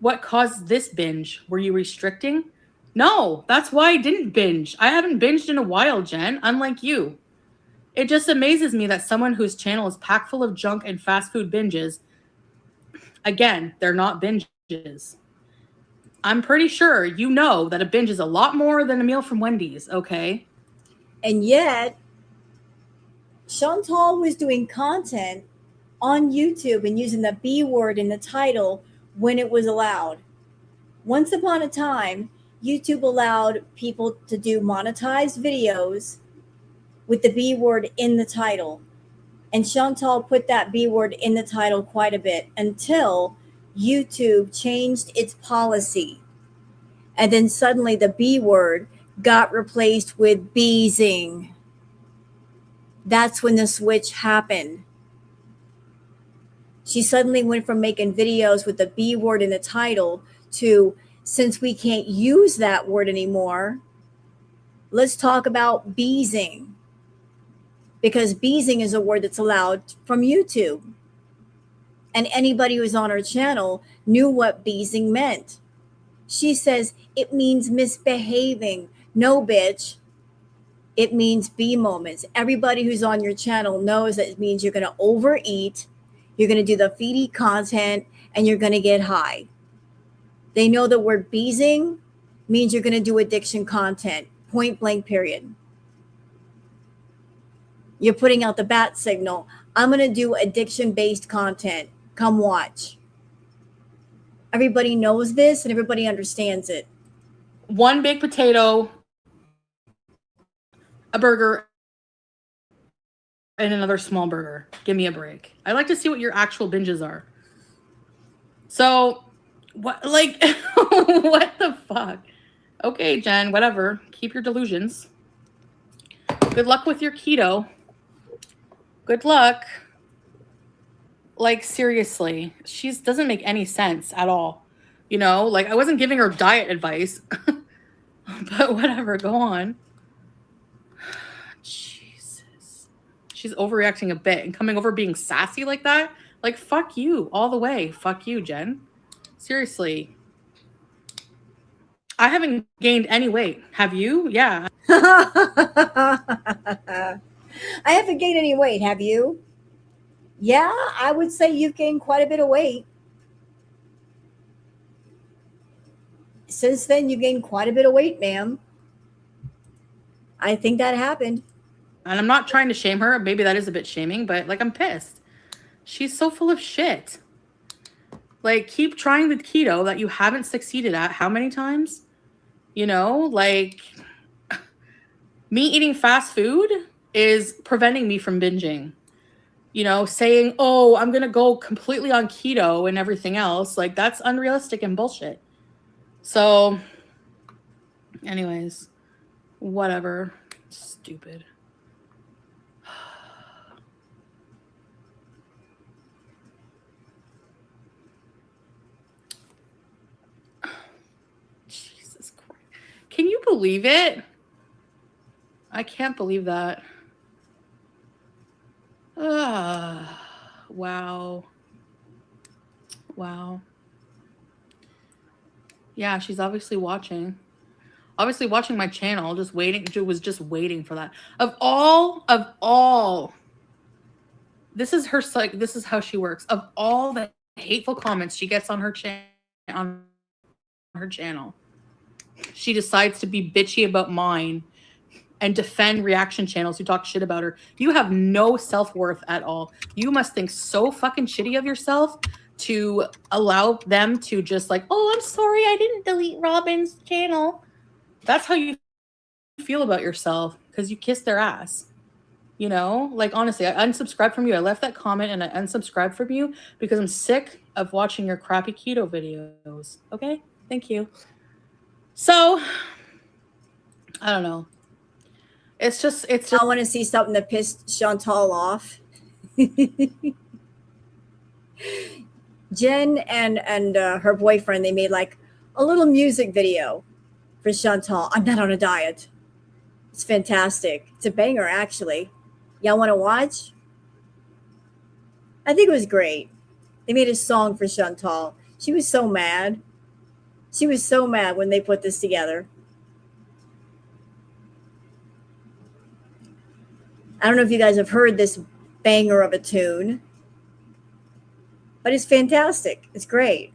What caused this binge? Were you restricting? No, that's why I didn't binge. I haven't binged in a while, Jen, unlike you. It just amazes me that someone whose channel is packed full of junk and fast food binges, again, they're not binges. I'm pretty sure you know that a binge is a lot more than a meal from Wendy's, okay? And yet, Chantal was doing content on YouTube and using the B word in the title when it was allowed. Once upon a time, YouTube allowed people to do monetized videos with the B word in the title. And Chantal put that B word in the title quite a bit until YouTube changed its policy. And then suddenly the B word got replaced with beezing. That's when the switch happened. She suddenly went from making videos with the B word in the title to, since we can't use that word anymore, let's talk about beezing. Because beezing is a word that's allowed from YouTube. And anybody who's on her channel knew what beezing meant. She says, it means misbehaving. No, bitch. It means bee moments. Everybody who's on your channel knows that it means you're going to overeat, you're going to do the Foodie content, and you're going to get high. They know the word beezing means you're going to do addiction content, point blank, period. You're putting out the bat signal. I'm going to do addiction-based content. Come watch. Everybody knows this and everybody understands it. One baked potato, a burger, and another small burger. Give me a break. I'd like to see what your actual binges are. So, what, like, what the fuck? Okay, Jen, whatever. Keep your delusions. Good luck with your keto. Good luck. Like, seriously, she doesn't make any sense at all. You know, like, I wasn't giving her diet advice, but whatever, go on. Jesus. She's overreacting a bit and coming over being sassy like that. Like, fuck you all the way. Fuck you, Jen. Seriously. I haven't gained any weight. Have you? Yeah. I haven't gained any weight, have you? Yeah, I would say you've gained quite a bit of weight. Since then, you've gained quite a bit of weight, ma'am. I think that happened. And I'm not trying to shame her. Maybe that is a bit shaming, but like, I'm pissed. She's so full of shit. Like, keep trying the keto that you haven't succeeded at how many times? You know, like, me eating fast food is preventing me from binging. You know, saying, oh, I'm going to go completely on keto and everything else. Like, that's unrealistic and bullshit. So, anyways, whatever. Stupid. Jesus Christ. Can you believe it? I can't believe that. Wow. Wow. Yeah, she's obviously watching. Obviously watching my channel, just waiting. She was just waiting for that. Of all. This is her, like, this is how she works. Of all the hateful comments she gets on her channel, she decides to be bitchy about mine and defend reaction channels who talk shit about her. You have no self-worth at all. You must think so fucking shitty of yourself to allow them to just like, oh, I'm sorry, I didn't delete Robin's channel. That's how you feel about yourself because you kissed their ass. You know, like, honestly, I unsubscribed from you. I left that comment and I unsubscribed from you because I'm sick of watching your crappy keto videos. Okay, thank you. So, I don't know. It's just. I want to see something that pissed Chantal off. Jen and her boyfriend, they made like a little music video for Chantal. I'm not on a diet. It's fantastic. It's a banger, actually. Y'all want to watch? I think it was great. They made a song for Chantal. She was so mad. She was so mad when they put this together. I don't know if you guys have heard this banger of a tune, but it's fantastic. It's great.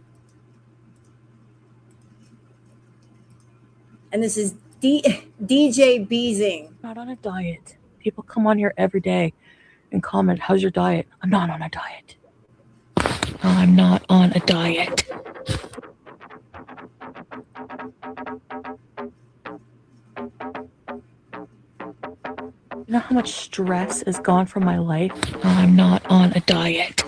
And this is DJ Beezing. Not on a diet. People come on here every day and comment, how's your diet? I'm not on a diet. No, I'm not on a diet. You know how much stress is gone from my life? No, I'm not on a diet.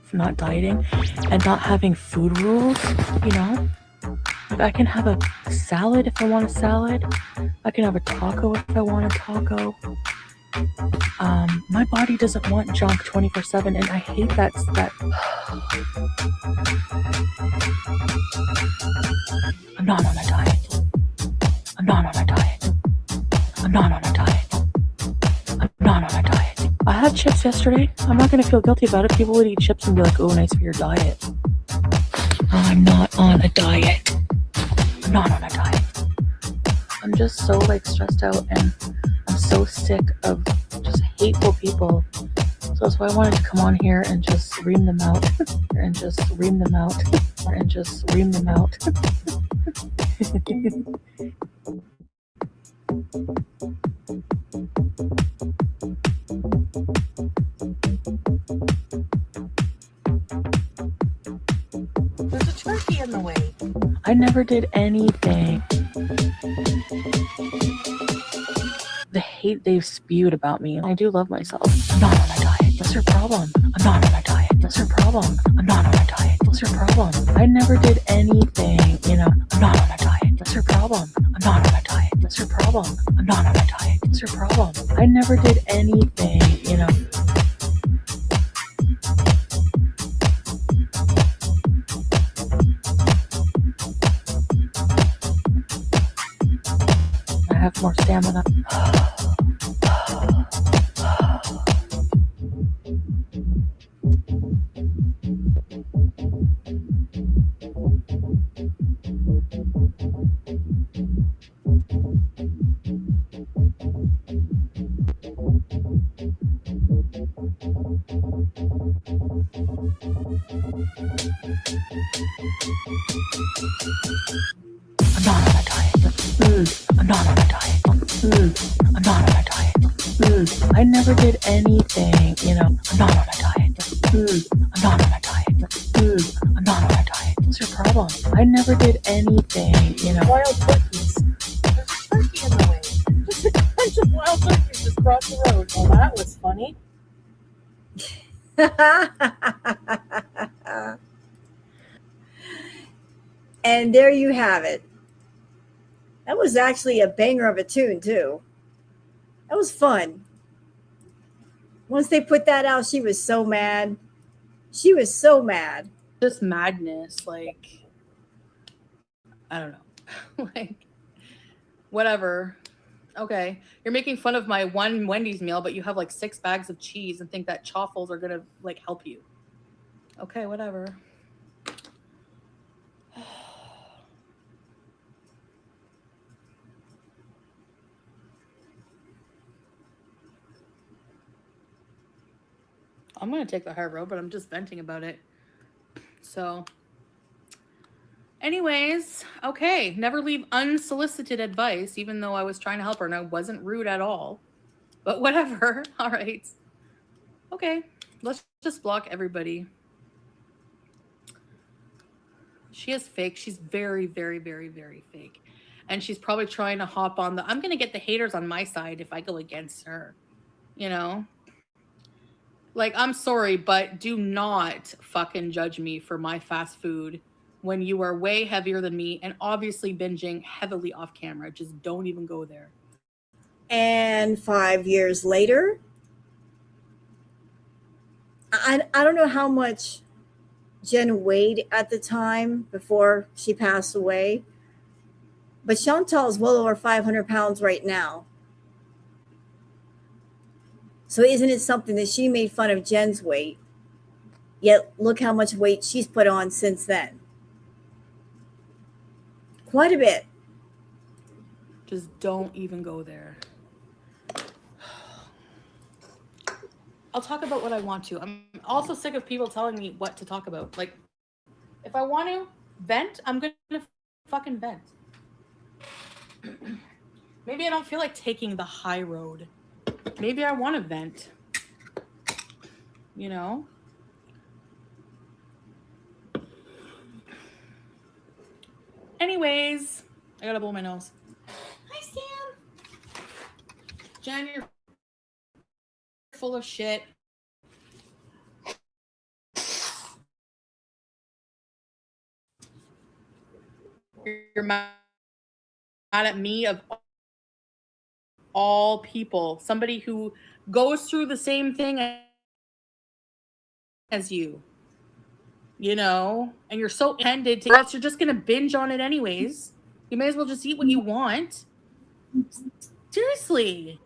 From not dieting and not having food rules, you know? Like, I can have a salad if I want a salad. I can have a taco if I want a taco. My body doesn't want junk 24/7, and I hate that. I'm not on a diet. I'm not on a diet. I'm not on a diet. I'm not had chips yesterday. I'm not gonna feel guilty about it. People would eat chips and be like, "Oh, nice for your diet." I'm not on a diet. I'm not on a diet. I'm just so like stressed out, and I'm so sick of just hateful people. So that's why I wanted to come on here and just ream them out, and just ream them out, and just ream them out. There's a turkey in the way. I never did anything. The hate they've spewed about me. I do love myself. I'm not on a diet. That's your problem. I'm not on a diet. That's your problem. I'm not on a diet. That's your problem. I never did anything, you know. I'm not on a diet. That's your problem. I'm not on a diet. That's your problem. I'm not on a diet. That's your problem. I never did anything, you know. I have more stamina. I'm not on a diet. I'm not on a diet. I'm not on a diet. I never did anything, you know. I'm not on a diet. I'm not on a diet. I'm not on a diet. What's your problem? I never did anything, you know. Wild turkeys. There's a turkey in the way. Just a bunch of wild turkeys just crossed the road. Well, that was funny. And there you have it. That was actually a banger of a tune, too. That was fun. Once they put that out, she was so mad. She was so mad. Just madness. Like, I don't know. Like, whatever. Okay. You're making fun of my one Wendy's meal, but you have like 6 bags of cheese and think that chaffles are going to like help you. Okay, whatever. I'm going to take the hard road, but I'm just venting about it. So, anyways, okay. Never leave unsolicited advice, even though I was trying to help her and I wasn't rude at all. But whatever. All right. Okay. Let's just block everybody. She is fake. She's very, very, very, very fake. And she's probably trying to hop on the, I'm going to get the haters on my side if I go against her. You know? Like, I'm sorry, but do not fucking judge me for my fast food when you are way heavier than me and obviously binging heavily off camera. Just don't even go there. And 5 years later, I don't know how much Jen weighed at the time before she passed away, but Chantal is well over 500 pounds right now. So isn't it something that she made fun of Jen's weight, yet look how much weight she's put on since then? Quite a bit. Just don't even go there. I'll talk about what I want to. I'm also sick of people telling me what to talk about. Like, if I want to vent, I'm going to fucking vent. Maybe I don't feel like taking the high road. Maybe I want to vent. You know? Anyways, I gotta blow my nose. Hi, Sam. Jen, you're full of shit. You're mad at me of all people. Somebody who goes through the same thing as you. You know? And you're so ended to, or else you're just gonna binge on it anyways. You may as well just eat what you want. Seriously.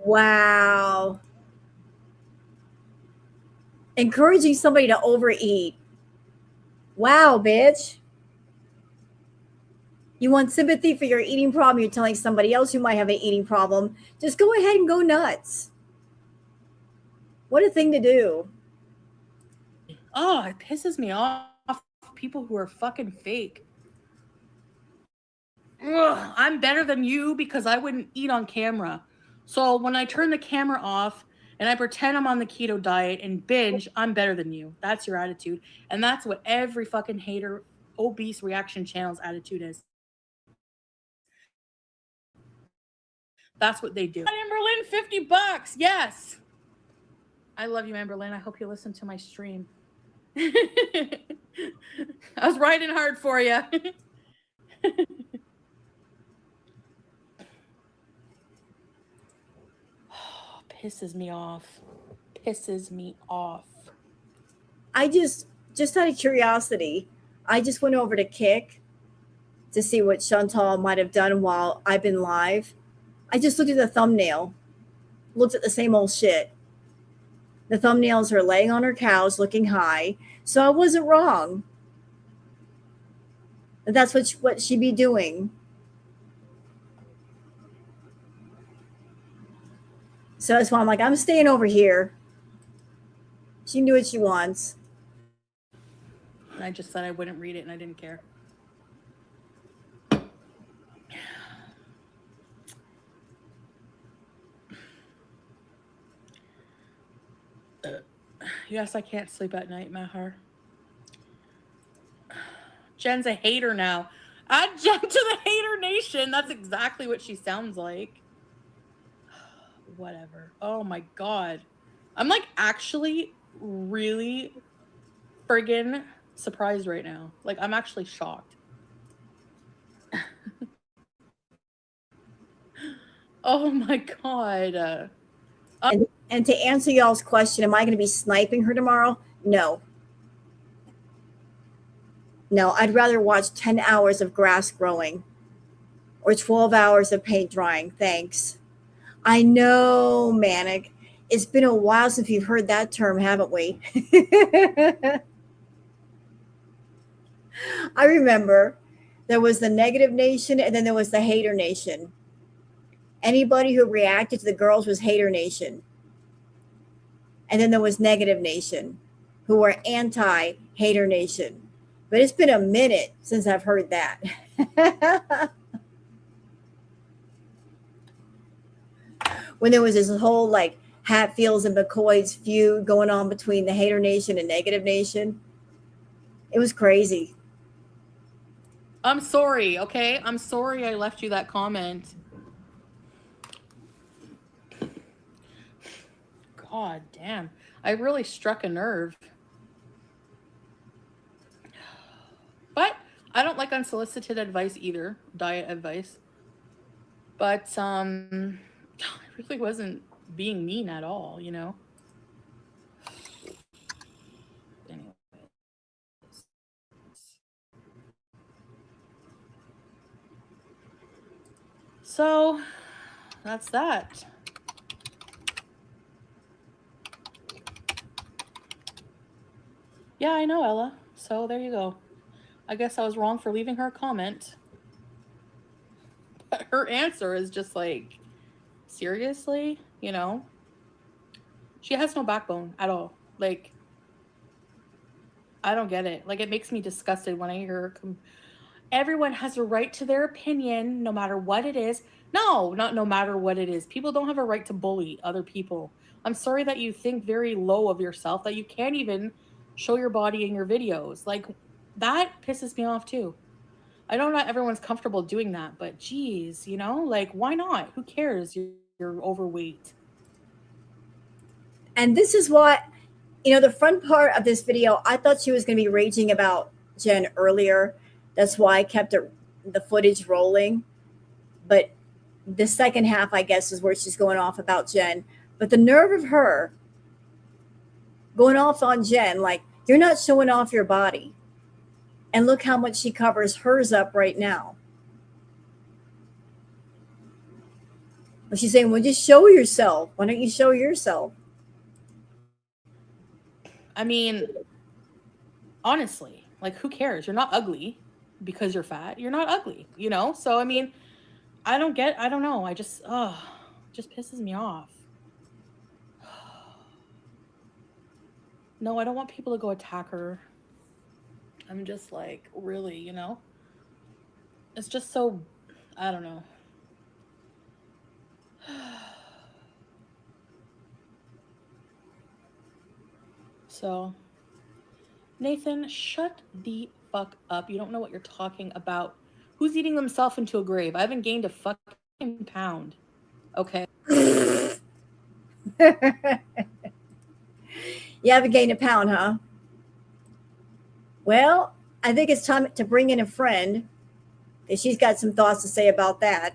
Wow. Encouraging somebody to overeat. Wow, bitch. You want sympathy for your eating problem. You're telling somebody else who might have an eating problem. Just go ahead and go nuts. What a thing to do. Oh, it pisses me off. People who are fucking fake. Ugh, I'm better than you because I wouldn't eat on camera. So when I turn the camera off and I pretend I'm on the keto diet and binge, I'm better than you. That's your attitude. And that's what every fucking hater, obese reaction channel's attitude is. That's what they do. Amberlyn, $50. Yes. I love you, Amberlyn. I hope you listen to my stream. I was riding hard for you. Pisses me off. Pisses me off. I just out of curiosity, I just went over to Kick to see what Chantal might have done while I've been live. I just looked at the thumbnail, looked at the same old shit. The thumbnails are laying on her couch looking high. So I wasn't wrong. That's what she'd be doing. So that's why I'm like, I'm staying over here. She can do what she wants. I just said I wouldn't read it and I didn't care. Yes, I can't sleep at night, Mahar. Jen's a hater now. Add Jen to the hater nation. That's exactly what she sounds like. Whatever. Oh my God. I'm like actually really friggin' surprised right now. Like I'm actually shocked. Oh my God. And to answer y'all's question, am I going to be sniping her tomorrow? No. No, I'd rather watch 10 hours of grass growing or 12 hours of paint drying. Thanks. I know, Manic. It's been a while since we've heard that term, haven't we? I remember there was the negative nation and then there was the hater nation. Anybody who reacted to the girls was hater nation. And then there was negative nation, who were anti-hater nation. But it's been a minute since I've heard that. When there was this whole like Hatfields and McCoy's feud going on between the hater nation and negative nation. It was crazy. I'm sorry, okay? I'm sorry I left you that comment. God damn. I really struck a nerve. But I don't like unsolicited advice either, diet advice. But I really wasn't being mean at all, you know? Anyways. So that's that. Yeah, I know, Ella. So there you go. I guess I was wrong for leaving her a comment. But her answer is just like, seriously? You know? She has no backbone at all. Like, I don't get it. Like, it makes me disgusted when I hear her everyone has a right to their opinion, no matter what it is. No, not no matter what it is. People don't have a right to bully other people. I'm sorry that you think very low of yourself, that you can't even show your body in your videos. Like, that pisses me off too. I know not everyone's comfortable doing that, but geez, you know, like, why not? Who cares? You're overweight. And this is what, you know, the front part of this video, I thought she was going to be raging about Jen earlier. That's why I kept the footage rolling. But the second half, I guess, is where she's going off about Jen. But the nerve of her going off on Jen, like, you're not showing off your body. And look how much she covers hers up right now. Well, she's saying, well, just show yourself. Why don't you show yourself? I mean, honestly, like, who cares? You're not ugly because you're fat. You're not ugly, you know? So, I mean, I don't know. I just, just pisses me off. No, I don't want people to go attack her. I'm just like, really, you know? It's just so, I don't know. So, Nathan, shut the fuck up. You don't know what you're talking about. Who's eating themselves into a grave? I haven't gained a fucking pound. Okay. You haven't gained a pound, huh? Well, I think it's time to bring in a friend, because she's got some thoughts to say about that.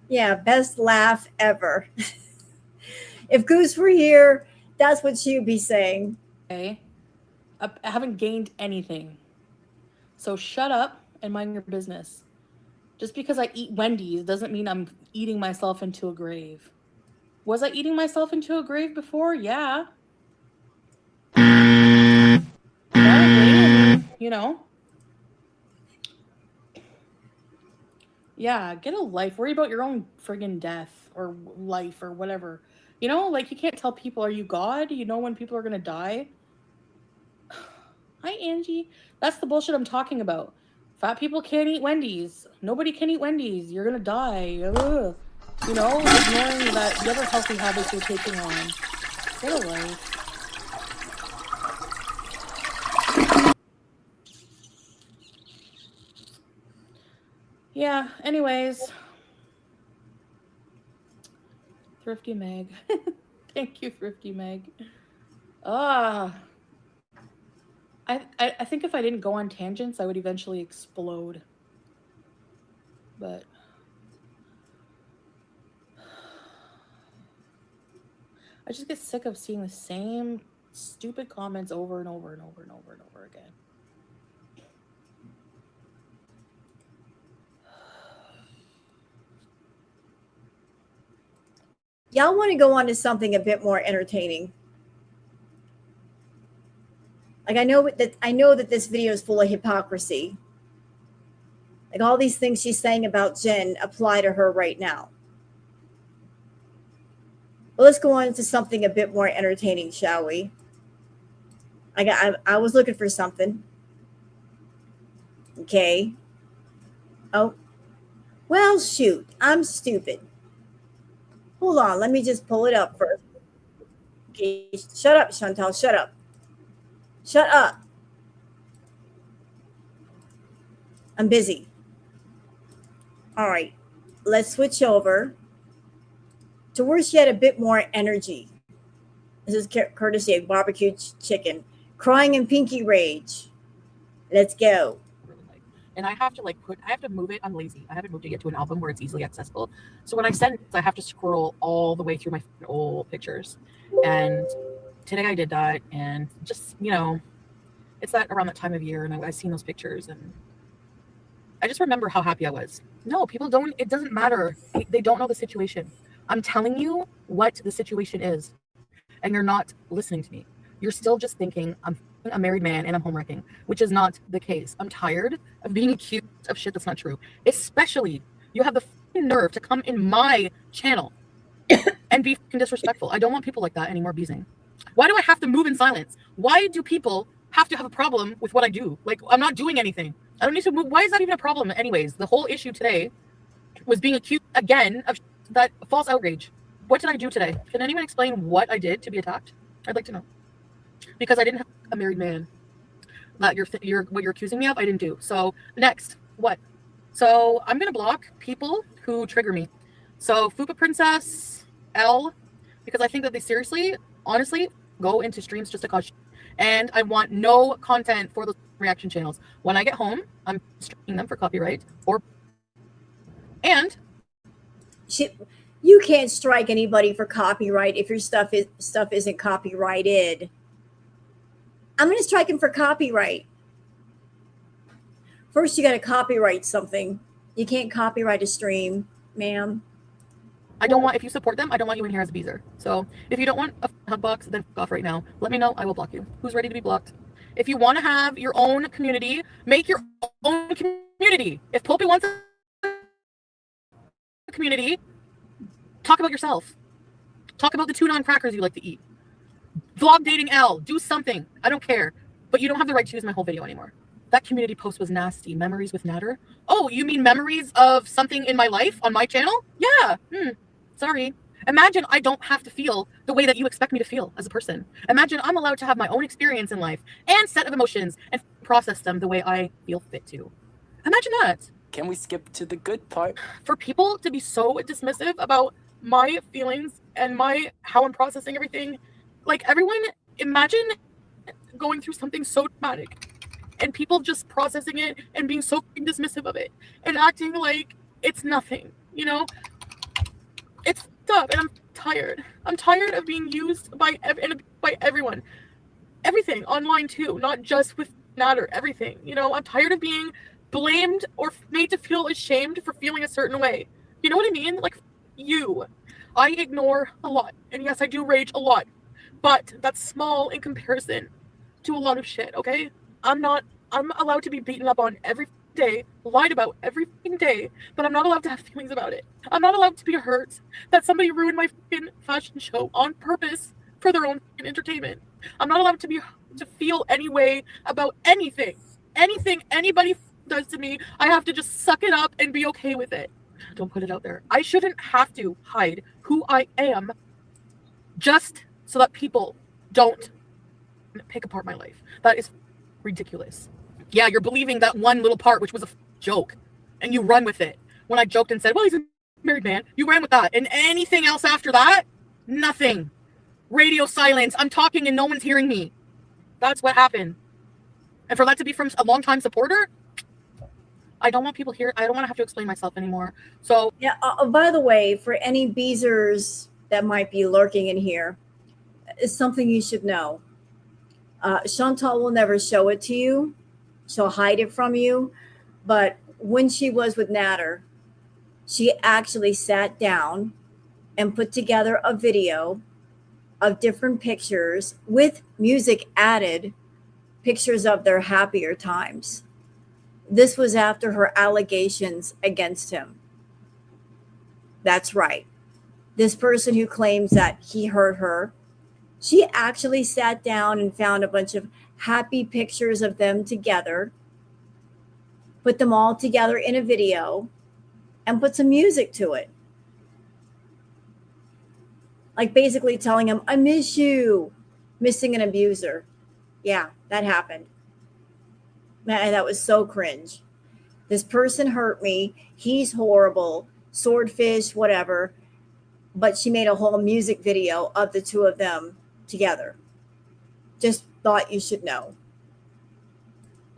Yeah, best laugh ever. If Goose were here, that's what she would be saying. Okay. I haven't gained anything. So shut up and mind your business. Just because I eat Wendy's doesn't mean I'm eating myself into a grave. Was I eating myself into a grave before? Yeah. Probably, you know. Yeah, get a life. Worry about your own friggin' death or life or whatever. You know, like, you can't tell people, are you God? You know when people are gonna die? Hi, Angie. That's the bullshit I'm talking about. Fat people can't eat Wendy's. Nobody can eat Wendy's. You're gonna die. Ugh. You know, ignoring that the other healthy habits you're taking on. Get a life. Yeah, anyways. Thrifty Meg. Thank you, Thrifty Meg. I think if I didn't go on tangents, I would eventually explode. But I just get sick of seeing the same stupid comments over and over and over and over and over again. Y'all want to go on to something a bit more entertaining. Like, I know that this video is full of hypocrisy. Like, all these things she's saying about Jen apply to her right now. Well, let's go on to something a bit more entertaining, shall we? I was looking for something. Okay. Oh. Well, shoot. I'm stupid. Hold on. Let me just pull it up first. Okay. Shut up, Chantal. Shut up. Shut up. I'm busy. All right. Let's switch over to where she had a bit more energy. This is courtesy of Barbecue Chicken. Crying in Pinky Rage. Let's go. And I have to move it. I'm lazy. I haven't moved it yet to an album where it's easily accessible. So when I send it, I have to scroll all the way through my old pictures. And today I did that, and just, you know, it's that around that time of year, and I've seen those pictures, and I just remember how happy I was. No, people don't. It doesn't matter. They don't know the situation. I'm telling you what the situation is, and you're not listening to me. You're still just thinking I'm a married man and I'm home wrecking, which is not the case. I'm tired of being accused of shit that's not true. Especially, you have the nerve to come in my channel and be disrespectful. I don't want people like that anymore, Beezing. Why do I have to move in silence? Why do people have to have a problem with what I do? Like, I'm not doing anything. I don't need to move. Why is that even a problem anyways? The whole issue today was being accused again of that false outrage. What did I do today? Can anyone explain what I did to be attacked? I'd like to know. Because I didn't have a married man. That what you're accusing me of, I didn't do. So next, what? So I'm gonna block people who trigger me. So Fupa Princess, L, because I think that they seriously, honestly, go into streams just to cause shit. And I want no content for those reaction channels. When I get home, I'm striking them for copyright and you can't strike anybody for copyright if your stuff isn't copyrighted. I'm going to strike him for copyright. First, you got to copyright something. You can't copyright a stream, ma'am. I don't want, if you support them, I don't want you in here as a beezer. So if you don't want a hug box, then fuck off right now. Let me know. I will block you. Who's ready to be blocked? If you want to have your own community, make your own community. If Popey wants a community, talk about yourself. Talk about the tuna and crackers you like to eat. Vlog dating L. Do something. I don't care. But you don't have the right to use my whole video anymore. That community post was nasty. Memories with Natter. Oh, you mean memories of something in my life on my channel? Yeah. Sorry. Imagine I don't have to feel the way that you expect me to feel as a person. Imagine I'm allowed to have my own experience in life and set of emotions and process them the way I feel fit to. Imagine that. Can we skip to the good part? For people to be so dismissive about my feelings and how I'm processing everything, like everyone, imagine going through something so traumatic and people just processing it and being so dismissive of it and acting like it's nothing, you know? It's fucked up, and I'm tired. I'm tired of being used by everyone. Everything online too, not just with Natter, everything. You know, I'm tired of being blamed or made to feel ashamed for feeling a certain way. You know what I mean? Like, you. I ignore a lot, and yes, I do rage a lot, but that's small in comparison to a lot of shit, okay? I'm allowed to be beaten up on every day, lied about every day, but I'm not allowed to have feelings about it. I'm not allowed to be hurt that somebody ruined my fucking fashion show on purpose for their own entertainment. I'm not allowed to feel any way about anything. Anything anybody does to me, I have to just suck it up and be okay with it. Don't put it out there. I shouldn't have to hide who I am just so that people don't pick apart my life. That is ridiculous. Yeah, you're believing that one little part, which was a joke, and you run with it. When I joked and said, well, he's a married man, you ran with that. And anything else after that? Nothing. Radio silence. I'm talking and no one's hearing me. That's what happened. And for that to be from a longtime supporter, I don't want people here. I don't want to have to explain myself anymore. So yeah. By the way, for any beezers that might be lurking in here, it's something you should know. Chantal will never show it to you. She'll hide it from you. But when she was with Natter, she actually sat down and put together a video of different pictures with music added, pictures of their happier times. This was after her allegations against him. That's right. This person who claims that he hurt her, she actually sat down and found a bunch of happy pictures of them together, put them all together in a video, and put some music to it. Like basically telling him, I miss you, missing an abuser. Yeah, that happened. Man, that was so cringe. This person hurt me. He's horrible. Swordfish, whatever. But she made a whole music video of the two of them together. Just thought you should know.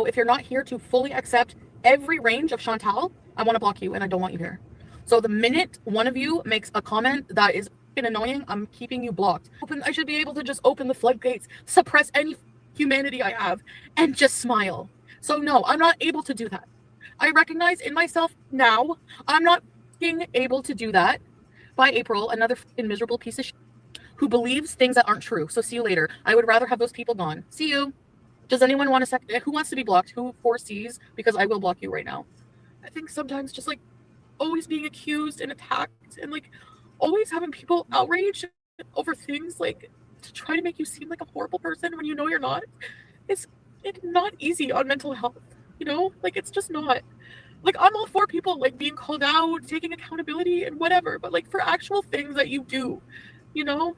if you're not here to fully accept every range of Chantal, I want to block you and I don't want you here. So the minute one of you makes a comment that is annoying, I'm keeping you blocked. I should be able to just open the floodgates, suppress any humanity I have, and just smile. So no, I'm not able to do that. I recognize in myself now, I'm not being able to do that. By April, another miserable piece of shit who believes things that aren't true. So see you later. I would rather have those people gone. See you. Does anyone want to who wants to be blocked? Who foresees? Because I will block you right now. I think sometimes just like always being accused and attacked and like always having people outraged over things like to try to make you seem like a horrible person when you know you're not. It's not easy on mental health, you know? Like it's just not. Like I'm all for people like being called out, taking accountability and whatever, but like for actual things that you do, you know?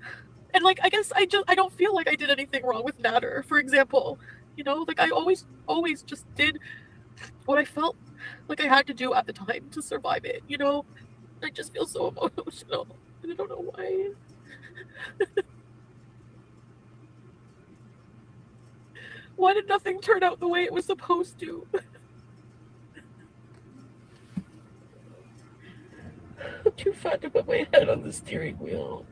And like I guess I don't feel like I did anything wrong with Natter, for example. You know, like I always just did what I felt like I had to do at the time to survive it, you know? I just feel so emotional. And I don't know why. Why did nothing turn out the way it was supposed to? I'm too fat to put my head on the steering wheel.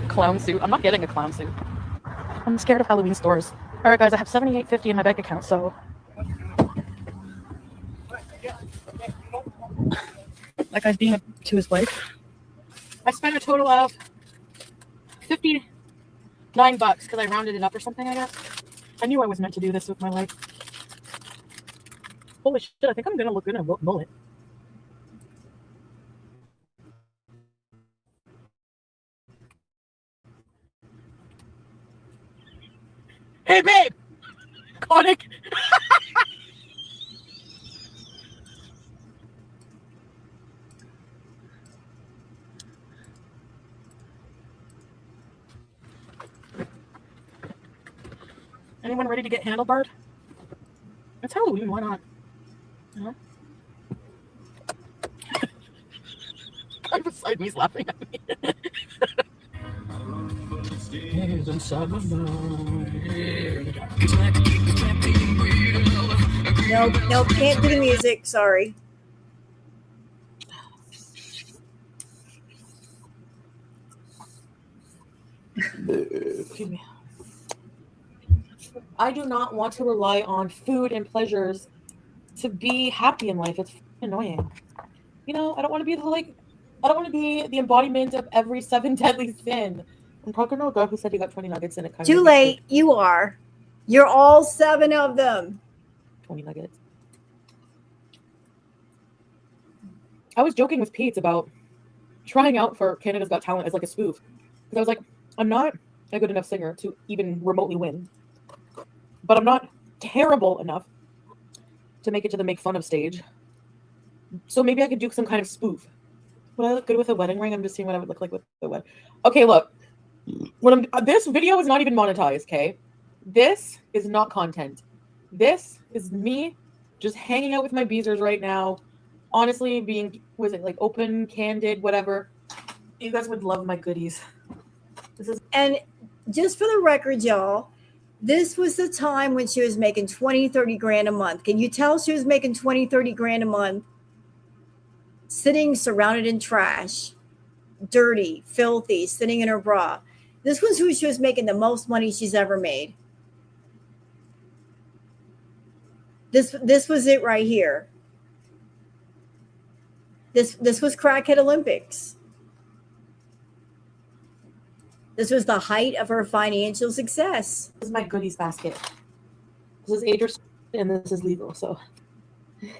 Clown suit. I'm not getting a clown suit. I'm scared of Halloween stores. All right, guys, I have $78.50 in my bank account, so that guy's being to his wife. I spent a total of $59 because I rounded it up or something, I guess. I knew I was meant to do this with my life. Holy shit, I think I'm gonna look good in a mullet. Hey, babe! Iconic! Anyone ready to get handlebarred? It's Halloween, why not? You know? I'm beside me's laughing at me. No, can't do the music. Sorry. Excuse me. I do not want to rely on food and pleasures to be happy in life. It's annoying. You know, I don't want to be I don't want to be the embodiment of every 7 deadly sin. I'm talking to a guy who said he got 20 nuggets and it kind of Too late. You are. You're all 7 of them. 20 nuggets. I was joking with Peeps about trying out for Canada's Got Talent as like a spoof. Because I was like, I'm not a good enough singer to even remotely win. But I'm not terrible enough to make it to the make fun of stage. So maybe I could do some kind of spoof. Would I look good with a wedding ring? I'm just seeing what I would look like with the wedding. Okay, look. This video is not even monetized, okay? This is not content. This is me just hanging out with my beezers right now. Honestly, being, was it like open, candid, whatever. You guys would love my goodies. And just for the record, y'all, this was the time when she was making 20, 30 grand a month. Can you tell she was making 20, 30 grand a month? Sitting surrounded in trash, dirty, filthy, sitting in her bra. This was who she was making the most money she's ever made. This was it right here. This was Crackhead Olympics. This was the height of her financial success. This is my goodies basket. This is age and this is legal. So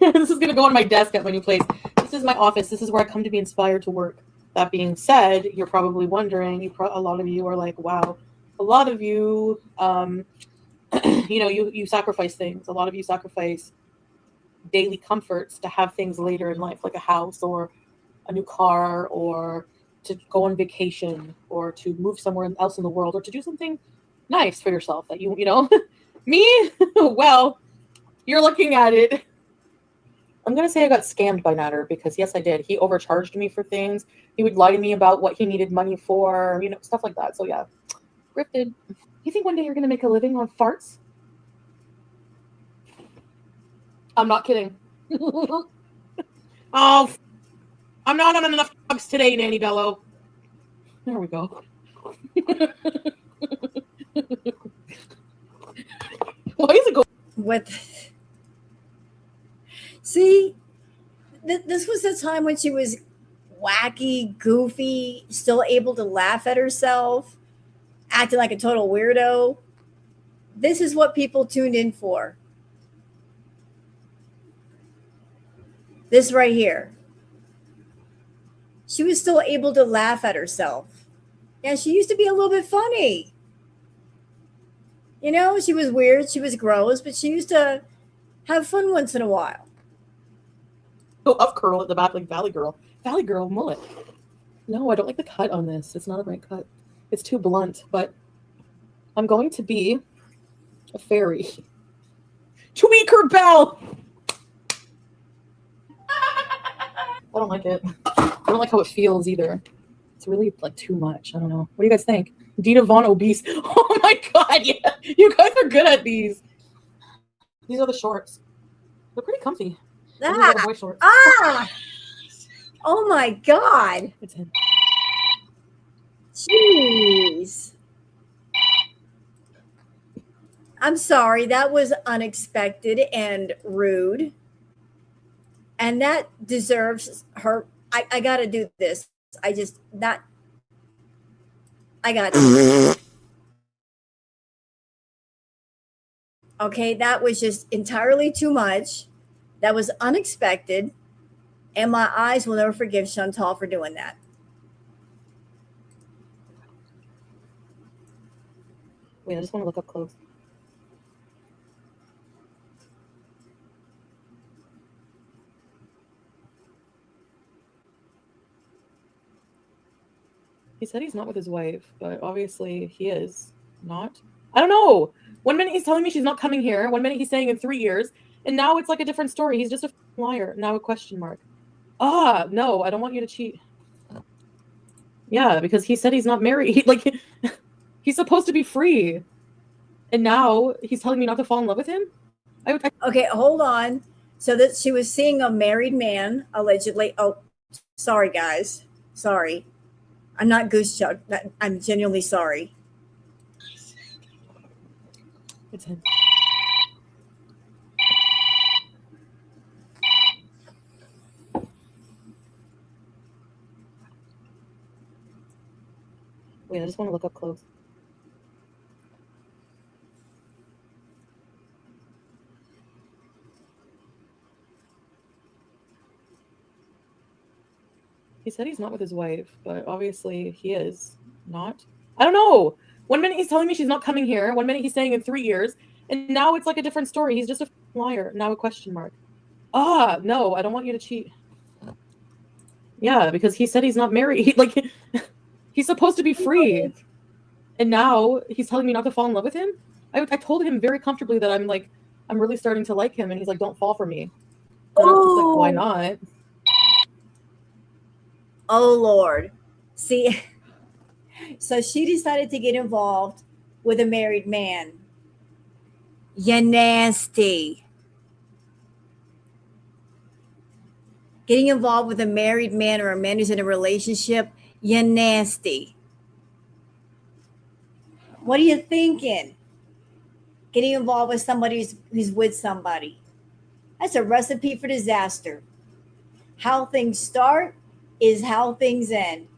this is going to go on my desk at my new place. This is my office. This is where I come to be inspired to work. That being said, you're probably wondering, a lot of you are like, wow, a lot of you, you know, you sacrifice things. A lot of you sacrifice daily comforts to have things later in life, like a house or a new car or to go on vacation or to move somewhere else in the world or to do something nice for yourself that you know, me, well, you're looking at it. I'm going to say I got scammed by Natter because yes, I did. He overcharged me for things. He would lie to me about what he needed money for, you know, stuff like that. So yeah, grifted. You think one day you're going to make a living on farts? I'm not kidding. Oh, I'm not on enough drugs today, Nanny Bello. There we go. Why is it going? With see, this was the time when she was wacky, goofy, still able to laugh at herself, acting like a total weirdo. This is what people tuned in for. This right here. She was still able to laugh at herself. Yeah, she used to be a little bit funny. You know, she was weird, she was gross, but she used to have fun once in a while. Go up curl at the back like Valley Girl. Valley Girl mullet. No, I don't like the cut on this. It's not a right cut. It's too blunt, but I'm going to be a fairy. Tweaker Bell! I don't like it. I don't like how it feels either. It's really like too much. I don't know. What do you guys think? Dina Von obese. Oh my god, yeah. You guys are good at these. These are the shorts. They're pretty comfy. These are the boy shorts. Oh my god. It's him. Jeez. I'm sorry. That was unexpected and rude. And that deserves her. I got to do this. I got to. Okay, that was just entirely too much. That was unexpected. And my eyes will never forgive Chantal for doing that. Wait, I just want to look up clothes. He said he's not with his wife, but obviously he is not. I don't know. One minute he's telling me she's not coming here. One minute he's saying in 3 years. And now it's like a different story. He's just a liar. Now a question mark. No, I don't want you to cheat. Yeah, because he said he's not married. Like, he's supposed to be free. And now he's telling me not to fall in love with him? Okay, hold on. So that she was seeing a married man, allegedly. Oh, sorry, guys. Sorry. I'm not goose chuck. I'm genuinely sorry. It's him. Wait, I just want to look up clothes. He said he's not with his wife, but obviously he is not. I don't know. One minute he's telling me she's not coming here. One minute he's saying in 3 years. And now it's like a different story. He's just a liar. Now a question mark. No, I don't want you to cheat. Yeah, because he said he's not married. Like, he's supposed to be free. And now he's telling me not to fall in love with him? I told him very comfortably that I'm really starting to like him. And he's like, don't fall for me. And I was like, why not? Oh, Lord. See, so she decided to get involved with a married man. You're nasty. Getting involved with a married man or a man who's in a relationship, you're nasty. What are you thinking? Getting involved with somebody who's with somebody. That's a recipe for disaster. How things start is how things end.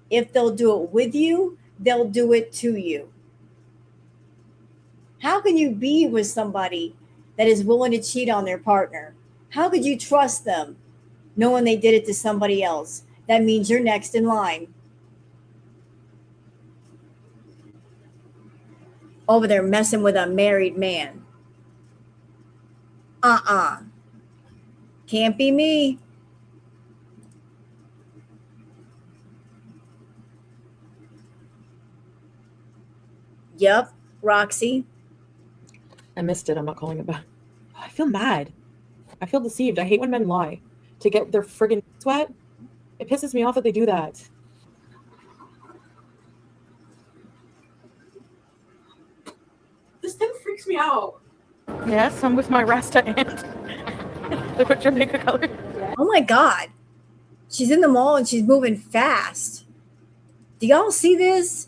If they'll do it with you, they'll do it to you. How can you be with somebody that is willing to cheat on their partner? How could you trust them knowing they did it to somebody else? That means you're next in line. Over there messing with a married man. Can't be me. Yep, Roxy. I missed it. I'm not calling it back. I feel mad. I feel deceived. I hate when men lie to get their friggin' sweat. It pisses me off that they do that. This thing freaks me out. Yes, I'm with my Rasta aunt. Look what Jamaica color. Oh my God. She's in the mall and she's moving fast. Do y'all see this?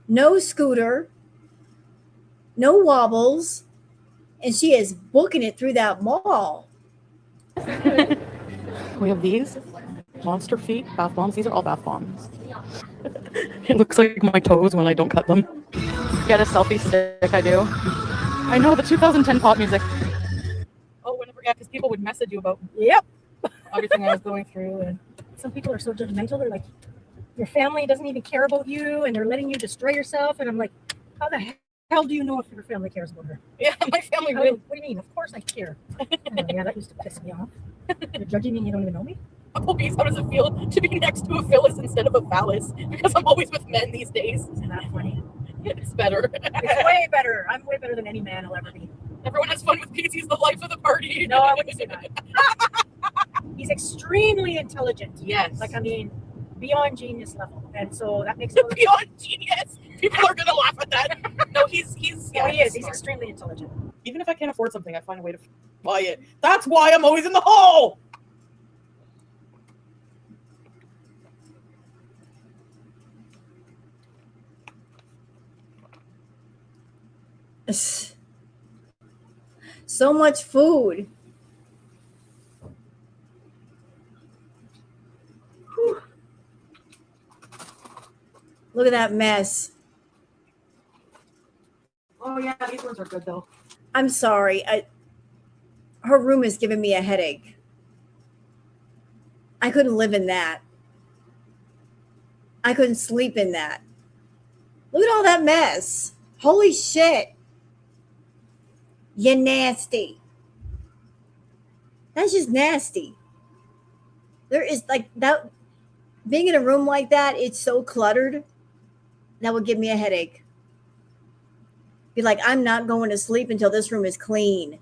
No scooter, no wobbles, and she is booking it through that mall. We have these monster feet bath bombs. These are all bath bombs. It looks like my toes when I don't cut them. Get a selfie stick, I do. I know, the 2010 pop music. Oh, whenever, yeah, because people would message you about everything I was going through. And some people are so judgmental. They're like, your family doesn't even care about you, and they're letting you destroy yourself. And I'm like, how the hell do you know if your family cares about her? yeah, my family What really. do you mean? Of course I care. Yeah, that used to piss me off. You're judging me and you don't even know me? Obese, how does it feel to be next to a Phyllis instead of a phallus? Because I'm always with men these days. Isn't that funny? It's better. It's way better. I'm way better than any man I'll ever be. Everyone has fun with Peeps. He's the life of the party. No, I wouldn't say that. He's extremely intelligent. Yes. Like, I mean, beyond genius level. And so that makes him beyond genius. People are gonna laugh at that. No, he's yeah, he is. He's smart. extremely intelligent. Even if I can't afford something, I find a way to buy it. That's why I'm always in the hole. So much food. Whew. Look at that mess. Oh yeah, these ones are good though. I'm sorry. Her room is giving me a headache. I couldn't live in that. I couldn't sleep in that. Look at all that mess. Holy shit. You're nasty. That's just nasty. There is like that. Being in a room like that, it's so cluttered. That would give me a headache. Be like, I'm not going to sleep until this room is clean.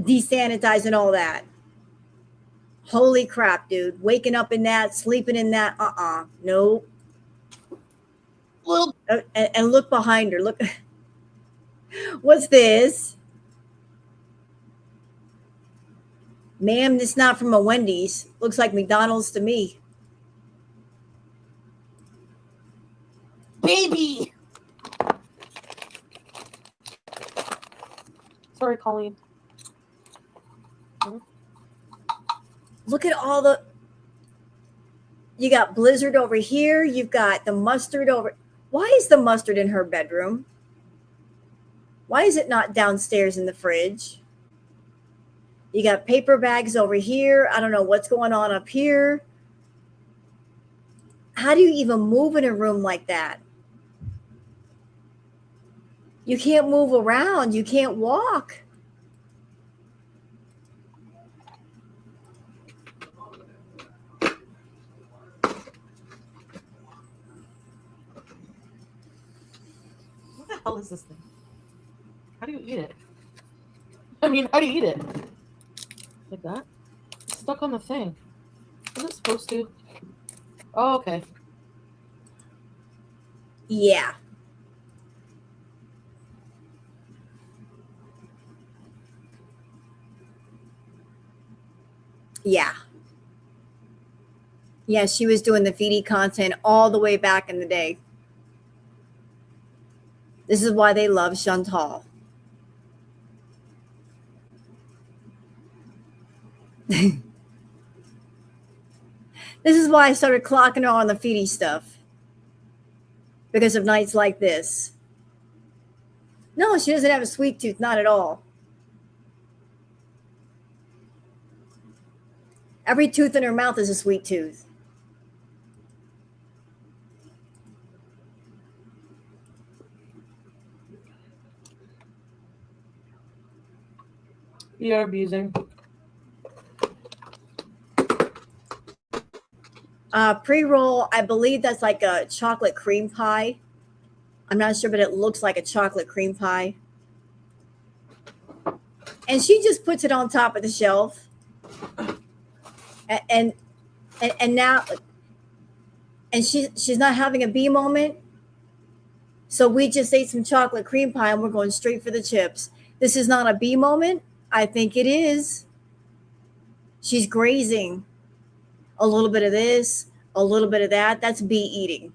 Desanitize and all that. Holy crap, dude. Waking up in that, sleeping in that. Nope. Little and look behind her. Look. What's this? Ma'am, this is not from a Wendy's. Looks like McDonald's to me. baby. Sorry, Colleen. Look at all the. You got Blizzard over here. You've got the mustard over. Why is the mustard in her bedroom? Why is it not downstairs in the fridge? You got paper bags over here. I don't know what's going on up here. How do you even move in a room like that? You can't move around. You can't walk. What the hell is this thing? How do you eat it? I mean, how do you eat it? Like that? It's stuck on the thing. Is it supposed to? Oh, okay. Yeah. Yeah. Yeah, she was doing the Foodie content all the way back in the day. This is why they love Chantal. This is why I started clocking her on the Foodie stuff. Because of nights like this. No, she doesn't have a sweet tooth, not at all. Every tooth in her mouth is a sweet tooth. You're abusing. Pre-roll, I believe that's like a chocolate cream pie. I'm not sure, but it looks like a chocolate cream pie. And she just puts it on top of the shelf. And now, and she's not having a bee moment. So we just ate some chocolate cream pie and we're going straight for the chips. This is not a bee moment. I think it is. She's grazing. A little bit of this, a little bit of that. That's bee eating.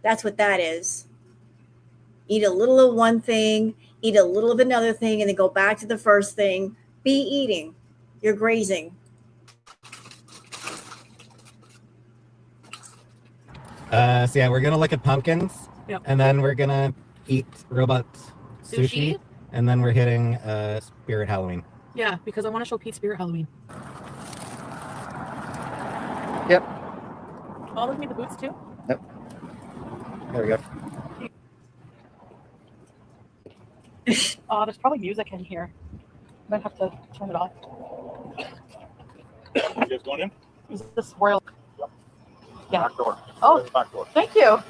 That's what that is. Eat a little of one thing, eat a little of another thing, and then go back to the first thing. Bee eating. You're grazing. So yeah, we're gonna look at pumpkins, Yep. and then we're gonna eat robot sushi, and then we're hitting Spirit Halloween. Yeah, because I want to show Pete Spirit Halloween. Yep. Oh, look at me, the boots too. Yep. There we go. There's probably music in here. Might have to turn it off. You guys going in? Is this royal? Yeah. Back door. Oh, Back door. thank you.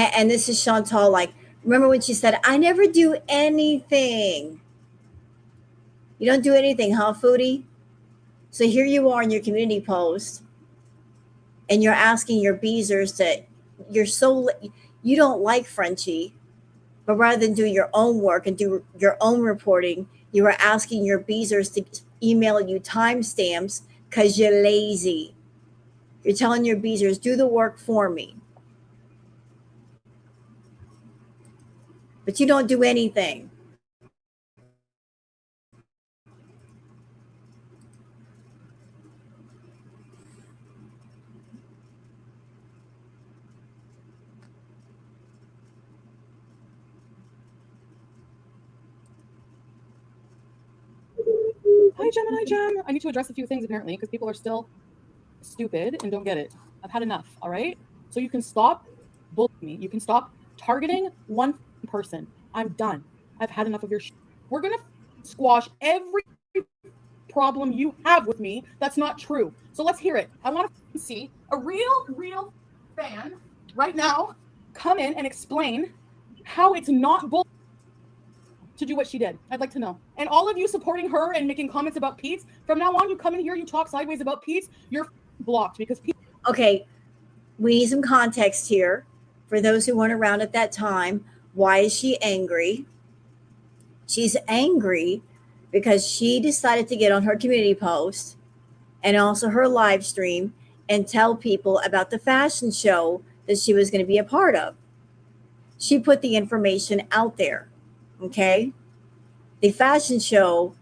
And this is Chantal. Like, remember when she said, "I never do anything." You don't do anything, huh, Foodie? So here you are in your community post, and you're asking your beezers to. You don't like Frenchie, but rather than do your own work and do your own reporting, you are asking your beezers to email you timestamps because you're lazy. You're telling your beezers, do the work for me. But you don't do anything. Hi, Gemini Gem. I need to address a few things apparently because people are still stupid and don't get it. I've had enough, all right? So you can stop bullying me. You can stop targeting one person. I'm done. I've had enough of your shit. We're going to squash every problem you have with me that's not true. So let's hear it. I want to see a real fan right now come in and explain how it's not bullying to do what she did. I'd like to know. And all of you supporting her and making comments about Pete's, from now on, you come in here, you talk sideways about Pete's, you're blocked because Pete. Okay, we need some context here for those who weren't around at that time. Why is she angry? She's angry because she decided to get on her community post and also her live stream and tell people about the fashion show that she was going to be a part of. She put the information out there. Okay. The fashion show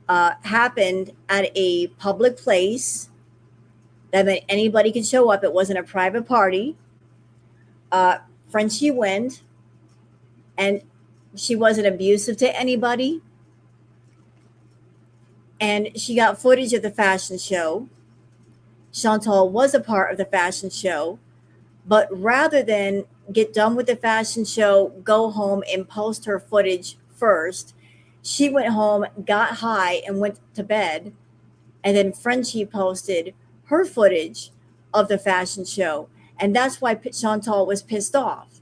happened at a public place. That meant anybody could show up. It wasn't a private party. Frenchie went, and she wasn't abusive to anybody. And she got footage of the fashion show. Chantal was a part of the fashion show. But rather than get done with the fashion show, go home and post her footage first, she went home, got high, and went to bed. And then Frenchie posted her footage of the fashion show. And that's why Chantal was pissed off,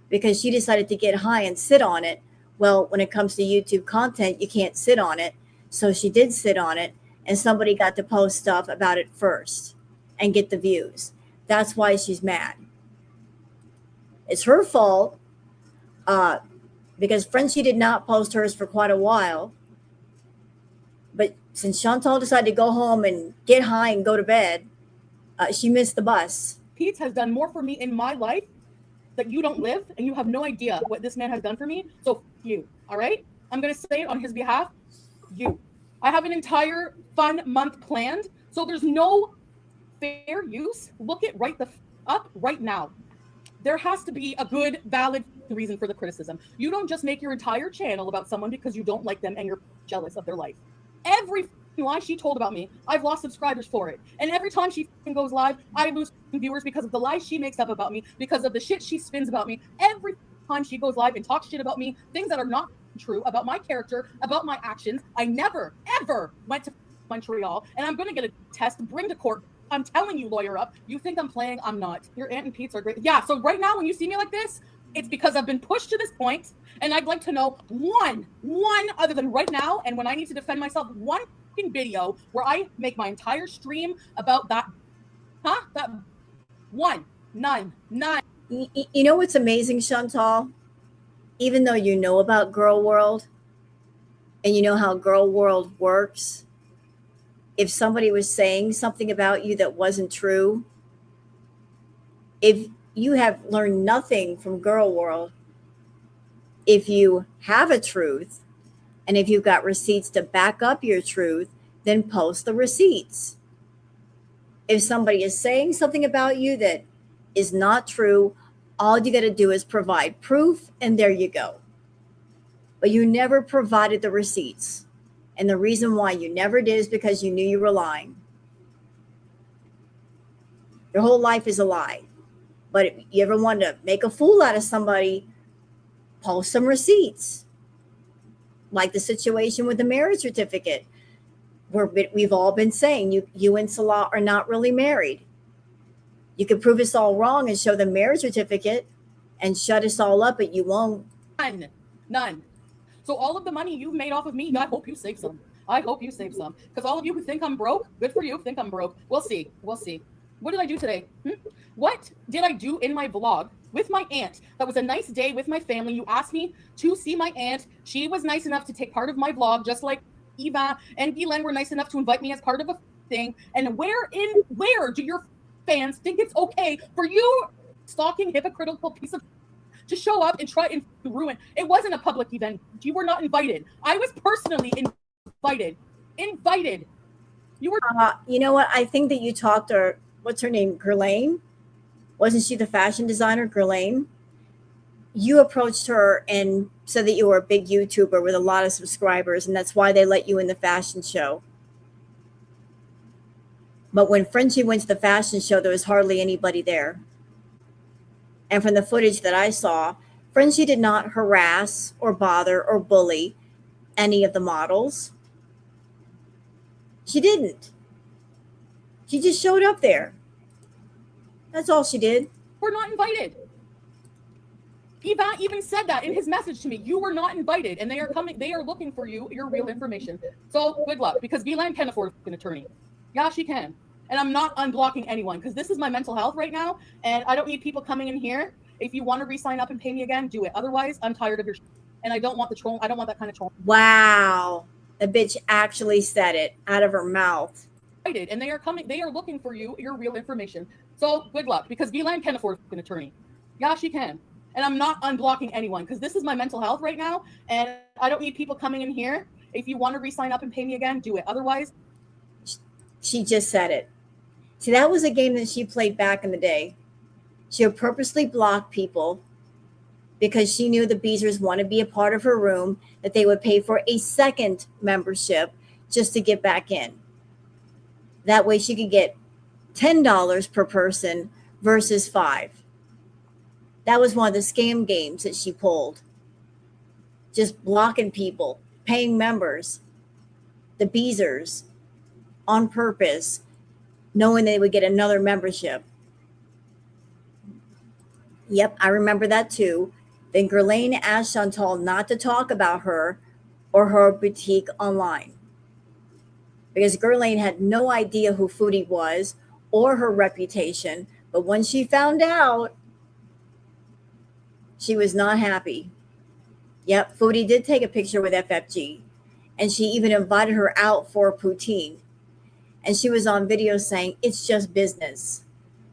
because she decided to get high and sit on it. Well, when it comes to YouTube content, you can't sit on it. So she did sit on it, and somebody got to post stuff about it first and get the views. That's why she's mad. It's her fault because Frenchie did not post hers for quite a while. But since Chantal decided to go home and get high and go to bed, she missed the bus. Pete has done more for me in my life that you don't live, and you have no idea what this man has done for me. So you, all right? I'm going to say it on his behalf. You. I have an entire fun month planned, so there's no fair use. Look it right the up right now. There has to be a good, valid reason for the criticism. You don't just make your entire channel about someone because you don't like them and you're jealous of their life. Every lie she told about me, I've lost subscribers for it. And every time she goes live, I lose viewers because of the lies she makes up about me, because of the shit she spins about me. Every time she goes live and talks shit about me, things that are not true about my character, about my actions. I never, ever went to Montreal, and I'm going to get a test, bring to court. I'm telling you, lawyer up. You think I'm playing? I'm not. Your aunt and Pete's are great. Yeah, so right now when you see me like this, it's because I've been pushed to this point, and I'd like to know one other than right now, and when I need to defend myself, one video where I make my entire stream about that. Huh? That one. None. You know what's amazing, Chantal? Even though you know about Girl World and you know how Girl World works, if somebody was saying something about you that wasn't true, if you have learned nothing from Girl World, if you have a truth, and if you've got receipts to back up your truth, then post the receipts. If somebody is saying something about you that is not true, all you got to do is provide proof, and there you go. But you never provided the receipts. And the reason why you never did is because you knew you were lying. Your whole life is a lie. But if you ever want to make a fool out of somebody, post some receipts. Like the situation with the marriage certificate, where we've all been saying you and Salah are not really married. You can prove us all wrong and show the marriage certificate, and shut us all up, but you won't. None. So all of the money you've made off of me, I hope you save some. I hope you save some. Because all of you who think I'm broke, good for you, think I'm broke. We'll see. We'll see. What did I do today? What did I do in my vlog with my aunt? That was a nice day with my family. You asked me to see my aunt. She was nice enough to take part of my vlog, just like Eva and Ghislaine were nice enough to invite me as part of a thing. And where do your fans think it's okay for you, stalking, hypocritical piece of, to show up and try and ruin? It wasn't a public event. You were not invited. I was personally invited. You were. You know what? I think that you talked to her. What's her name? Ghislaine? Wasn't she the fashion designer, Ghislaine? You approached her and said that you were a big YouTuber with a lot of subscribers, and that's why they let you in the fashion show. But when Frenchie went to the fashion show, there was hardly anybody there. And from the footage that I saw, Frenchie did not harass or bother or bully any of the models. She didn't. She just showed up there. That's all she did. We're not invited. Eva even said that in his message to me. You were not invited, and they are coming. They are looking for you, your real information. So good luck, because Ghislaine can afford an attorney. Yeah, she can. And I'm not unblocking anyone, because this is my mental health right now, and I don't need people coming in here. If you want to re-sign up and pay me again, do it. Otherwise, I'm tired of your and I don't want the troll. I don't want that kind of troll. Wow. The bitch actually said it out of her mouth. And they are coming. They are looking for you, your real information. So good luck, because Ghislaine can afford an attorney. Yeah, she can. And I'm not unblocking anyone, because this is my mental health right now, and I don't need people coming in here. If you want to re-sign up and pay me again, do it. Otherwise, she just said it. See, that was a game that she played back in the day. She would purposely block people because she knew the Beezers want to be a part of her room, that they would pay for a second membership just to get back in. That way she could get $10 per person versus $5. That was one of the scam games that she pulled. Just blocking people, paying members, the Beezers, on purpose, knowing they would get another membership. Yep, I remember that too. Then Ghislaine asked Chantal not to talk about her or her boutique online, because Ghislaine had no idea who Foodie was or her reputation. But when she found out, she was not happy. Yep, Foodie did take a picture with FFG, and she even invited her out for poutine. And she was on video saying, it's just business.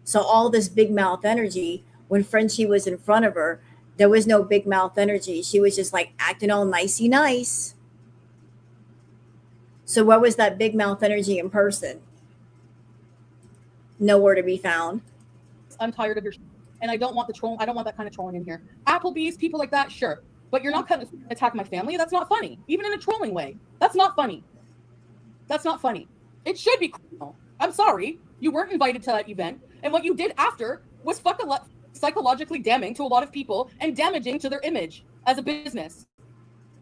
So all this big mouth energy, when Frenchie was in front of her, there was no big mouth energy. She was just like acting all nicey nice. So where was that big mouth energy in person? Nowhere to be found. I'm tired of your and I don't want the troll. I don't want that kind of trolling in here. Applebee's, people like that, sure. But you're not going to attack my family. That's not funny. Even in a trolling way. That's not funny. That's not funny. It should be criminal. I'm sorry. You weren't invited to that event. And what you did after was psychologically damning to a lot of people and damaging to their image as a business.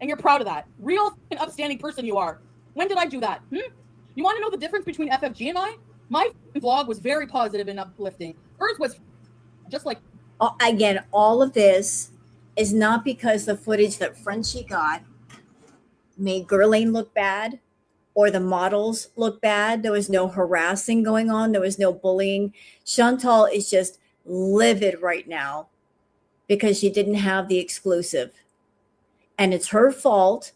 And you're proud of that. Real and upstanding person you are. When did I do that? You want to know the difference between FFG and I? My vlog was very positive and uplifting. Hers was just like... Again, all of this is not because the footage that Frenchie got made Ghislaine look bad or the models look bad. There was no harassing going on. There was no bullying. Chantal is just livid right now because she didn't have the exclusive. And it's her fault,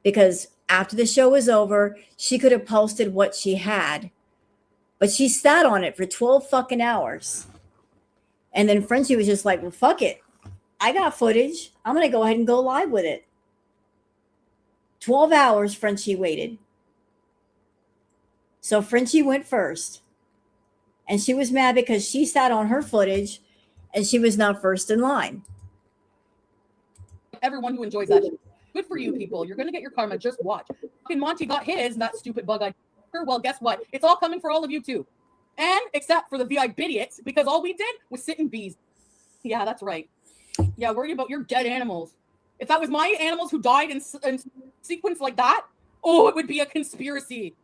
because after the show was over, she could have posted what she had, but she sat on it for 12 fucking hours. And then Frenchie was just like, well, fuck it. I got footage. I'm going to go ahead and go live with it. 12 hours Frenchie waited. So Frenchie went first. And she was mad because she sat on her footage and she was not first in line. Everyone who enjoys that shit. Good for you, people. You're going to get your karma. Just watch. Fucking Monty got his, that stupid bug-eyed. Well, guess what? It's all coming for all of you, too. And except for the VI idiots, because all we did was sit in bees. Yeah, that's right. Yeah, worry about your dead animals. If that was my animals who died in sequence like that, oh, it would be a conspiracy.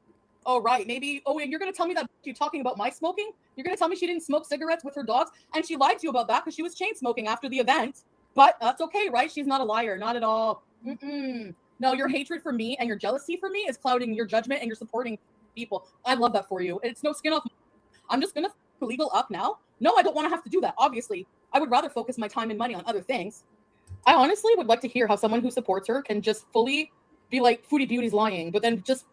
Oh, right. Maybe. Oh, and you're going to tell me that you're talking about my smoking? You're going to tell me she didn't smoke cigarettes with her dogs? And she lied to you about that because she was chain smoking after the event. But that's okay, right? She's not a liar. Not at all. Mm-mm. No, your hatred for me and your jealousy for me is clouding your judgment and you're supporting people. I love that for you. It's no skin off. I'm just going to legal up now. No, I don't want to have to do that. Obviously, I would rather focus my time and money on other things. I honestly would like to hear how someone who supports her can just fully be like, Foodie Beauty's lying, but then just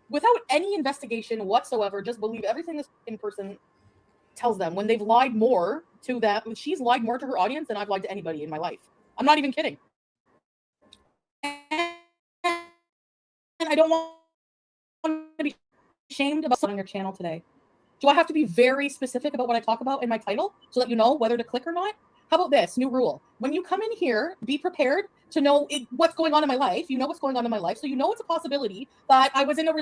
without any investigation whatsoever, just believe everything this in person tells them when they've lied more to that. She's lied more to her audience than I've lied to anybody in my life. I'm not even kidding. And I don't want to be shamed about on your channel today. Do I have to be very specific about what I talk about in my title so that you know whether to click or not? How about this new rule? When you come in here, be prepared to know what's going on in my life. You know what's going on in my life. So you know it's a possibility that I was in a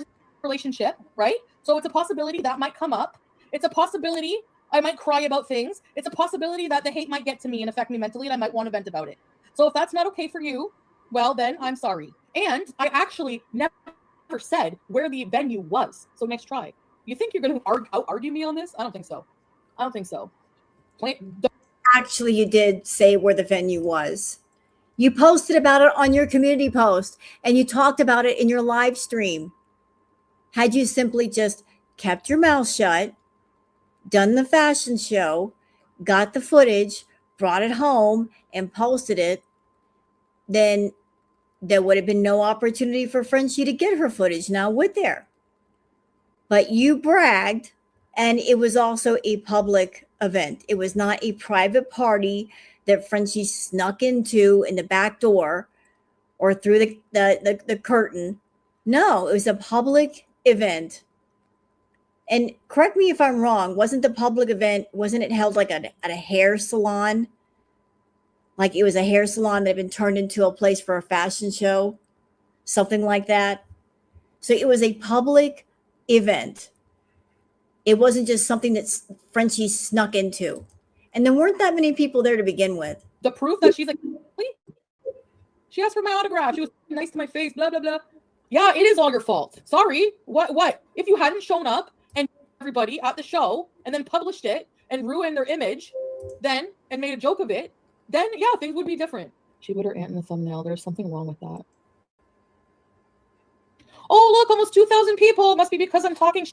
relationship, right? So it's a possibility that might come up. It's a possibility I might cry about things. It's a possibility that the hate might get to me and affect me mentally and I might want to vent about it. So if that's not okay for you, well, then I'm sorry. And I actually never said where the venue was. So next try. You think you're going to argue me on this? I don't think so. I don't think so. Actually, you did say where the venue was. You posted about it on your community post and you talked about it in your live stream. Had you simply just kept your mouth shut, done the fashion show, got the footage, brought it home and posted it, then there would have been no opportunity for Frenchie to get her footage now, would there? But you bragged, and it was also a public event. It was not a private party that Frenchie snuck into in the back door or through the curtain. No, it was a public event. And correct me if I'm wrong, wasn't the public event, wasn't it held like at a hair salon? Like it was a hair salon that had been turned into a place for a fashion show? Something like that. So it was a public event. It wasn't just something that Frenchie snuck into. And there weren't that many people there to begin with. The proof that she's like, she asked for my autograph. She was nice to my face, blah, blah, blah. Yeah, it is all your fault. Sorry. What? If you hadn't shown up and everybody at the show and then published it and ruined their image then and made a joke of it, then yeah, things would be different. She put her aunt in the thumbnail. There's something wrong with that. Oh, look, almost 2,000 people. Must be because I'm talking.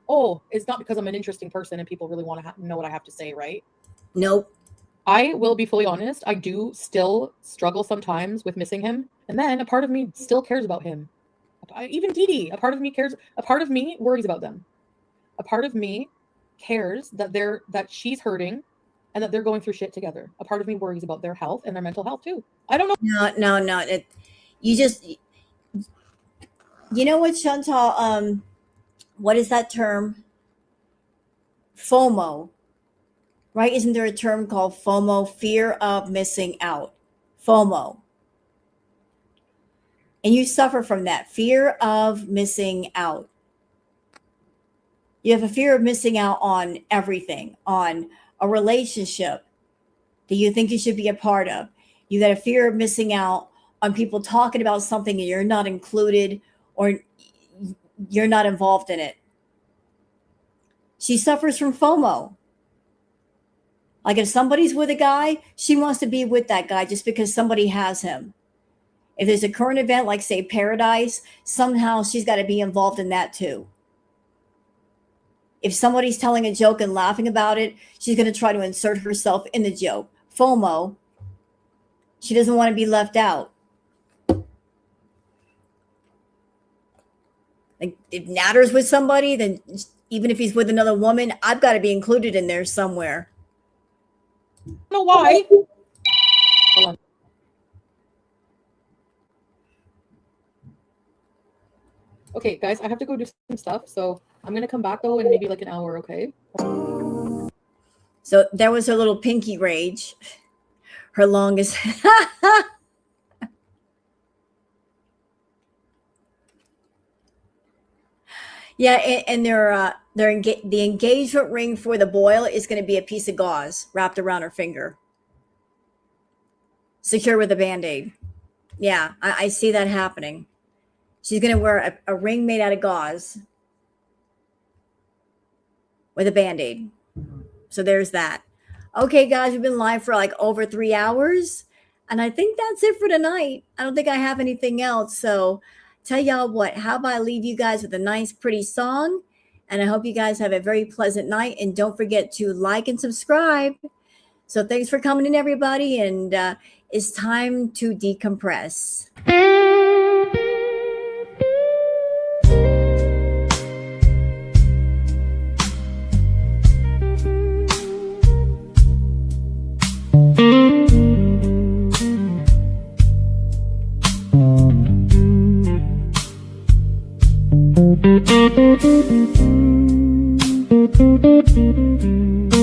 Oh, it's not because I'm an interesting person and people really want to know what I have to say, right? Nope. I will be fully honest. I do still struggle sometimes with missing him. And then a part of me still cares about him. Even Dee Dee, a part of me cares. A part of me worries about them. A part of me cares that she's hurting and that they're going through shit together. A part of me worries about their health and their mental health too. I don't know. No. You know what, Chantal? What is that term? FOMO, right? Isn't there a term called FOMO? Fear of missing out. FOMO. And you suffer from that fear of missing out. You have a fear of missing out on everything, on a relationship that you think you should be a part of. You got a fear of missing out on people talking about something and you're not included or you're not involved in it. She suffers from FOMO. Like if somebody's with a guy, she wants to be with that guy just because somebody has him. If there's a current event like, say, Paradise, somehow she's got to be involved in that too. If somebody's telling a joke and laughing about it, she's going to try to insert herself in the joke. FOMO. She doesn't want to be left out. Like if Natter's with somebody, then even if he's with another woman, I've got to be included in there somewhere. I don't know why. Hold on. Okay, guys, I have to go do some stuff. So I'm going to come back, though, in maybe like an hour, okay? So that was her little pinky rage. Her longest. Yeah, and the engagement ring for the boil is going to be a piece of gauze wrapped around her finger. Secure with a Band-Aid. Yeah, I see that happening. She's going to wear a ring made out of gauze with a Band-Aid. So there's that. Okay, guys, we've been live for like over 3 hours. And I think that's it for tonight. I don't think I have anything else. So tell y'all what, how about I leave you guys with a nice, pretty song? And I hope you guys have a very pleasant night. And don't forget to like and subscribe. So thanks for coming in, everybody. And it's time to decompress. Thank you.